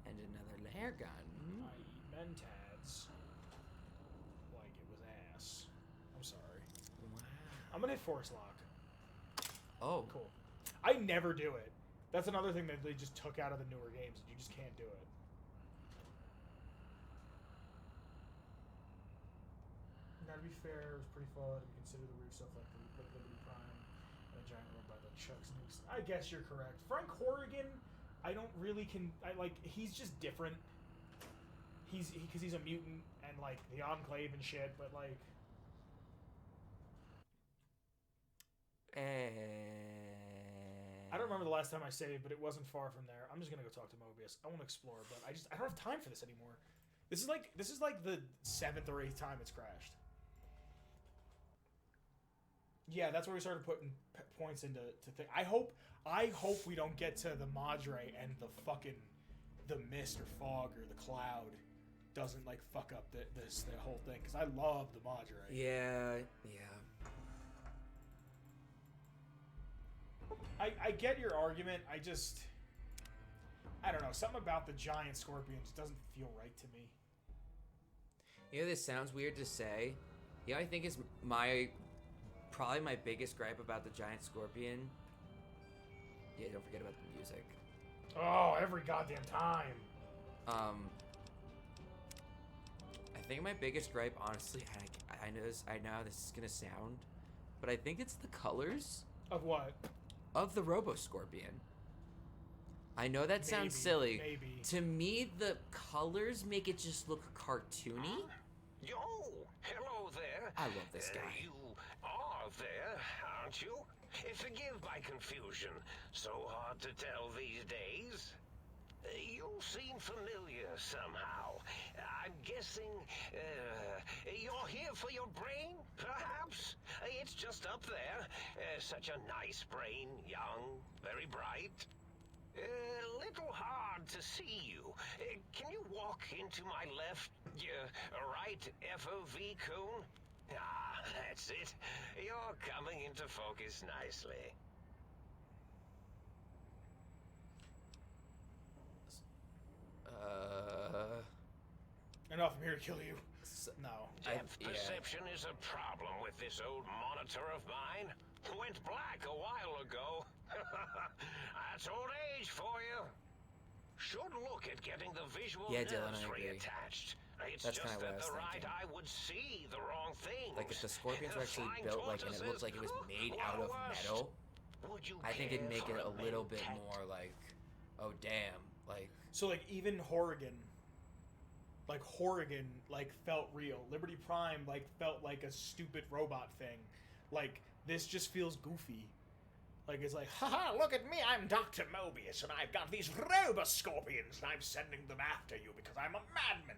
And another lair gun. I eat Mentats like it was ass. I'm sorry. Wow. I'm gonna hit Force Lock. Oh. Cool. I never do it. That's another thing that they just took out of the newer games. You just can't do it. Now, to be fair, it was pretty fun to consider the weird stuff like Liberty Prime and a giant one by the Chuck's nukes. I guess you're correct. Frank Horrigan, I don't really he's just different. Because he's a mutant and like the Enclave and shit, but like. I don't remember the last time I saved, but it wasn't far from there. I'm just gonna go talk to Mobius. I want to explore, but I don't have time for this anymore. This is like the 7th or 8th time it's crashed. Yeah, that's where we started putting points into things. I hope we don't get to the Madre and the mist or fog or the cloud doesn't like fuck up the whole thing, because I love the Madre. Yeah. I get your argument. I don't know. Something about the giant scorpions doesn't feel right to me. You know, this sounds weird to say. You know, I think is probably my biggest gripe about the giant scorpion. Yeah, don't forget about the music. Oh, every goddamn time. I think my biggest gripe, honestly, I know how this is gonna sound, but I think it's the colors Of what? of the Robo-Scorpion. I know that sounds silly. Maybe. To me, the colors make it just look cartoony. Yo, hello there. I love this guy. You are there, aren't you? Forgive my confusion. So hard to tell these days. You seem familiar somehow. I'm guessing you're here for your brain, perhaps? It's just up there. Such a nice brain, young, very bright. Little hard to see you. Can you walk into my left, right FOV cone? Ah, that's it. You're coming into focus nicely. Enough, I'm here to kill you. No. Depth perception is a problem with this old monitor of mine. Went black a while ago. That's old age for you. Should look at getting the visual Dylan, nerves I agree. reattached. It's That's just kinda what I that was the right thinking. eye would see the wrong things. Like if the scorpions were actually Flying built like, and it looks tortoises, like it was made or out of worse. metal, Would you I think it'd care make for it a little bit mentat? more like, oh damn, like. So like even Horrigan felt real. Liberty Prime felt like a stupid robot thing. Like this just feels goofy. Like it's like, haha, look at me, I'm Dr. Mobius and I've got these Robo-Scorpions and I'm sending them after you because I'm a madman.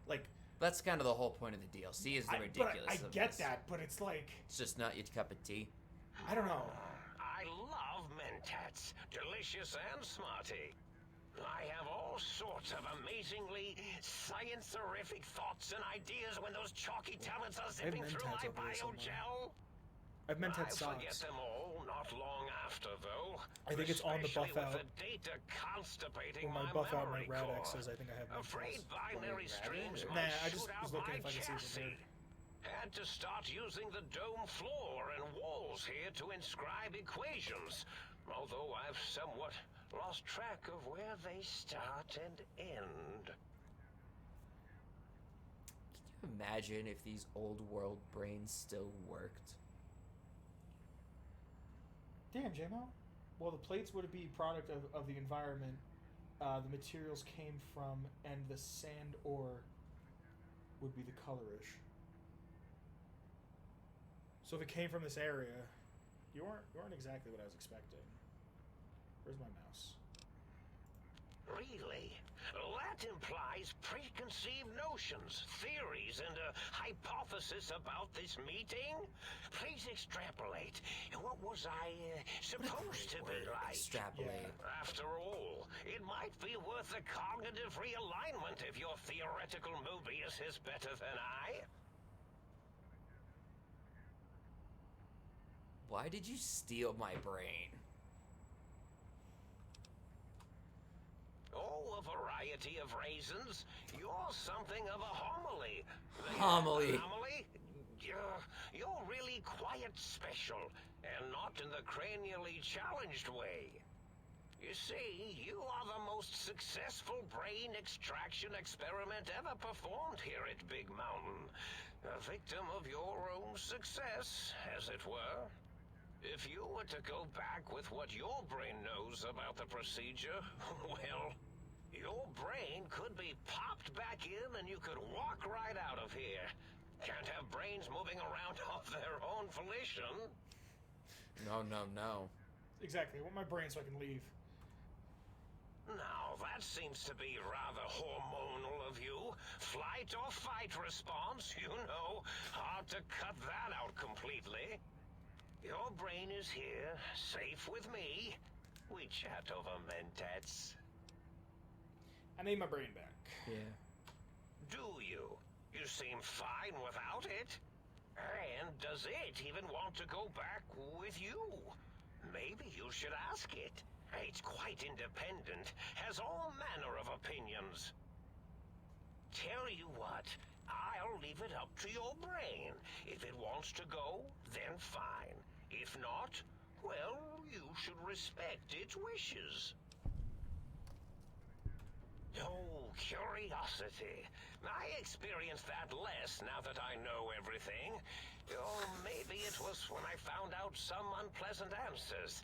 Like That's kind of the whole point of the DLC is the ridiculous. I of get this. that, but it's like It's just not your cup of tea. I don't know. I love mentats, delicious and smarty. I have all sorts of amazingly science-terrific thoughts and ideas when those chalky talents are zipping through mentats my over here somewhere. biogel. I've meant I that forget socks. them all not long after, though. I think it's on the buff Especially with out. the data constipating When my my buff out, my memory rad core. X says I think I have Afraid mentats. binary streams Nah, might I just shoot out was looking my if I could see it chassis. there. Had to start using the dome floor and walls here to inscribe equations. Although I've somewhat Lost track of where they start and end. Can you imagine if these old world brains still worked? Damn, JMO. Well, the plates would be product of the environment the materials came from, and the sand ore would be the colorish. So if it came from this area, you weren't exactly what I was expecting. Where's my mouse? Really? That implies preconceived notions, theories, and a hypothesis about this meeting? Please extrapolate. What was I supposed to be like? Extrapolate. Yeah. After all, it might be worth a cognitive realignment if your theoretical Mobius is better than I. Why did you steal my brain? Oh, a variety of reasons. You're something of a homily. Homily. Homily? You're really quite special, and not in the cranially challenged way. You see, you are the most successful brain extraction experiment ever performed here at Big Mountain. A victim of your own success, as it were. If you were to go back with what your brain knows about the procedure, well, your brain could be popped back in and you could walk right out of here. Can't have brains moving around of their own volition. No. Exactly. I want my brain so I can leave. Now, that seems to be rather hormonal of you. Flight or fight response, you know. Hard to cut that out completely. Your brain is here, safe with me. We chat over mentats. I need my brain back. Yeah. Do you? You seem fine without it. And does it even want to go back with you? Maybe you should ask it. It's quite independent, has all manner of opinions. Tell you what, I'll leave it up to your brain. If it wants to go, then fine. If not, well, you should respect its wishes. Oh, curiosity. I experience that less now that I know everything. Or maybe it was when I found out some unpleasant answers.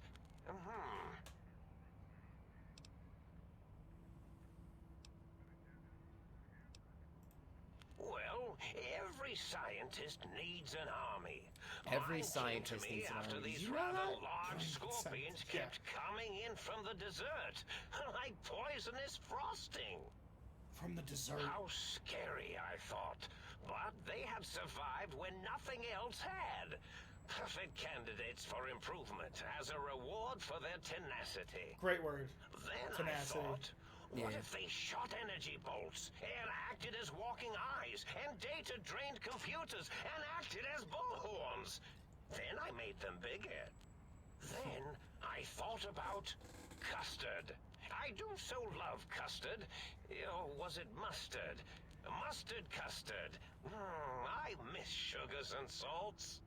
Well, every scientist needs an army. Every Mine scientist came to me needs an after army. these Did you know rather that? large scorpions Yeah. kept coming in from the desert, like poisonous frosting. From the dessert. How scary, I thought. But they had survived when nothing else had. Perfect candidates for improvement as a reward for their tenacity. Great word. Then Tenacity. I thought, what Yeah. if they shot energy bolts and acted as walking eyes and data-drained computers and acted as bullhorns? Then I made them bigger. Then I thought about custard. I do so love custard. Or was it mustard? Mustard custard. I miss sugars and salts.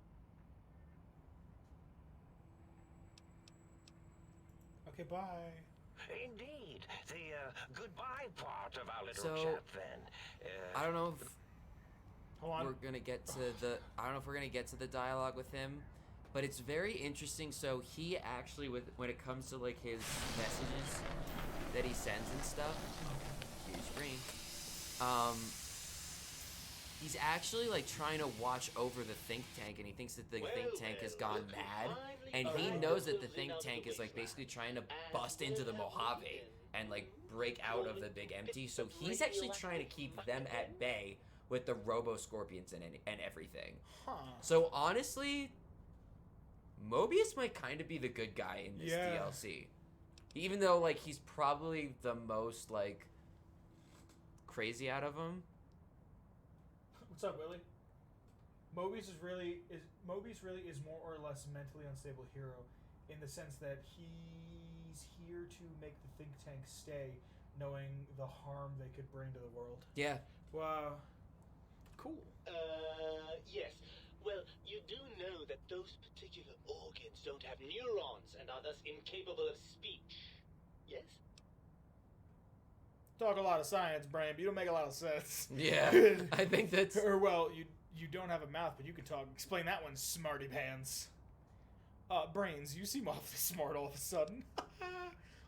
Okay, bye. Indeed. The goodbye part of our little So, chat then. I don't know if Hold on. we're gonna get to the. I don't know if we're gonna get to the dialogue with him, but it's very interesting. So he actually, when it comes to like his messages that he sends and stuff, huge screen. He's actually like trying to watch over the think tank, and he thinks that the think tank has gone mad, and he knows that the think tank is like basically trying to bust into the Mojave and like break out of the Big Empty. So he's actually trying to keep them at bay with the Robo Scorpions and everything. Huh. So honestly, Mobius might kind of be the good guy in this Yeah. DLC, even though like he's probably the most like crazy out of them. What's up, Willie? Mobius really is more or less mentally unstable hero in the sense that he's here to make the think tank stay, knowing the harm they could bring to the world. Yeah. Wow. Cool. Yes. Well, you do know that those particular organs don't have neurons and are thus incapable of speech. Yes? Talk a lot of science, Brain, but you don't make a lot of sense. Yeah, I think that's... Or, well, you don't have a mouth, but you can talk. Explain that one, smarty pants. Brains, you seem awfully smart all of a sudden.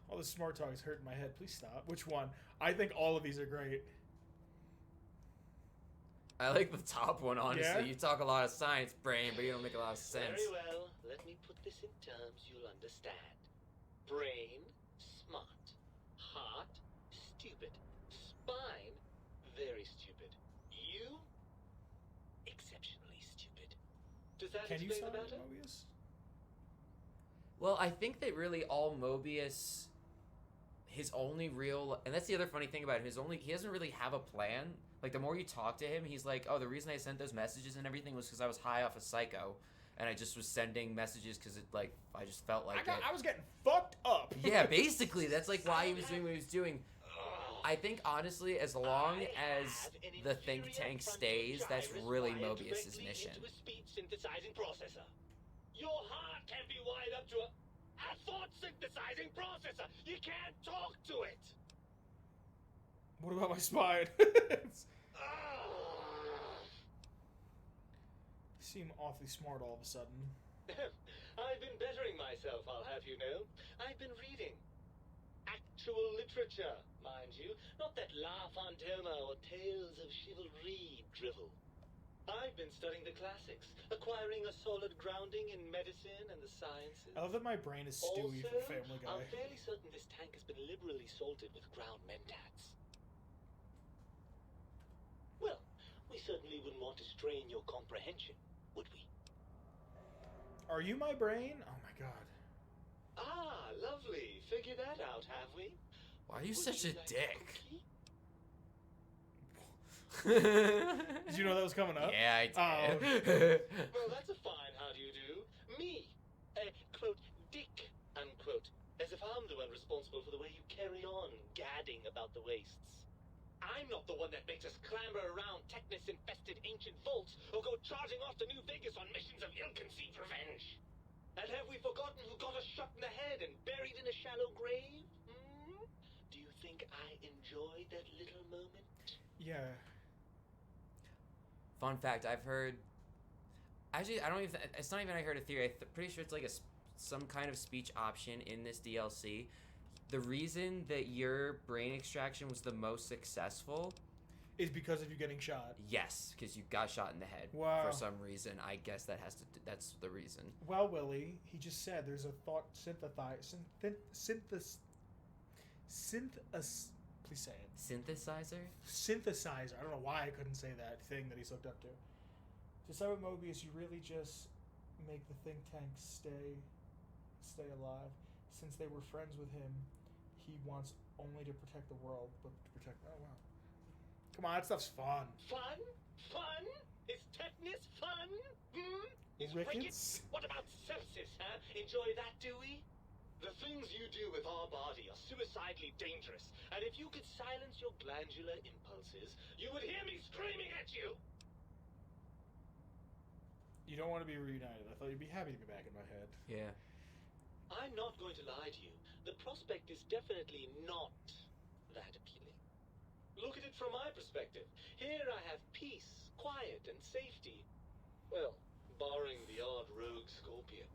All the smart talk is hurting my head. Please stop. Which one? I think all of these are great. I like the top one, honestly. Yeah? You talk a lot of science, Brain, but you don't make a lot of sense. Very well. Let me put this in terms you'll understand. Brain, smart. Heart, stupid. Spine, very stupid. You, exceptionally stupid. Does that Can you explain sound the matter? Mobius? Well, I think that really all Mobius, his only real, and that's the other funny thing about him, he doesn't really have a plan. Like, the more you talk to him, he's like, oh, the reason I sent those messages and everything was because I was high off a psycho, and I just was sending messages because I just felt like I was getting fucked up. Yeah, basically, that's like why he was doing what he was doing. I think, honestly, as long as the think tank stays, that's really Mobius's mission. Into a speech synthesizing processor. Your heart can't be wired up to a thought synthesizing processor. You can't talk to it. What about my spine? You seem awfully smart all of a sudden. I've been bettering myself, I'll have you know. I've been reading. Actual literature, mind you. Not that La Fontana or Tales of Chivalry drivel. I've been studying the classics, acquiring a solid grounding in medicine and the sciences. I love that my brain is Stewie Also, from Family Guy. I'm fairly certain this tank has been liberally salted with ground mentats. Well, we certainly wouldn't want to strain your comprehension, would we? Are you my brain? Oh my god. Ah, lovely. Figured that out, have we? Why are you Would such a like dick? cookie? Did you know that was coming up? Yeah, I Oh. did. Well, that's a fine how do you do. Me, a, quote, dick, unquote. As if I'm the one responsible for the way you carry on gadding about the wastes. I'm not the one that makes us clamber around Technus-infested ancient vaults or go charging off to New Vegas on missions of ill-conceived revenge. And have we forgotten who got us shot in the head and buried in a shallow grave? Hmm? Do you think I enjoyed that little moment? Yeah. Fun fact, I've heard... Actually, I don't even... It's not even I heard a theory. Pretty sure it's like some kind of speech option in this DLC. The reason that your brain extraction was the most successful... Is because of you getting shot. Yes, because you got shot in the head. Wow. For some reason. I guess that's the reason. Well, Willie, he just said there's a thought please say it. Synthesizer? Synthesizer. I don't know why I couldn't say that thing that he's hooked up to. Just like with Mobius, you really just make the think tank stay alive. Since they were friends with him, he wants only to protect the world, but to protect... Oh, wow. Come on, that stuff's fun. Fun? Fun? Is tetanus fun? Hmm? Is Rickets? rickets? What about sepsis, huh? Enjoy that, do we? The things you do with our body are suicidally dangerous, and if you could silence your glandular impulses, you would hear me screaming at you! You don't want to be reunited. I thought you'd be happy to be back in my head. Yeah. I'm not going to lie to you. The prospect is definitely not that appealing. Look at it from my perspective. Here I have peace, quiet, and safety. Well, barring the odd rogue scorpion.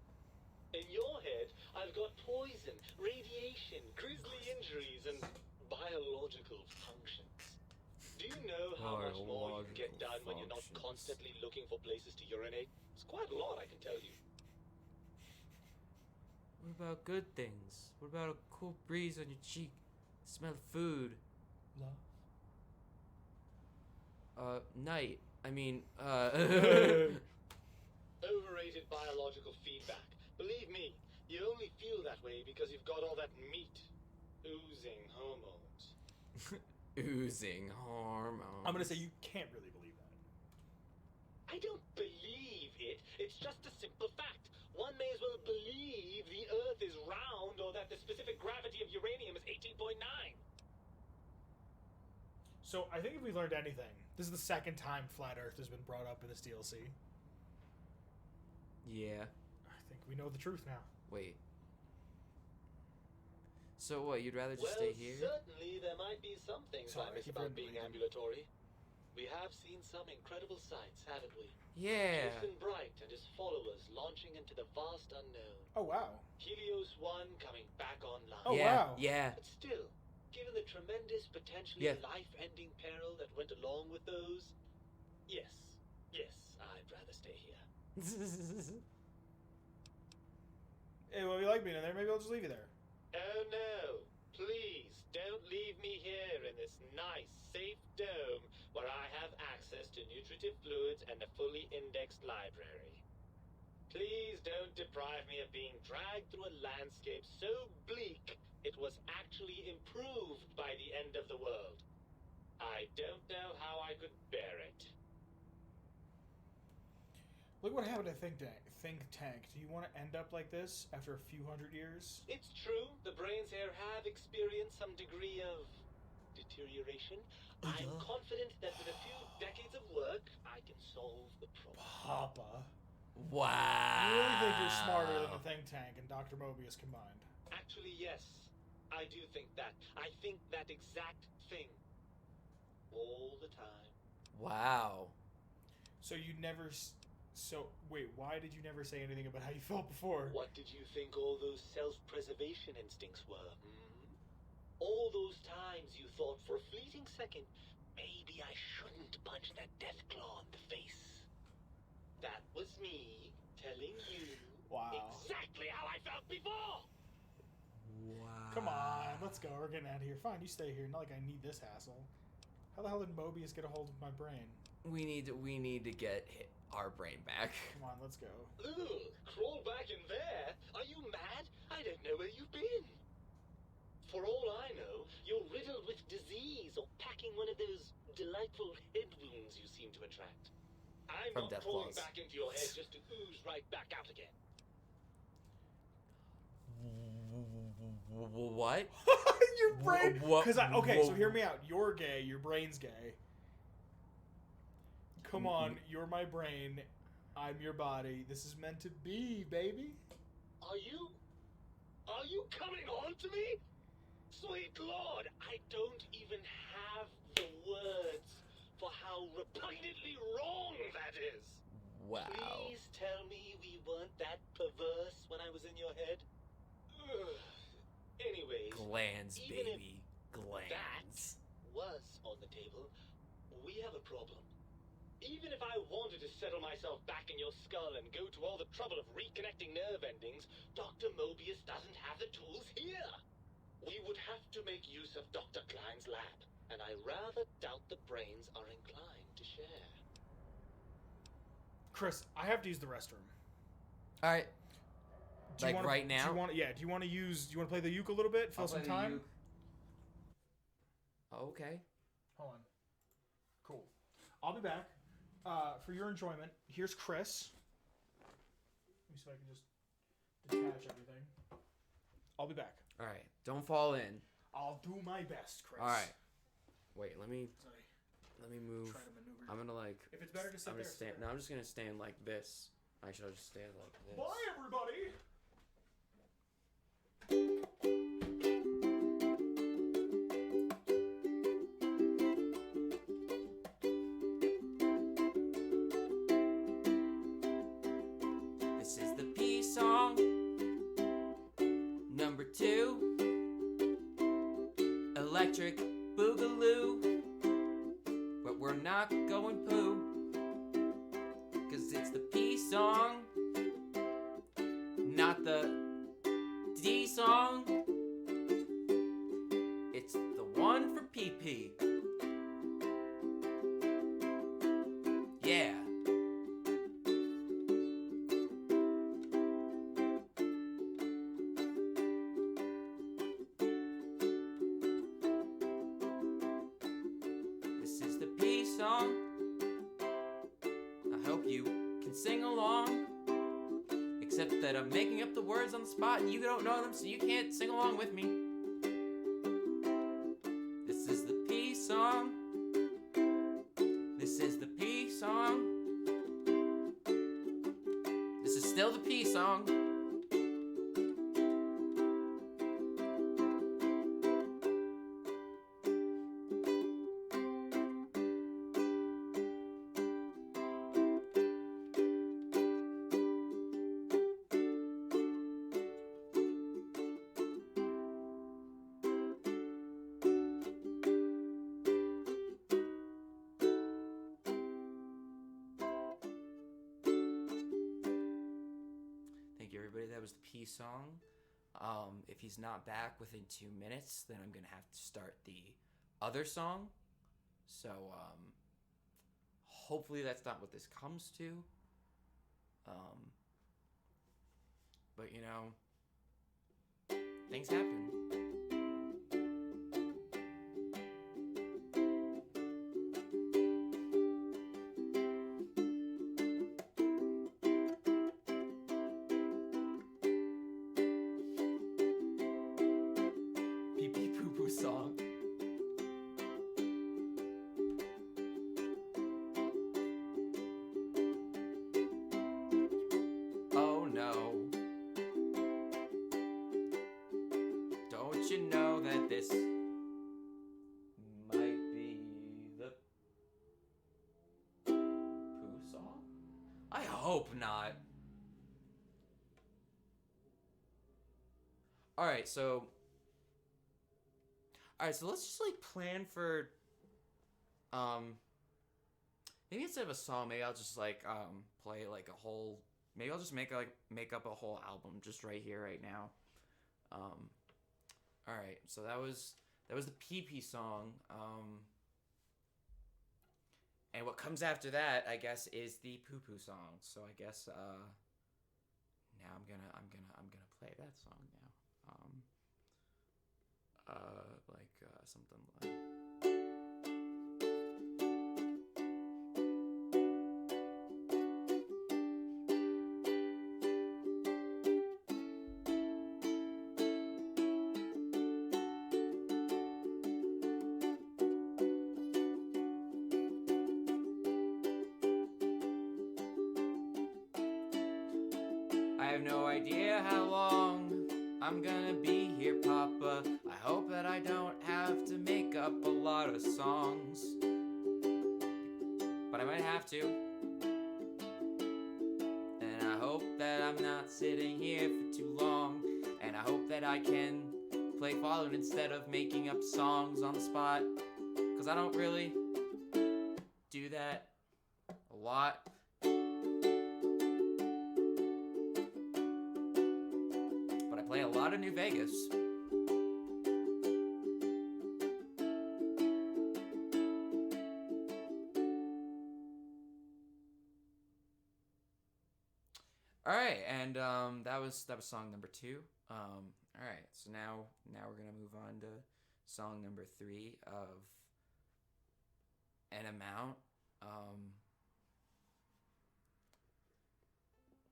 In your head, I've got poison, radiation, grisly injuries, and biological functions. Do you know how much more you can get done when you're not constantly looking for places to urinate? It's quite a lot, I can tell you. What about good things? What about a cool breeze on your cheek? Smell of food? Love. Night. I mean, Overrated biological feedback. Believe me, you only feel that way because you've got all that meat. Oozing hormones. Oozing hormones. I'm going to say you can't really believe that. I don't believe it. It's just a simple fact. One may as well believe the Earth is round or that the specific gravity of uranium is 18.9. So I think if we learned anything, this is the second time Flat Earth has been brought up in this DLC. Yeah. I think we know the truth now. Wait. So what? You'd rather just Well, stay here? certainly there might be some things I Sorry, miss keep about reading, being reading. ambulatory. We have seen some incredible sights, haven't we? Yeah. Ethan Bright and his followers launching into the vast unknown. Oh wow. Helios 1 coming back online. Oh, yeah. wow. Yeah. But still, given the tremendous, potentially Yeah. life-ending peril that went along with those, yes, I'd rather stay here. Hey, well, you like being in there. Maybe I'll just leave you there. Oh no, please don't leave me here in this nice, safe dome where I have access to nutritive fluids and a fully indexed library. Please don't deprive me of being dragged through a landscape so bleak it was actually improved by the end of the world. I don't know how I could bear it. Look what happened to Think Tank. Do you want to end up like this after a few hundred years? It's true, the brains here have experienced some degree of deterioration. I'm confident that with a few decades of work, I can solve the problem. Papa. Wow. You really think you're smarter than the Think Tank and Dr. Mobius combined? Actually, yes. I do think that. I think that exact thing. All the time. Wow. So you never... So, wait, why did you never say anything about how you felt before? What did you think all those self-preservation instincts were? All those times you thought for a fleeting second, maybe I shouldn't punch that death claw in the face. That was me telling you exactly how I felt before. Wow. Come on, let's go. We're getting out of here. Fine, you stay here. Not like I need this hassle. How the hell did Mobius get a hold of my brain? We need to get our brain back. Come on, let's go. Ugh, crawl back in there? Are you mad? I don't know where you've been. For all I know, you're riddled with disease or packing one of those delightful head wounds you seem to attract. I'm From not Death crawling Claws. back into your head just to ooze right back out again. What? Your brain. What? Because okay, so hear me out. You're gay. Your brain's gay. Come on, you're my brain. I'm your body. This is meant to be, baby. Are you coming on to me? Sweet Lord, I don't even have the words for how repugnantly wrong that is. Wow. Please tell me we weren't that perverse when I was in your head. Ugh. Anyways, Glands, even baby. Glands. was on the table, we have a problem. Even if I wanted to settle myself back in your skull and go to all the trouble of reconnecting nerve endings, Dr. Mobius doesn't have the tools here. We would have to make use of Dr. Klein's lab, and I rather doubt the brains are inclined to share. Chris, I have to use the restroom. All right. Do you Like wanna, right now? Do you want? Yeah. Do you want to use? Do you want to play the uke a little bit? Fill some time. Okay. Hold on. Cool. I'll be back. For your enjoyment, here's Chris. Let me see if I can just detach everything. I'll be back. All right. Don't fall in. I'll do my best, Chris. All right. Wait. Let me Sorry. move. Try to maneuver. I'm gonna like. If it's better to sit I'm there. gonna stand. No, I'm just gonna stand like this. Actually, I'll just stand like this. Bye, everybody. This is the peace song. Number 2. Electric Boogaloo. But we're not going poo. Cause it's the peace song. Not the D song. It's the one for PP. Yeah. This is the peace song. I hope you can sing along. Except that I'm making up the words on the spot and you don't know them, so you can't sing along with me. This is the peace song. This is the peace song. This is still the peace song. PP song. If he's not back within 2 minutes, then I'm gonna have to start the other song. So hopefully that's not what this comes to. But you know, things happen. Pee pee poo poo song. Oh no. Don't you know that this might be the poo song? I hope not. Alright, so let's just like plan for maybe instead of a song, maybe I'll just like play like a whole, maybe I'll just make up a whole album just right here right now. Alright, so that was the PP song. And what comes after that, I guess, is the poo poo song. So I guess now I'm gonna play that song now. Something like I have no idea how long I'm gonna be here, Papa. I hope that I don't have to make up a lot of songs, but I might have to. And I hope that I'm not sitting here for too long. And I hope that I can play Fallout instead of making up songs on the spot, because I don't really do that a lot. But I play a lot of New Vegas. All right, and that was song number 2. All right, so now we're gonna move on to song number 3 of An Amount.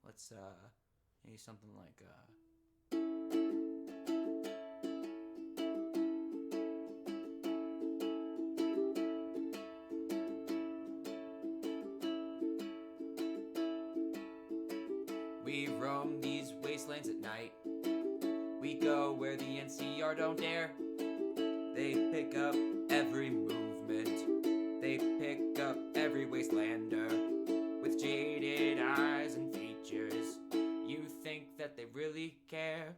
Let's maybe something like we roam these wastelands at night. We go where the NCR don't dare. They pick up every movement. They pick up every wastelander with jaded eyes and features. You think that they really care?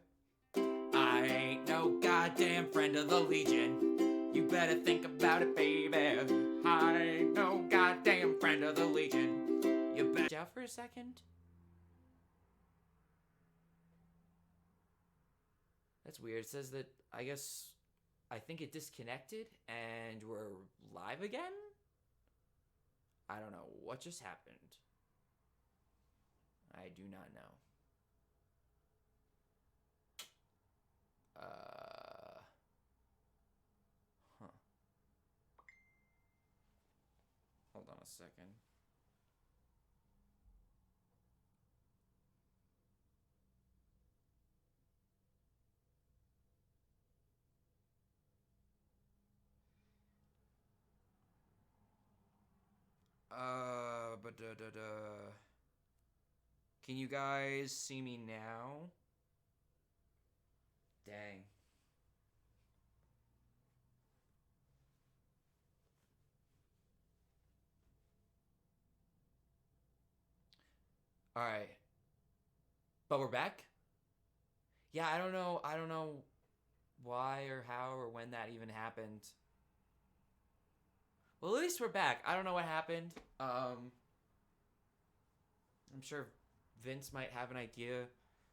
I ain't no goddamn friend of the Legion. You better think about it, baby. I ain't no goddamn friend of the Legion. You better out for a second. That's weird. It says that, I think it disconnected and we're live again? I don't know. What just happened? I do not know. Hold on a second. Can you guys see me now? Dang. All right. But we're back? Yeah, I don't know why or how or when that even happened. Well, at least we're back. I don't know what happened. I'm sure Vince might have an idea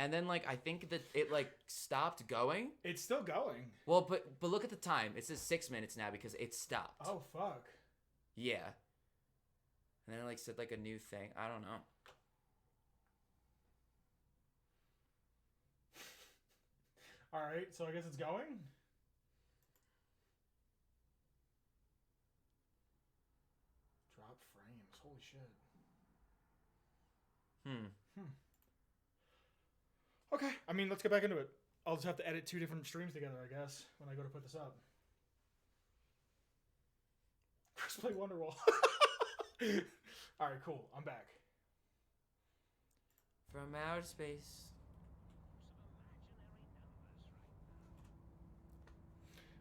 And then like I think that it like stopped going. It's still going. Well, but look at the time. It says 6 minutes now because it stopped. Oh fuck. Yeah. And then it like said like a new thing. I don't know. All right, so I guess it's going. Drop frames. Holy shit. Okay, I mean, let's get back into it. I'll just have to edit 2 different streams together, I guess, when I go to put this up. Crossplay Wonderwall. All right, cool. I'm back. From outer space.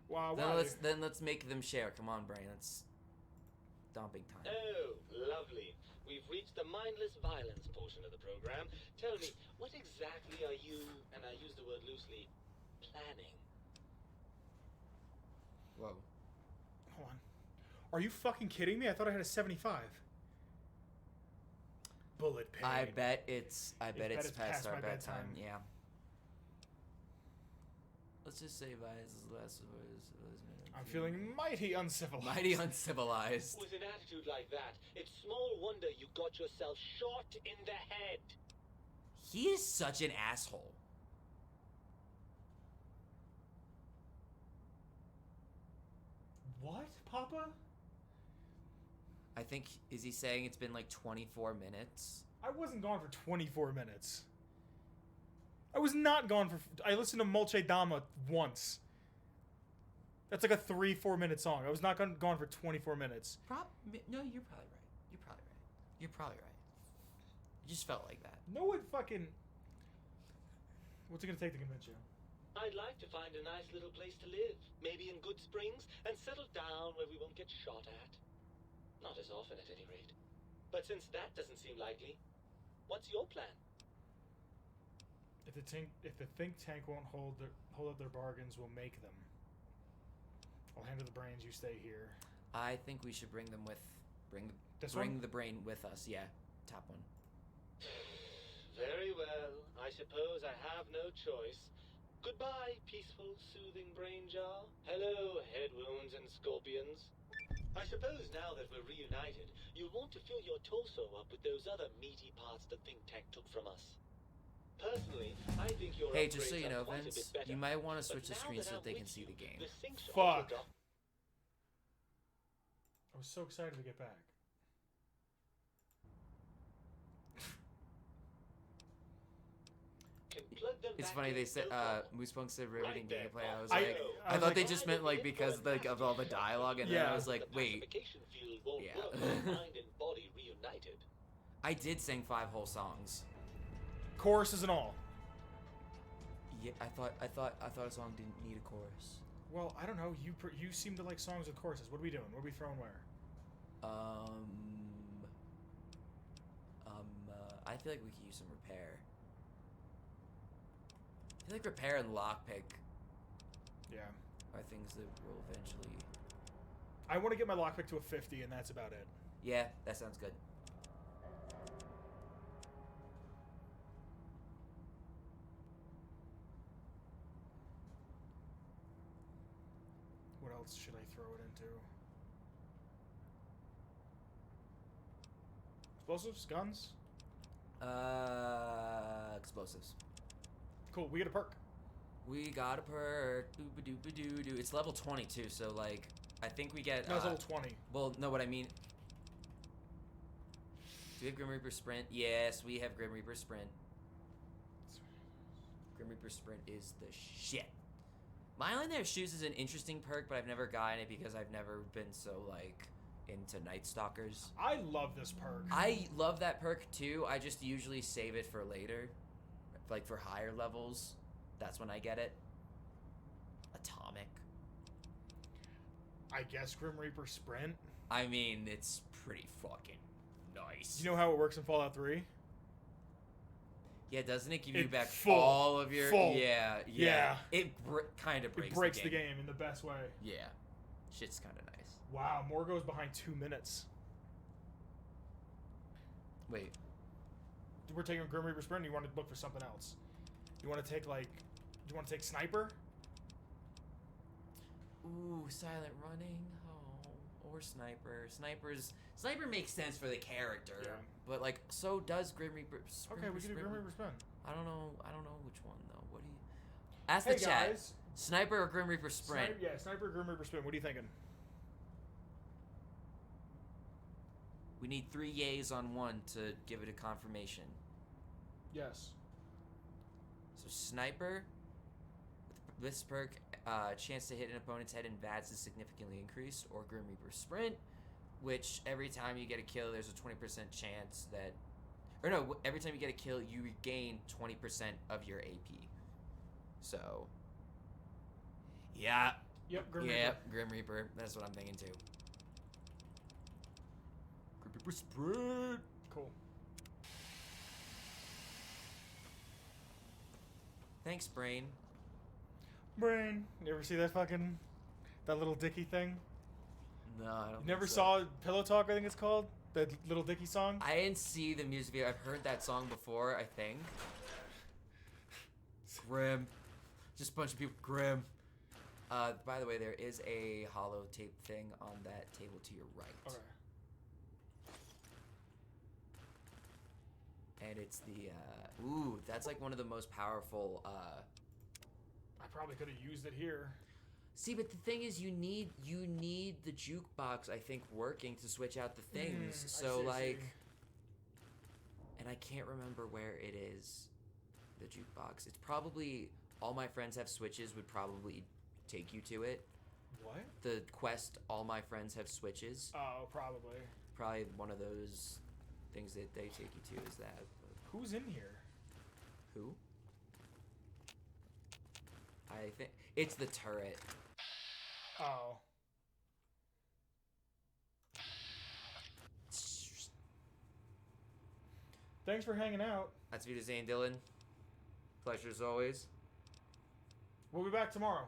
Wow. Then let's make them share. Come on, Brain. It's dumping time. Oh, lovely. We've reached the mindless violence portion of the program. Tell me, what exactly are you, and I use the word loosely, planning? Whoa. Hold on. Are you fucking kidding me? I thought I had a 75. Bullet pain. I bet it's past our my bedtime. Yeah. Let's just say Vice is less of I'm feeling mighty uncivilized. mighty uncivilized. With an attitude like that, it's small wonder you got yourself shot in the head. He is such an asshole. What, Papa? I think, is he saying it's been like 24 minutes? I wasn't gone for 24 minutes. I was not gone for... I listened to Molche Dama once. That's like a 3-4 minute song. I was not gone for 24 minutes. No, you're probably right. You're probably right. It just felt like that. No one fucking... What's it gonna take to convince you? I'd like to find a nice little place to live, maybe in Good Springs, and settle down where we won't get shot at. Not as often, at any rate. But since that doesn't seem likely, what's your plan? If the think tank won't hold up their bargains, we'll make them. I'll handle the brains. You stay here. I think we should bring the brain with us. Yeah, top one. Very well. I suppose I have no choice. Goodbye, peaceful, soothing brain jar. Hello, head wounds and scorpions. I suppose now that we're reunited, you'll want to fill your torso up with those other meaty parts the think tank took from us. Personally, I think your Hey, just so you upgrades know, are quite a Vince, bit better. you might want to But switch the now screen that so I'm that they can with see you, the game. the syncs Fuck. also got- I was so excited to get back. Can plug them It's back funny in, they said no problem. Moosepunk said riveting Right there, gameplay. I was I- like, I I was thought they like- just meant like because like of all the dialogue, and then Yeah. I was like, The wait, pacification field won't Yeah. work with mind and body reunited. I did sing 5 whole songs. Choruses and all. Yeah, I thought a song didn't need a chorus. Well, I don't know. You seem to like songs with choruses. What are we doing? What are we throwing where? I feel like we could use some repair. I feel like repair and lockpick Yeah. are things that will eventually. I want to get my lockpick to a 50, and that's about it. Yeah, that sounds good. What else should I throw it into? Explosives? Guns? Explosives. Cool, we get a perk. We got a perk. Doo-ba-doo-ba-doo-doo. It's level 22, so like I think we get. No, it's level 20. Well, no, what I mean. Do we have Grim Reaper Sprint? Yes, we have Grim Reaper Sprint. Grim Reaper Sprint is the shit. Mile in Their Shoes is an interesting perk, but I've never gotten it because I've never been so like into Night Stalkers. I love this perk. I love that perk too. I just usually save it for later, like for higher levels. That's when I get it. Atomic. I guess Grim Reaper Sprint. I mean, it's pretty fucking nice. You know how it works in Fallout 3? Yeah, doesn't it give you It back full- all of your? full. Yeah. Yeah. It kind of breaks. It breaks the game in the best way. Yeah, shit's kind of nice. Wow, Morgo's behind 2 minutes. Wait, We're taking Grim Reaper Sprint, and you want to look for something else. You want to take like, you want to take sniper? Ooh, silent running. Oh, or sniper. Sniper makes sense for the character. Yeah. But like, so does Grim Reaper. Okay, we can do Grim Reaper Spin. I don't know which one though. What do you? Ask Hey the chat. guys. Sniper or Grim Reaper Sprint? Sniper, Grim Reaper Spin. What are you thinking? We need 3 yays on one to give it a confirmation. Yes. So sniper, with this perk, chance to hit an opponent's head in VATS is significantly increased, or Grim Reaper Sprint, which every time you get a kill, there's a 20% chance that, or no, every time you get a kill, you regain 20% of your AP. So, yeah. Yep, Grim Reaper. Reaper. Grim Reaper. That's what I'm thinking too. Grim Reaper Sprint. Cool. Thanks, Brain. Brain. You ever see that little Dicky thing? No, I don't. You never think so. saw Pillow Talk, I think it's called? That Little Dicky song? I didn't see the music video. I've heard that song before, I think. Grim. Just a bunch of people. Grim. By the way, there is a hollow tape thing on that table to your right. Okay. And it's the, ooh, that's like one of the most powerful, I probably could have used it here. See, but the thing is, you need the jukebox, I think, working to switch out the things. So, like, and I can't remember where it is, the jukebox. It's probably, all my friends have switches would probably take you to it. What? The quest, all my friends have switches. Oh, probably. Probably one of those things that they take you to is that. Who's in here? Who? I think it's the turret. Oh. Thanks for hanging out. That's Vita Zane Dylan. Pleasure as always. We'll be back tomorrow.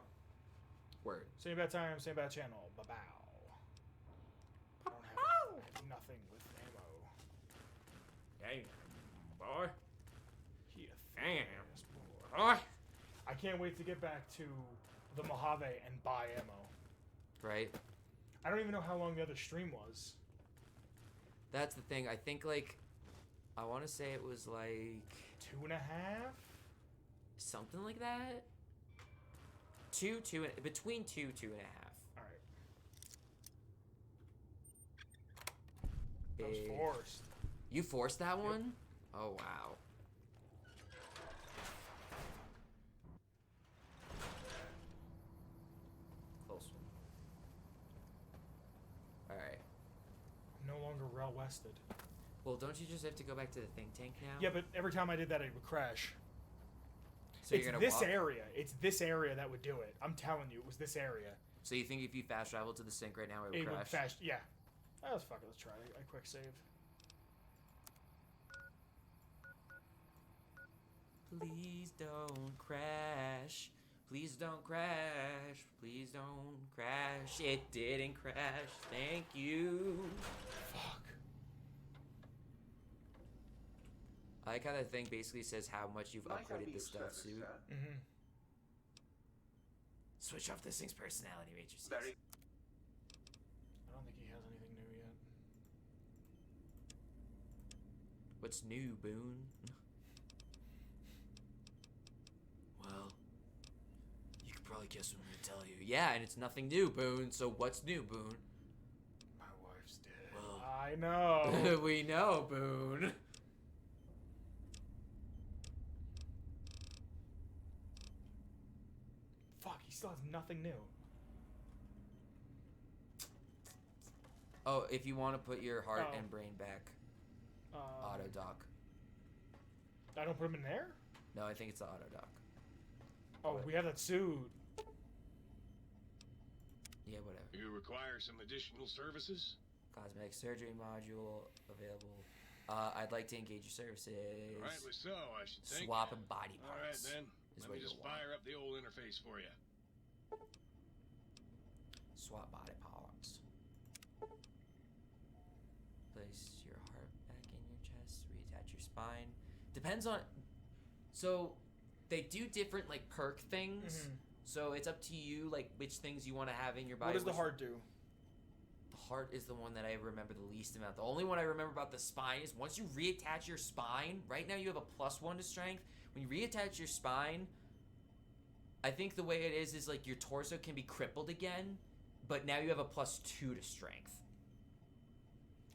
Word. Same bad time, same bad channel. Bye-bow. I don't have nothing with ammo. Damn, boy. He Damn, boy. I can't wait to get back to the Mojave and buy ammo. Right? I don't even know how long the other stream was. That's the thing. I think, like, I want to say it was, like... 2.5? Something like that? Between 2.5. Alright. That was forced. You forced that one? Oh, wow. Close one. Alright. I'm no longer well wested. Well, don't you just have to go back to the think tank now? Yeah, but every time I did that, it would crash. So It's you're gonna this walk? area. It's this area that would do it. I'm telling you, it was this area. So you think if you fast travel to the sink right now, it would It crash? would fast. Yeah. Oh, let's fuck it. Let's try a quick save. Please don't crash. Please don't crash. Please don't crash. It didn't crash. Thank you. Fuck. I like how that thing basically says how much you've upgraded the stealth suit. Mm-hmm. Switch off this thing's personality matrices. I don't think he has anything new yet. What's new, Boone? Well, you could probably guess what I'm gonna tell you. Yeah, and it's nothing new, Boone. So what's new, Boone? My wife's dead. Well, I know. we know, Boone. Fuck, he still has nothing new. Oh, if you want to put your heart Oh. and brain back, auto dock. I don't put him in there? No, I think it's the auto dock. Oh, we have that suit. Yeah, whatever. You require some additional services? Cosmetic surgery module available. I'd like to engage your services. Rightly so, I should think. Swap and body All right, parts. then. is Let what me just you'll want. fire up the old interface for you. Swap body parts. Place your heart back in your chest. Reattach your spine. Depends on. So, They do different like perk things, so it's up to you like which things you want to have in your body. What does the heart do? The heart is the one that I remember the least amount. The only one I remember about the spine is once you reattach your spine. Right now you have a +1 to strength. When you reattach your spine, I think the way it is like your torso can be crippled again, but now you have a +2 to strength.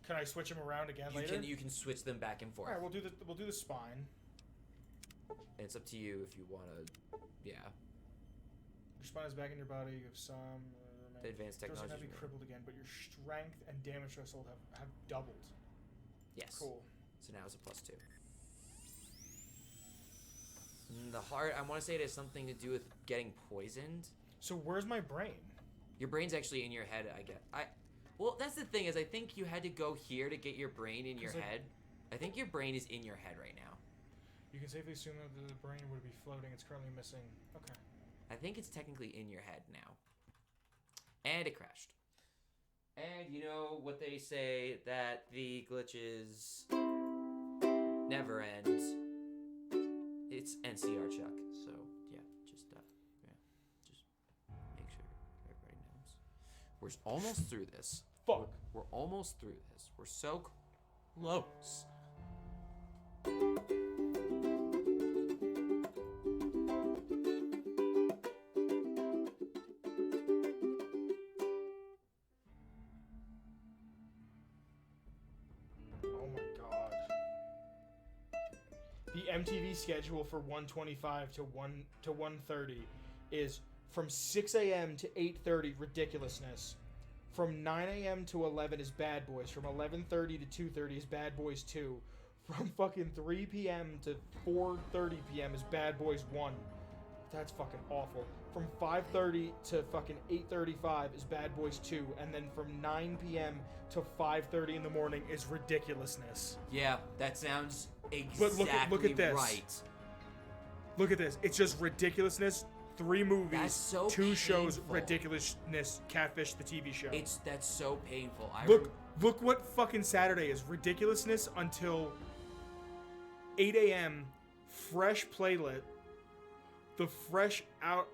Can I switch them around again later? You can switch them back and forth. All right, we'll do the spine. And it's up to you if you want to. Yeah. Your spine is back in your body. You have some. The advanced technology. Doesn't have to be crippled again, but your strength and damage threshold have doubled. Yes. Cool. So now it's a +2. The heart, I want to say it has something to do with getting poisoned. So where's my brain? Your brain's actually in your head, I guess. Well, that's the thing is I think you had to go here to get your brain in your head. I think your brain is in your head right now. You can safely assume that the brain would be floating. It's currently missing. Okay. I think it's technically in your head now. And it crashed. And you know what they say, that the glitches never end. It's NCR, Chuck. So, yeah, just make sure everybody knows. We're almost through this. Fuck. We're almost through this. We're so close. Oh my god. The MTV schedule for 125 to 1:30 is from 6 a.m. to 8:30 ridiculousness. From 9 a.m. to 11 is Bad Boys. From 11:30 to 2:30 is Bad Boys 2. From fucking 3 p.m. to 4:30 p.m. is Bad Boys 1. That's fucking awful. From 5:30 to fucking 8:35 is Bad Boys 2. And then from 9 p.m. to 5:30 in the morning is Ridiculousness. Yeah, that sounds exactly But look at this. right. Look at this. It's just Ridiculousness, 3 movies, That's so 2 shows, painful. Ridiculousness, Catfish, the TV show. That's so painful. Look what fucking Saturday is. Ridiculousness until 8 a.m. Fresh playlist. The fresh out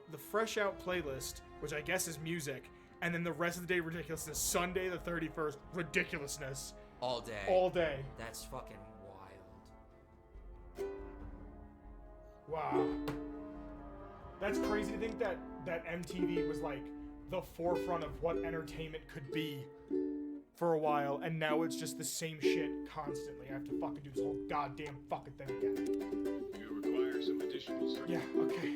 playlist, which I guess is music, and then the rest of the day Ridiculousness. Sunday the 31st, Ridiculousness. All day. All day. That's fucking wild. Wow. That's crazy to think that MTV was like the forefront of what entertainment could be for a while, and now it's just the same shit constantly. I have to fucking do this whole goddamn fucking thing again. You require some additional strength. Yeah, okay.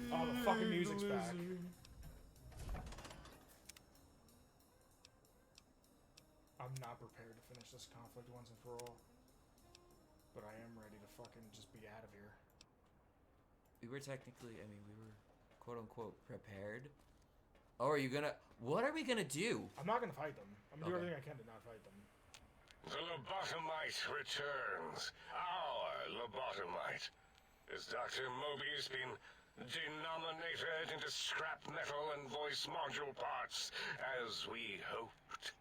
Oh, the fucking music's back. I'm not prepared to finish this conflict once and for all. But I am ready to fucking just be out of here. We were technically, we were quote unquote prepared. Oh, are you gonna, what are we gonna do? I'm not gonna fight them. I'm gonna do everything I can to not fight them. The lobotomite returns. Our lobotomite. Has Dr. Mobius been denominated into scrap metal and voice module parts, as we hoped?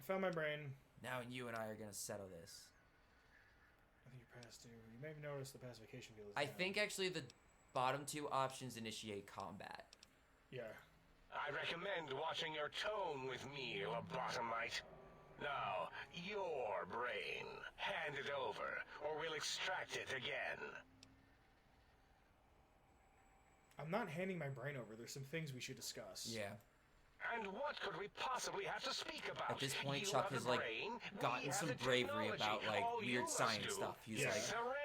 I found my brain. Now you and I are gonna settle this. I think you're past due. You may have noticed the pacification field is I down. think actually the bottom 2 options initiate combat. Yeah. I recommend watching your tone with me, lobotomite. Now, your brain. Hand it over, or we'll extract it again. I'm not handing my brain over. There's some things we should discuss. Yeah. And what could we possibly have to speak about? At this point, You Chuck have has the like brain, we gotten have some the bravery technology. about like All you weird must science do stuff. He's Yeah. like,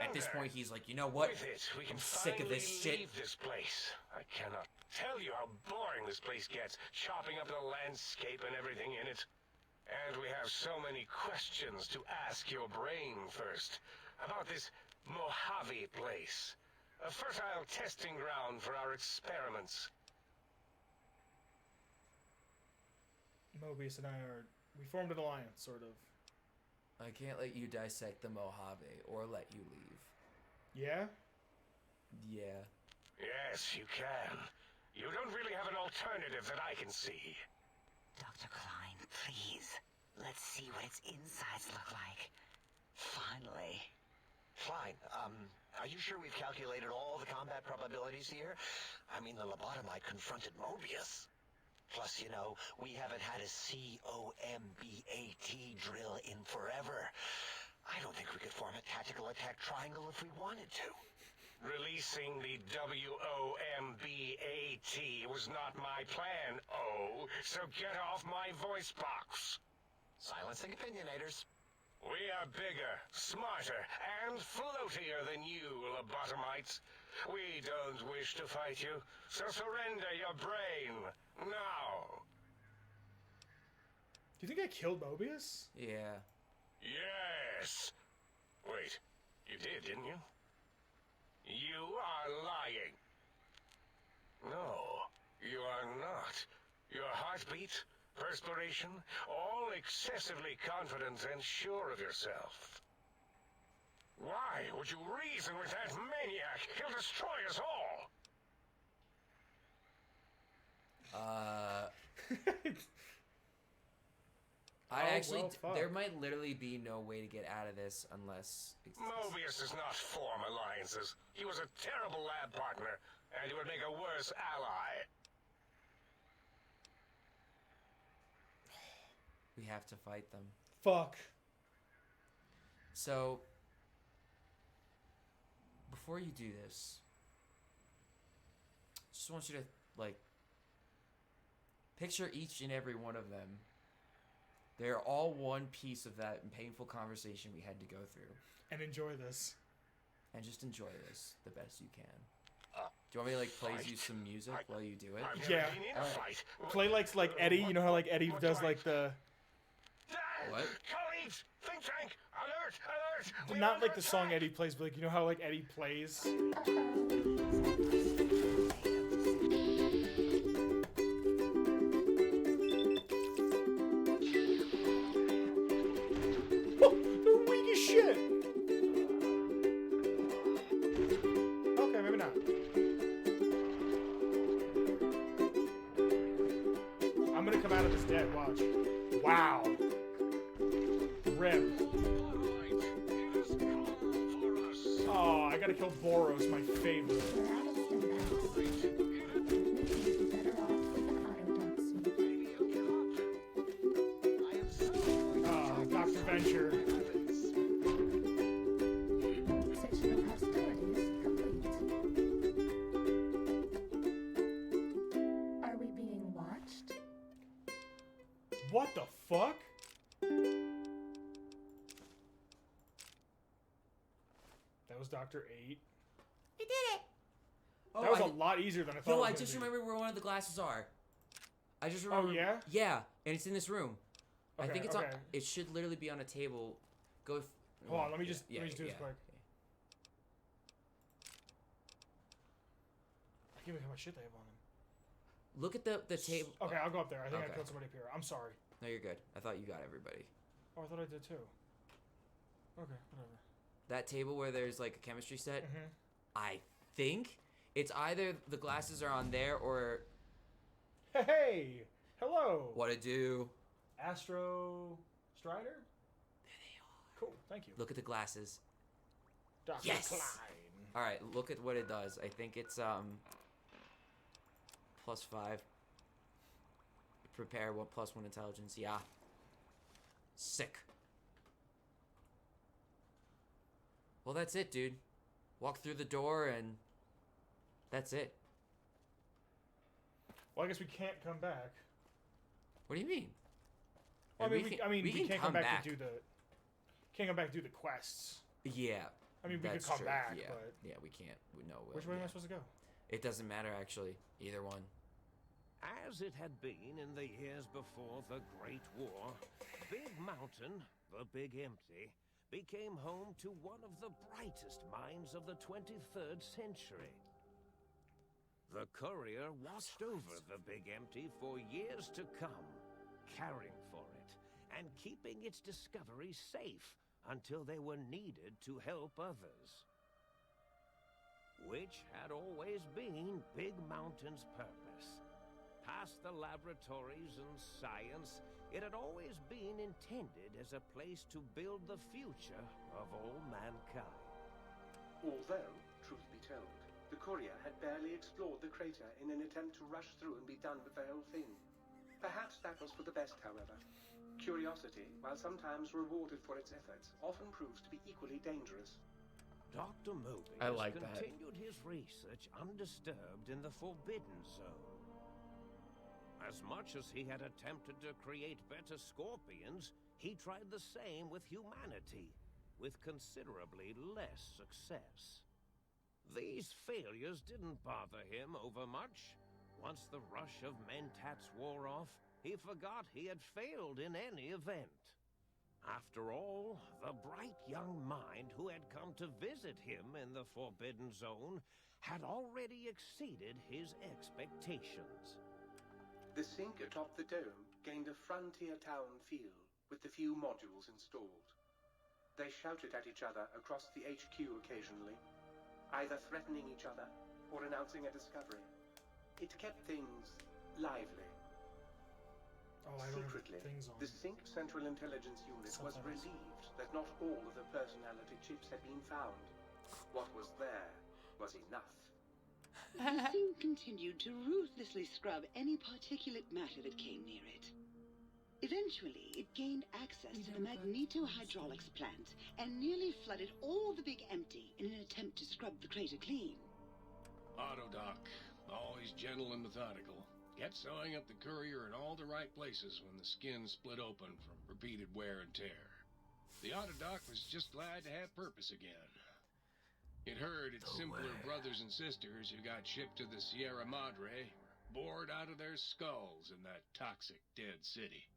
at this surrender. point, he's like, you know what? With it, we can I'm sick of this finally shit. leave this place. I cannot tell you how boring this place gets, chopping up the landscape and everything in it. And we have so many questions to ask your brain first. About this Mojave place. A fertile testing ground for our experiments. Mobius and I are We formed an alliance, sort of. I can't let you dissect the Mojave or let you leave. Yeah? Yeah. Yes, you can. You don't really have an alternative that I can see. Dr. Klein, please. Let's see what its insides look like. Finally. Fine. Are you sure we've calculated all the combat probabilities here? I mean, the lobotomite confronted Mobius. Plus, you know, we haven't had a COMBAT drill in forever. I don't think we could form a tactical attack triangle if we wanted to. Releasing the WOMBAT was not my plan, so get off my voice box. Silencing opinionators. We are bigger, smarter, and floatier than you, lobotomites. We don't wish to fight you, so surrender your brain, now. Do you think I killed Mobius? Yeah. Yes. Wait, you did, didn't you? You are lying. No, you are not. Your heartbeat, perspiration, all excessively confident and sure of yourself. Why would you reason with that maniac? He'll destroy us all. There might literally be no way to get out of this unless... Mobius does not form alliances. He was a terrible lab partner, and he would make a worse ally. We have to fight them. Fuck. So, before you do this, I just want you to, like, picture each and every one of them. They're all one piece of that painful conversation we had to go through. And enjoy this. And just enjoy this the best you can. Do you want me to, like, play you some music while you do it? Yeah. Play like Eddie. You know how, like, Eddie does, like, the... What? Colleagues, think tank, alert, alert! Not like the song Eddie plays, but, like, you know how, like, Eddie plays? Wow. Rip. Oh, I gotta kill Boros, my favorite. Dr. Venture. Are we being watched? What the fuck? That was Dr. 8. We did it! Oh, that was a lot easier than I thought. No, I just remember where one of the glasses are. I just remember. Oh, yeah? Yeah, and it's in this room. Okay, I think it's on. It should literally be on a table. Go. Hold on, let me just do this quick. I can't even how much shit they have on them. Look at the table. Okay, I'll go up there. I think I killed somebody up here. I'm sorry. No, you're good. I thought you got everybody. Oh, I thought I did too. Okay, whatever. That table where there's like a chemistry set. I think it's either the glasses are on there or. Hey! Hello! What it do? Astro Strider? There they are. Cool, thank you. Look at the glasses. Dr. Yes! Klein. Alright, look at what it does. I think it's +5. Prepare +1 intelligence. Yeah. Sick. Well, that's it, dude. Walk through the door and that's it. Well, I guess we can't come back. What do you mean? Well, we can't come back to do the. Can't come back to do the quests. Yeah. I mean, we could come back, yeah. but yeah, we can't. No. Which way am I supposed to go? It doesn't matter actually. Either one. As it had been in the years before the Great War, Big Mountain, the Big Empty, became home to one of the brightest minds of the 23rd century. The courier watched over the Big Empty for years to come, caring for it, and keeping its discoveries safe until they were needed to help others. Which had always been Big Mountain's purpose. Past the laboratories and science, it had always been intended as a place to build the future of all mankind. Although, truth be told, the courier had barely explored the crater in an attempt to rush through and be done with the whole thing. Perhaps that was for the best, however. Curiosity, while sometimes rewarded for its efforts, often proves to be equally dangerous. Dr. Mobius I like that. continued his research undisturbed in the Forbidden Zone. As much as he had attempted to create better scorpions, he tried the same with humanity, with considerably less success. These failures didn't bother him overmuch. Once the rush of mentats wore off, he forgot he had failed in any event. After all, the bright young mind who had come to visit him in the Forbidden Zone had already exceeded his expectations. The sink atop the dome gained a frontier town feel, with the few modules installed. They shouted at each other across the HQ occasionally, either threatening each other or announcing a discovery. It kept things lively. Secretly, the Sync Central Intelligence Unit was relieved that not all of the personality chips had been found. What was there was enough. The thing continued to ruthlessly scrub any particulate matter that came near it. Eventually, it gained access to the magnetohydraulics plant and nearly flooded all the Big Empty in an attempt to scrub the crater clean. Autodoc, always gentle and methodical, kept sewing up the courier in all the right places when the skin split open from repeated wear and tear. The Autodoc was just glad to have purpose again. It heard its simpler brothers and sisters who got shipped to the Sierra Madre bored out of their skulls in that toxic dead city.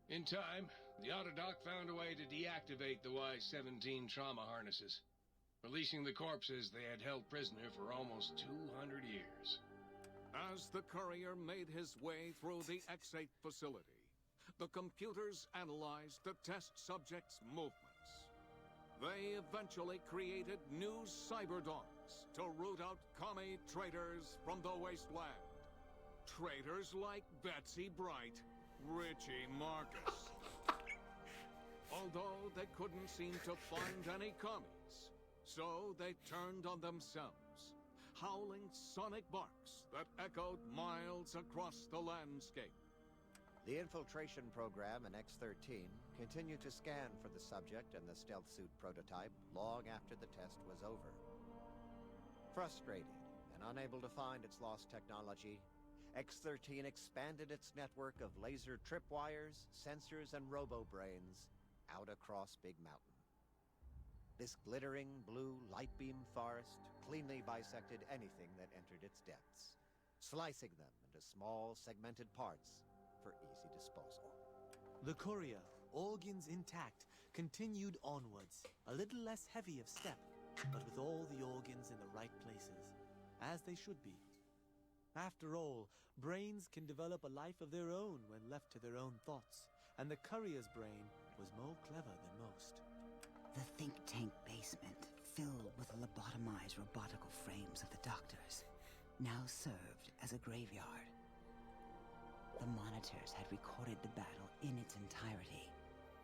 In time, the Autodoc found a way to deactivate the Y-17 trauma harnesses, releasing the corpses they had held prisoner for almost 200 years. As the courier made his way through the X-8 facility, the computers analyzed the test subject's movements. They eventually created new cyberdogs to root out commie traitors from the wasteland. Traitors like Betsy Bright, Richie Marcus. Although they couldn't seem to find any commies, so they turned on themselves, howling sonic barks that echoed miles across the landscape. The infiltration program in X-13 continued to scan for the subject and the stealth suit prototype long after the test was over. Frustrated and unable to find its lost technology, X-13 expanded its network of laser tripwires, sensors, and robo-brains out across Big Mountain. This glittering blue light beam forest cleanly bisected anything that entered its depths, slicing them into small segmented parts for easy disposal. The courier, organs intact, continued onwards, a little less heavy of step, but with all the organs in the right places, as they should be. After all, brains can develop a life of their own when left to their own thoughts, and the courier's brain was more clever than most. The think tank basement, filled with the lobotomized robotical frames of the doctors, now served as a graveyard. The monitors had recorded the battle in its entirety,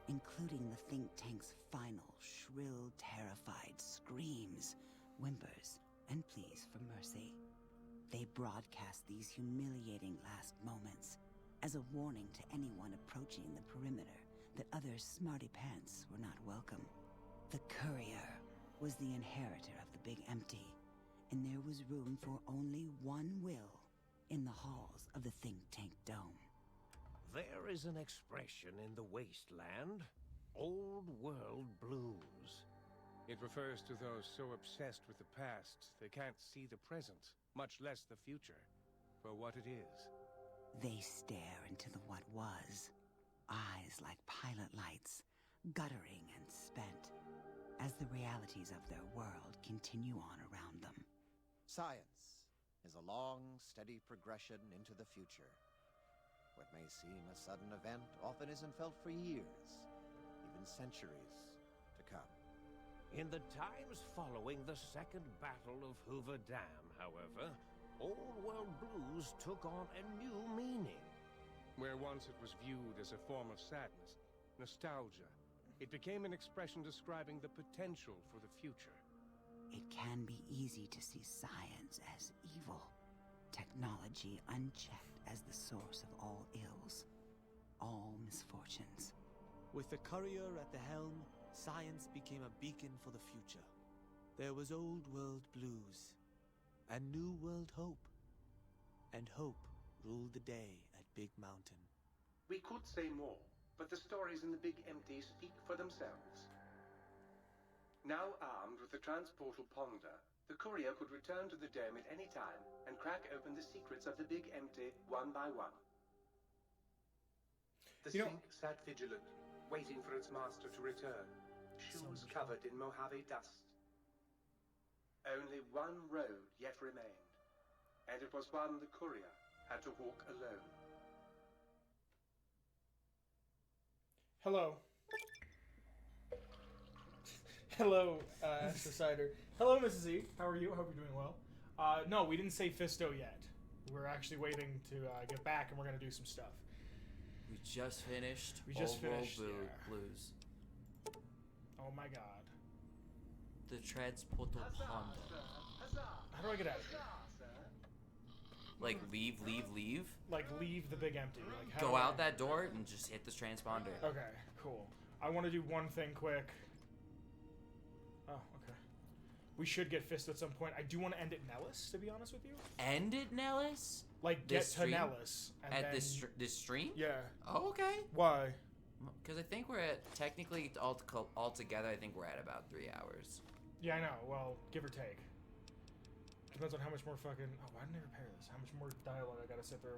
including the think tank's final, shrill, terrified screams, whimpers, and pleas for mercy. They broadcast these humiliating last moments as a warning to anyone approaching the perimeter that other smarty pants were not welcome. The courier was the inheritor of the Big Empty, and there was room for only one will in the halls of the think tank dome. There is an expression in the wasteland, old world blues. It refers to those so obsessed with the past they can't see the present, much less the future, for what it is. They stare into the what was, eyes like pilot lights, guttering and spent, as the realities of their world continue on around them. Science is a long, steady progression into the future. What may seem a sudden event often isn't felt for years, even centuries to come. In the times following the Second Battle of Hoover Dam, however, Old World Blues took on a new meaning. Where once it was viewed as a form of sadness, nostalgia, it became an expression describing the potential for the future. It can be easy to see science as evil, technology unchecked as the source of all ills, all misfortunes. With the courier at the helm, science became a beacon for the future. There was Old World Blues, and New World Hope. And hope ruled the day at Big Mountain. We could say more, but the stories in the Big Empty speak for themselves. Now armed with the transportal Ponder, the courier could return to the dome at any time and crack open the secrets of the Big Empty one by one. The Sync sat vigilant, waiting for its master to return, shoes covered in Mojave dust. Only one road yet remained, and it was one the courier had to walk alone. Hello. Hello, Cider. Hello, Mrs. E. How are you? I hope you're doing well. No, we didn't say Fisto yet. We're actually waiting to get back, and we're going to do some stuff. We just finished. Old World Blues. Oh my god. The transportal Ponder. How do I get out of here? Like leave. Like leave the Big Empty. Like how Go do I- out that door and just hit this transponder. Okay, cool. I want to do one thing quick. Oh, okay. We should get Fisto at some point. I do want to end at Nellis, to be honest with you. End it, Nellis? Like, get to Nellis. And at then... this stream? Yeah. Oh, okay. Why? Because I think we're at, technically, all together, I think we're at about 3 hours. Yeah, I know. Well, give or take. Depends on how much more fucking... Oh, why didn't I repair this? How much more dialogue I gotta sit through?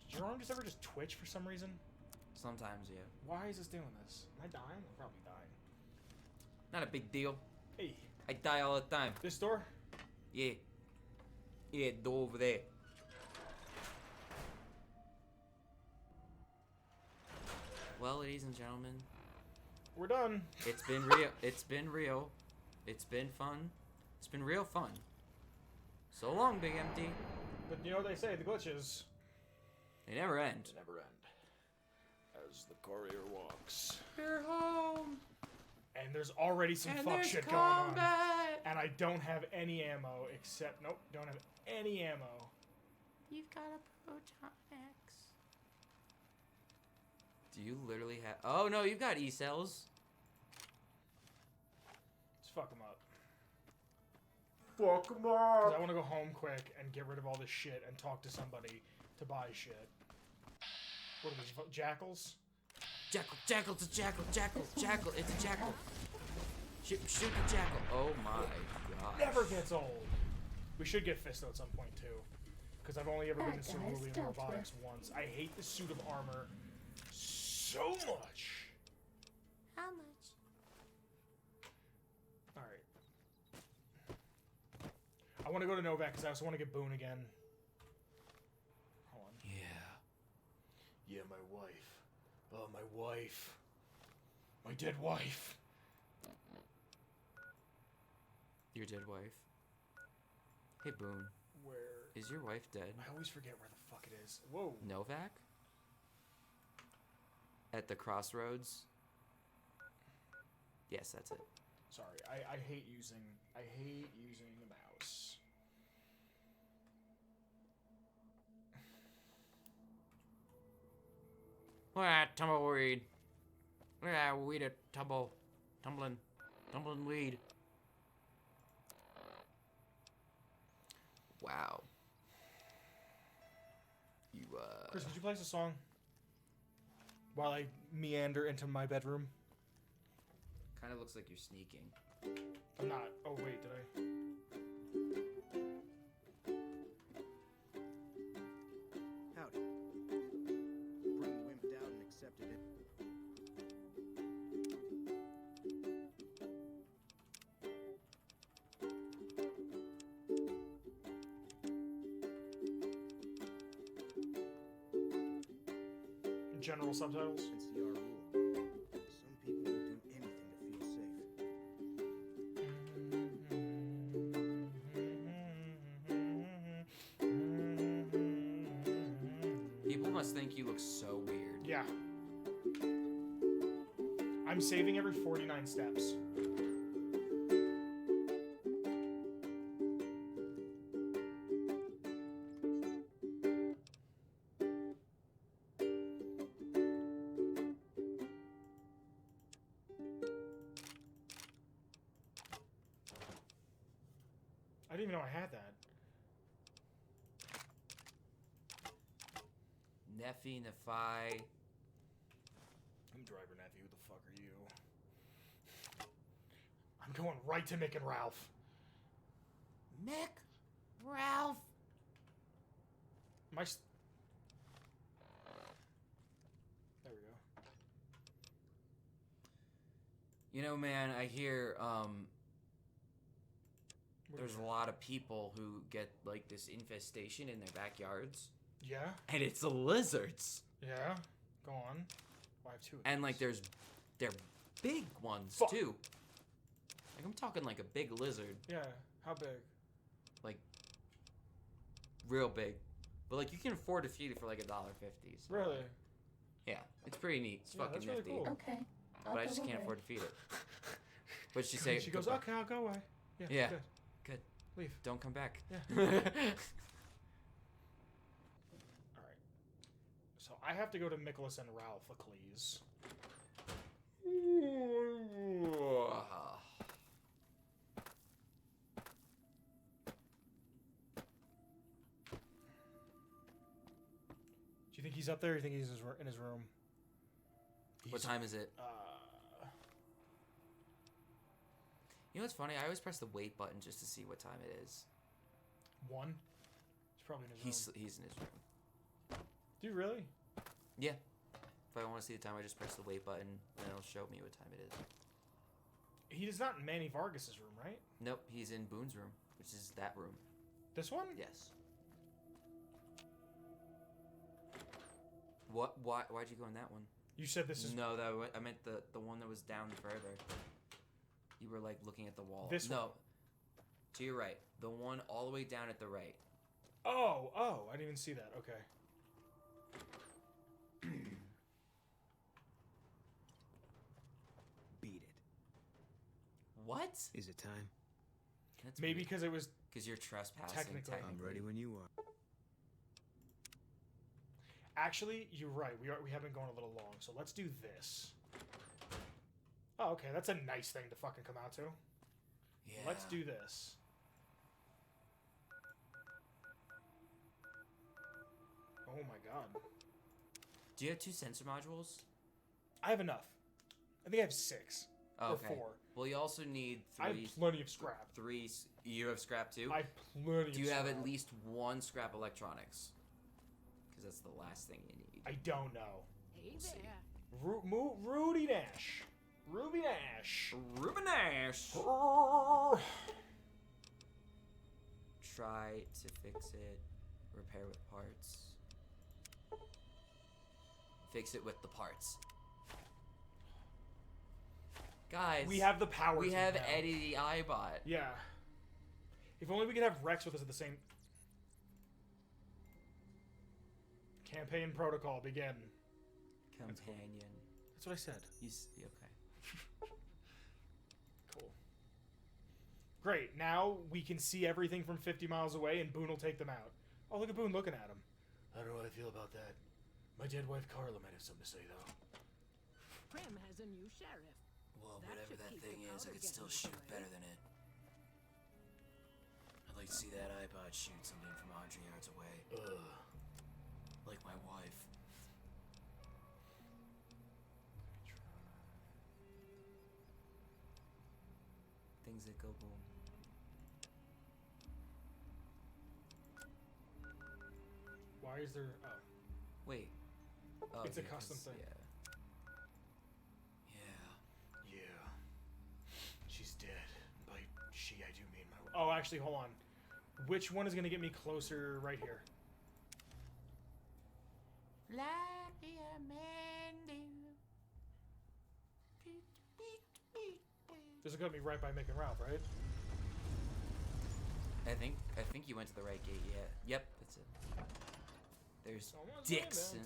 Did your arm just ever just twitch for some reason? Sometimes, yeah. Why is this doing this? Am I dying? I'm probably dying. Not a big deal. Hey. I die all the time. This door? Yeah. Yeah, door over there. Well, ladies and gentlemen. We're done. It's been real. It's been real. It's been fun. It's been real fun. So long, Big Empty. But you know what they say, the glitches... They never end. They never end. As the courier walks. We're home. And there's already some And fuck there's shit going on. combat. And I don't have any ammo except... Nope, don't have any ammo. You've got a proton X. Do you literally have... Oh, no, you've got E-cells. Let's fuck them up. Fuck them Because up! I want to go home quick and get rid of all this shit and talk to somebody to buy shit. What are these, jackals? Jackal, it's a jackal, it's a jackal. Shoot the jackal. Oh my god. Never gets old. We should get Fisto at some point too. Because I've only ever been in cerulean robotics once. I hate the suit of armor so much. How much? Alright. I want to go to Novak because I also want to get Boone again. Hold on. Yeah, my wife. Oh, my wife. My dead wife. Your dead wife. Hey, Boone. Where? Is your wife dead? I always forget where the fuck it is. Whoa. Novak? At the crossroads? Yes, that's it. Sorry, I hate using the mouse. Tumbleweed. Weed a tumbling weed. Wow. You Chris, would you play us a song? While I meander into my bedroom. Kind of looks like you're sneaking. I'm not. Oh wait, did I? Howdy. Brun wimped out and accepted it. general subtitles. NCR rule. Some people will do anything to feel safe. People must think you look so weird. Yeah. I'm saving every 49 steps. I didn't even know I had that. Neffy, Nephi. I'm driver Neffy. Who the fuck are you? I'm going right to Mick and Ralph. Mick? Ralph? There we go. You know, man, I hear, there's a lot of people who get, like, this infestation in their backyards. Yeah? And it's the lizards. Yeah? Go on. Well, I have two of And, these. like, they're big ones, Fuck. too. Like, I'm talking, like, a big lizard. Yeah. How big? Like, real big. But, like, you can afford to feed it for, like, $1.50. So, Really? Yeah. It's pretty neat. It's Yeah, fucking that's really nifty. cool. Okay. But I just can't afford to feed it. But she say She goes, goodbye. okay, I'll go away. Yeah. Yeah. Good. Good. Leave. Don't come back. Yeah. Alright. So I have to go to Nicholas and Ralph, please. Do you think he's up there or do you think he's in his room? What time is it? Uh, You know what's funny? I always press the wait button just to see what time it is. 1? He's probably in his room. He's in his room. Do you really? Yeah. If I want to see the time, I just press the wait button, and it'll show me what time it is. He is not in Manny Vargas's room, right? Nope, he's in Boone's room, which is that room. This one? Yes. What? Why'd you go in that one? You said this is... No, I meant the one that was down further. You were like looking at the wall. This no. one? To your right. The one all the way down at the right. Oh, I didn't even see that. Okay. Beat it. What? Is it time? That's Maybe because it was... Because you're trespassing. Technically. I'm ready when you are. Actually, you're right. We have been going a little long, so let's do this. Oh, okay. That's a nice thing to fucking come out to. Yeah. Let's do this. Oh my god. Do you have 2 sensor modules? I have enough. I think I have 6. Oh, or okay. 4. Well, you also need 3. I have plenty of scrap. 3. You have scrap too? I have plenty Do you of have scrap. at least 1 scrap electronics? Because that's the last thing you need. I don't know. Hey We'll see. there. Rudy Nash. Ruby Nash. Ruben Nash! Try to fix it. Repair with parts. Fix it with the parts. Guys. We have the power. We to have now. Eddie the iBot. Yeah. If only we could have Rex with us at the same... Campaign protocol, begin. Companion. That's what I said. Okay. Cool. Great, now we can see everything from 50 miles away and Boone will take them out. Oh, look at Boone looking at him. I don't know how I feel about that. My dead wife Carla might have something to say, though. Prim has a new sheriff. Well, That whatever should that keep thing the is, I powder could still getting shoot away. better than it. I'd like to see that iBot shoot something from 100 yards away. Ugh. Like my wife. Things that go boom. Why is there... Oh. Wait. Oh, It's a yeah, custom 'cause- thing. Yeah. Yeah. She's dead. By she, I do mean my wife. Oh, actually, hold on. Which one is going to get me closer right here? Fly be a man, This is gonna be right by Mick and Ralph, right? I think you went to the right gate. Yeah. Yep. That's it. There's Dixon.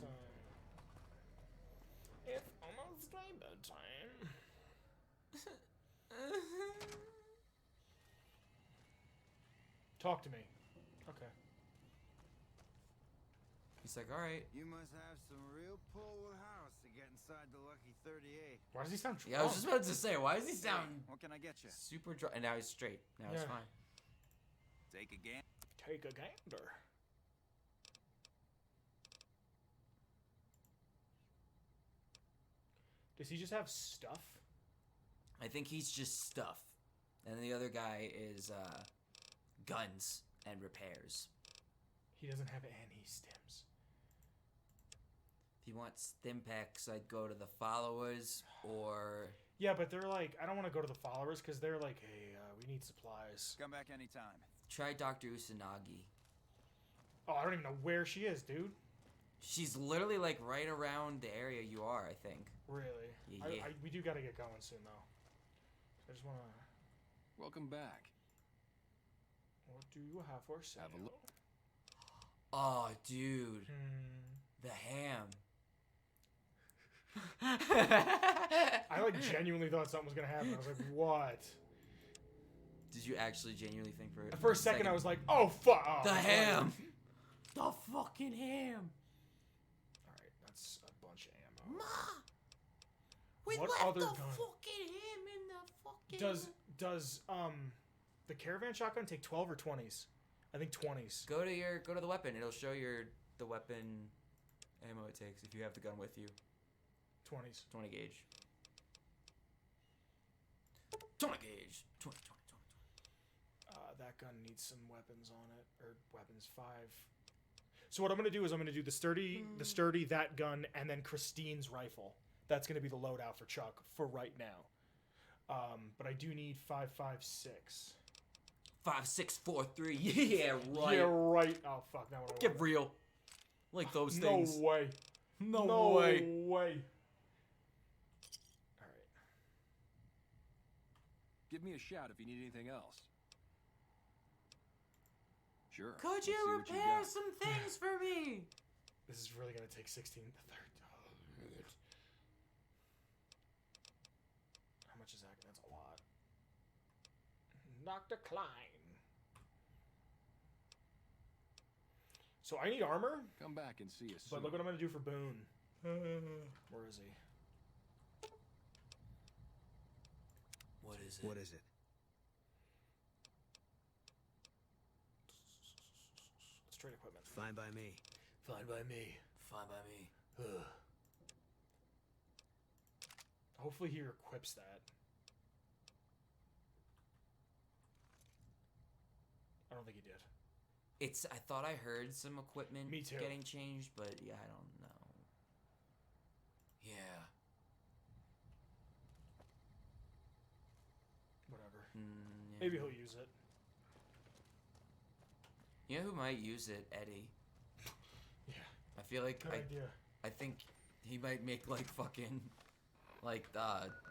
It's almost rainbow time. Talk to me. Okay. He's like, all right. You must have some real pull with house to get inside the Lucky 38. Why does he sound drunk? Yeah, I was just about to say, why does he sound What can I get you? super drunk? And now he's straight. Now it's fine. Take a gander. Take a gander. Does he just have stuff? I think he's just stuff. And the other guy is guns and repairs. He doesn't have any stims. If you want stim packs, I'd go to the followers or... Yeah, but they're like, I don't want to go to the followers because they're like, hey, we need supplies. Come back anytime. Try Dr. Usanagi. Oh, I don't even know where she is, dude. She's literally like right around the area you are, I think. Really? Yeah. We do got to get going soon, though. I just want to... Welcome back. What do you have for sale? Have a look. Oh, dude. The ham. I like genuinely thought something was going to happen. I was like, what? Did you actually genuinely think for it? For a second, I was like, oh, fuck. Oh, the ham. The fucking ham. Alright, that's a bunch of ammo. Ma! We What left other the gun? fucking ham in the fucking... Does the caravan shotgun take 12 or 20s? I think 20s. Go to the weapon. It'll show the weapon ammo it takes if you have the gun with you. 20s. 20 gauge. 20 gauge. 20. That gun needs some weapons on it, or weapons 5. So what I'm gonna do is I'm gonna do the sturdy, that gun, and then Christine's rifle. That's gonna be the loadout for Chuck for right now. But I do need 5.56. 5.643. Yeah, right. Yeah, right. Oh fuck! Now what? Get real. Like those things. No way. No way. way. All right. Give me a shout if you need anything else. Sure. Could you repair some things for me? This is really gonna take 16 to 30. Oh, how much is that? That's a lot. Dr. Klein. So I need armor. Come back and see us. But look what I'm gonna do for Boone. Where is he? What is it? What is it? Let's trade equipment. Fine by me. Fine by me. Fine by me. Ugh. Hopefully he equips that. I don't think he did. I thought I heard some equipment Me too. getting changed, but yeah, I don't know. Yeah. Whatever. Yeah. Maybe he'll use it. You know who might use it? Eddie. Yeah. I feel like Good idea. I think he might make like fucking like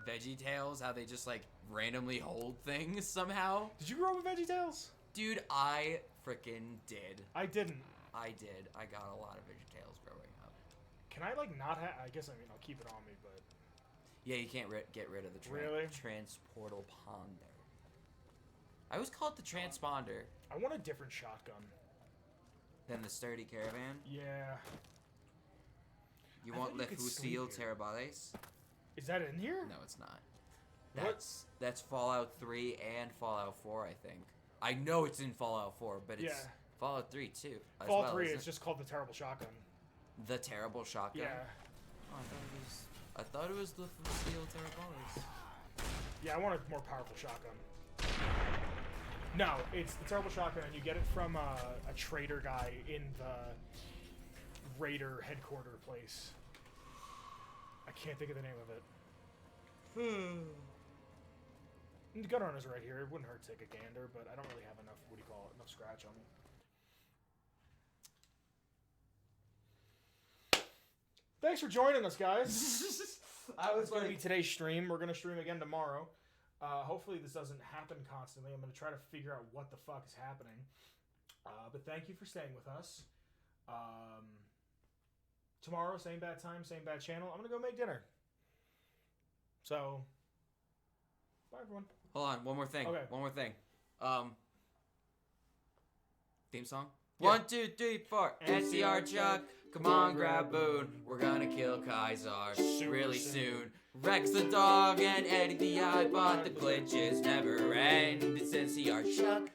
Veggie Tales, how they just like randomly hold things somehow. Did you grow up with Veggie Tales? Dude, I freaking did. I didn't. I did. I got a lot of Veggie Tales growing up. Can I like not have? I guess I'll keep it on me, but Yeah, you can't get rid of the Really? transportal ponder. I always call it the transponder. I want a different shotgun. Than the sturdy caravan. Yeah. You I want thought Le you could sleep Fusil here. Terrabales? Is that in here? No, it's not. What? That's Fallout 3 and Fallout 4, I think. I know it's in Fallout 4, but it's Yeah. Fallout 3 too. as Fallout well, 3 isn't is it? just called the Terrible Shotgun. The Terrible Shotgun. Yeah. Oh, I thought it was the Fusil Terrabales. Yeah, I want a more powerful shotgun. No, it's the Terrible Shotgun, and you get it from a trader guy in the Raider headquarter place. I can't think of the name of it. The gun runner's right here. It wouldn't hurt to take a gander, but I don't really have enough, enough scratch on me. Thanks for joining us, guys. I was going to be today's stream. We're going to stream again tomorrow. Hopefully this doesn't happen constantly. I'm going to try to figure out what the fuck is happening. But thank you for staying with us. Tomorrow, same bad time, same bad channel. I'm going to go make dinner. So, bye everyone. Hold on, one more thing. Okay. One more thing. Theme song? Yeah. 1, 2, 3, 4. NCR Chuck. Come on, grab Boone. We're gonna kill Kaiser really soon. Rex the dog and Eddie the iBot. The glitches never end. It's NCR Chuck.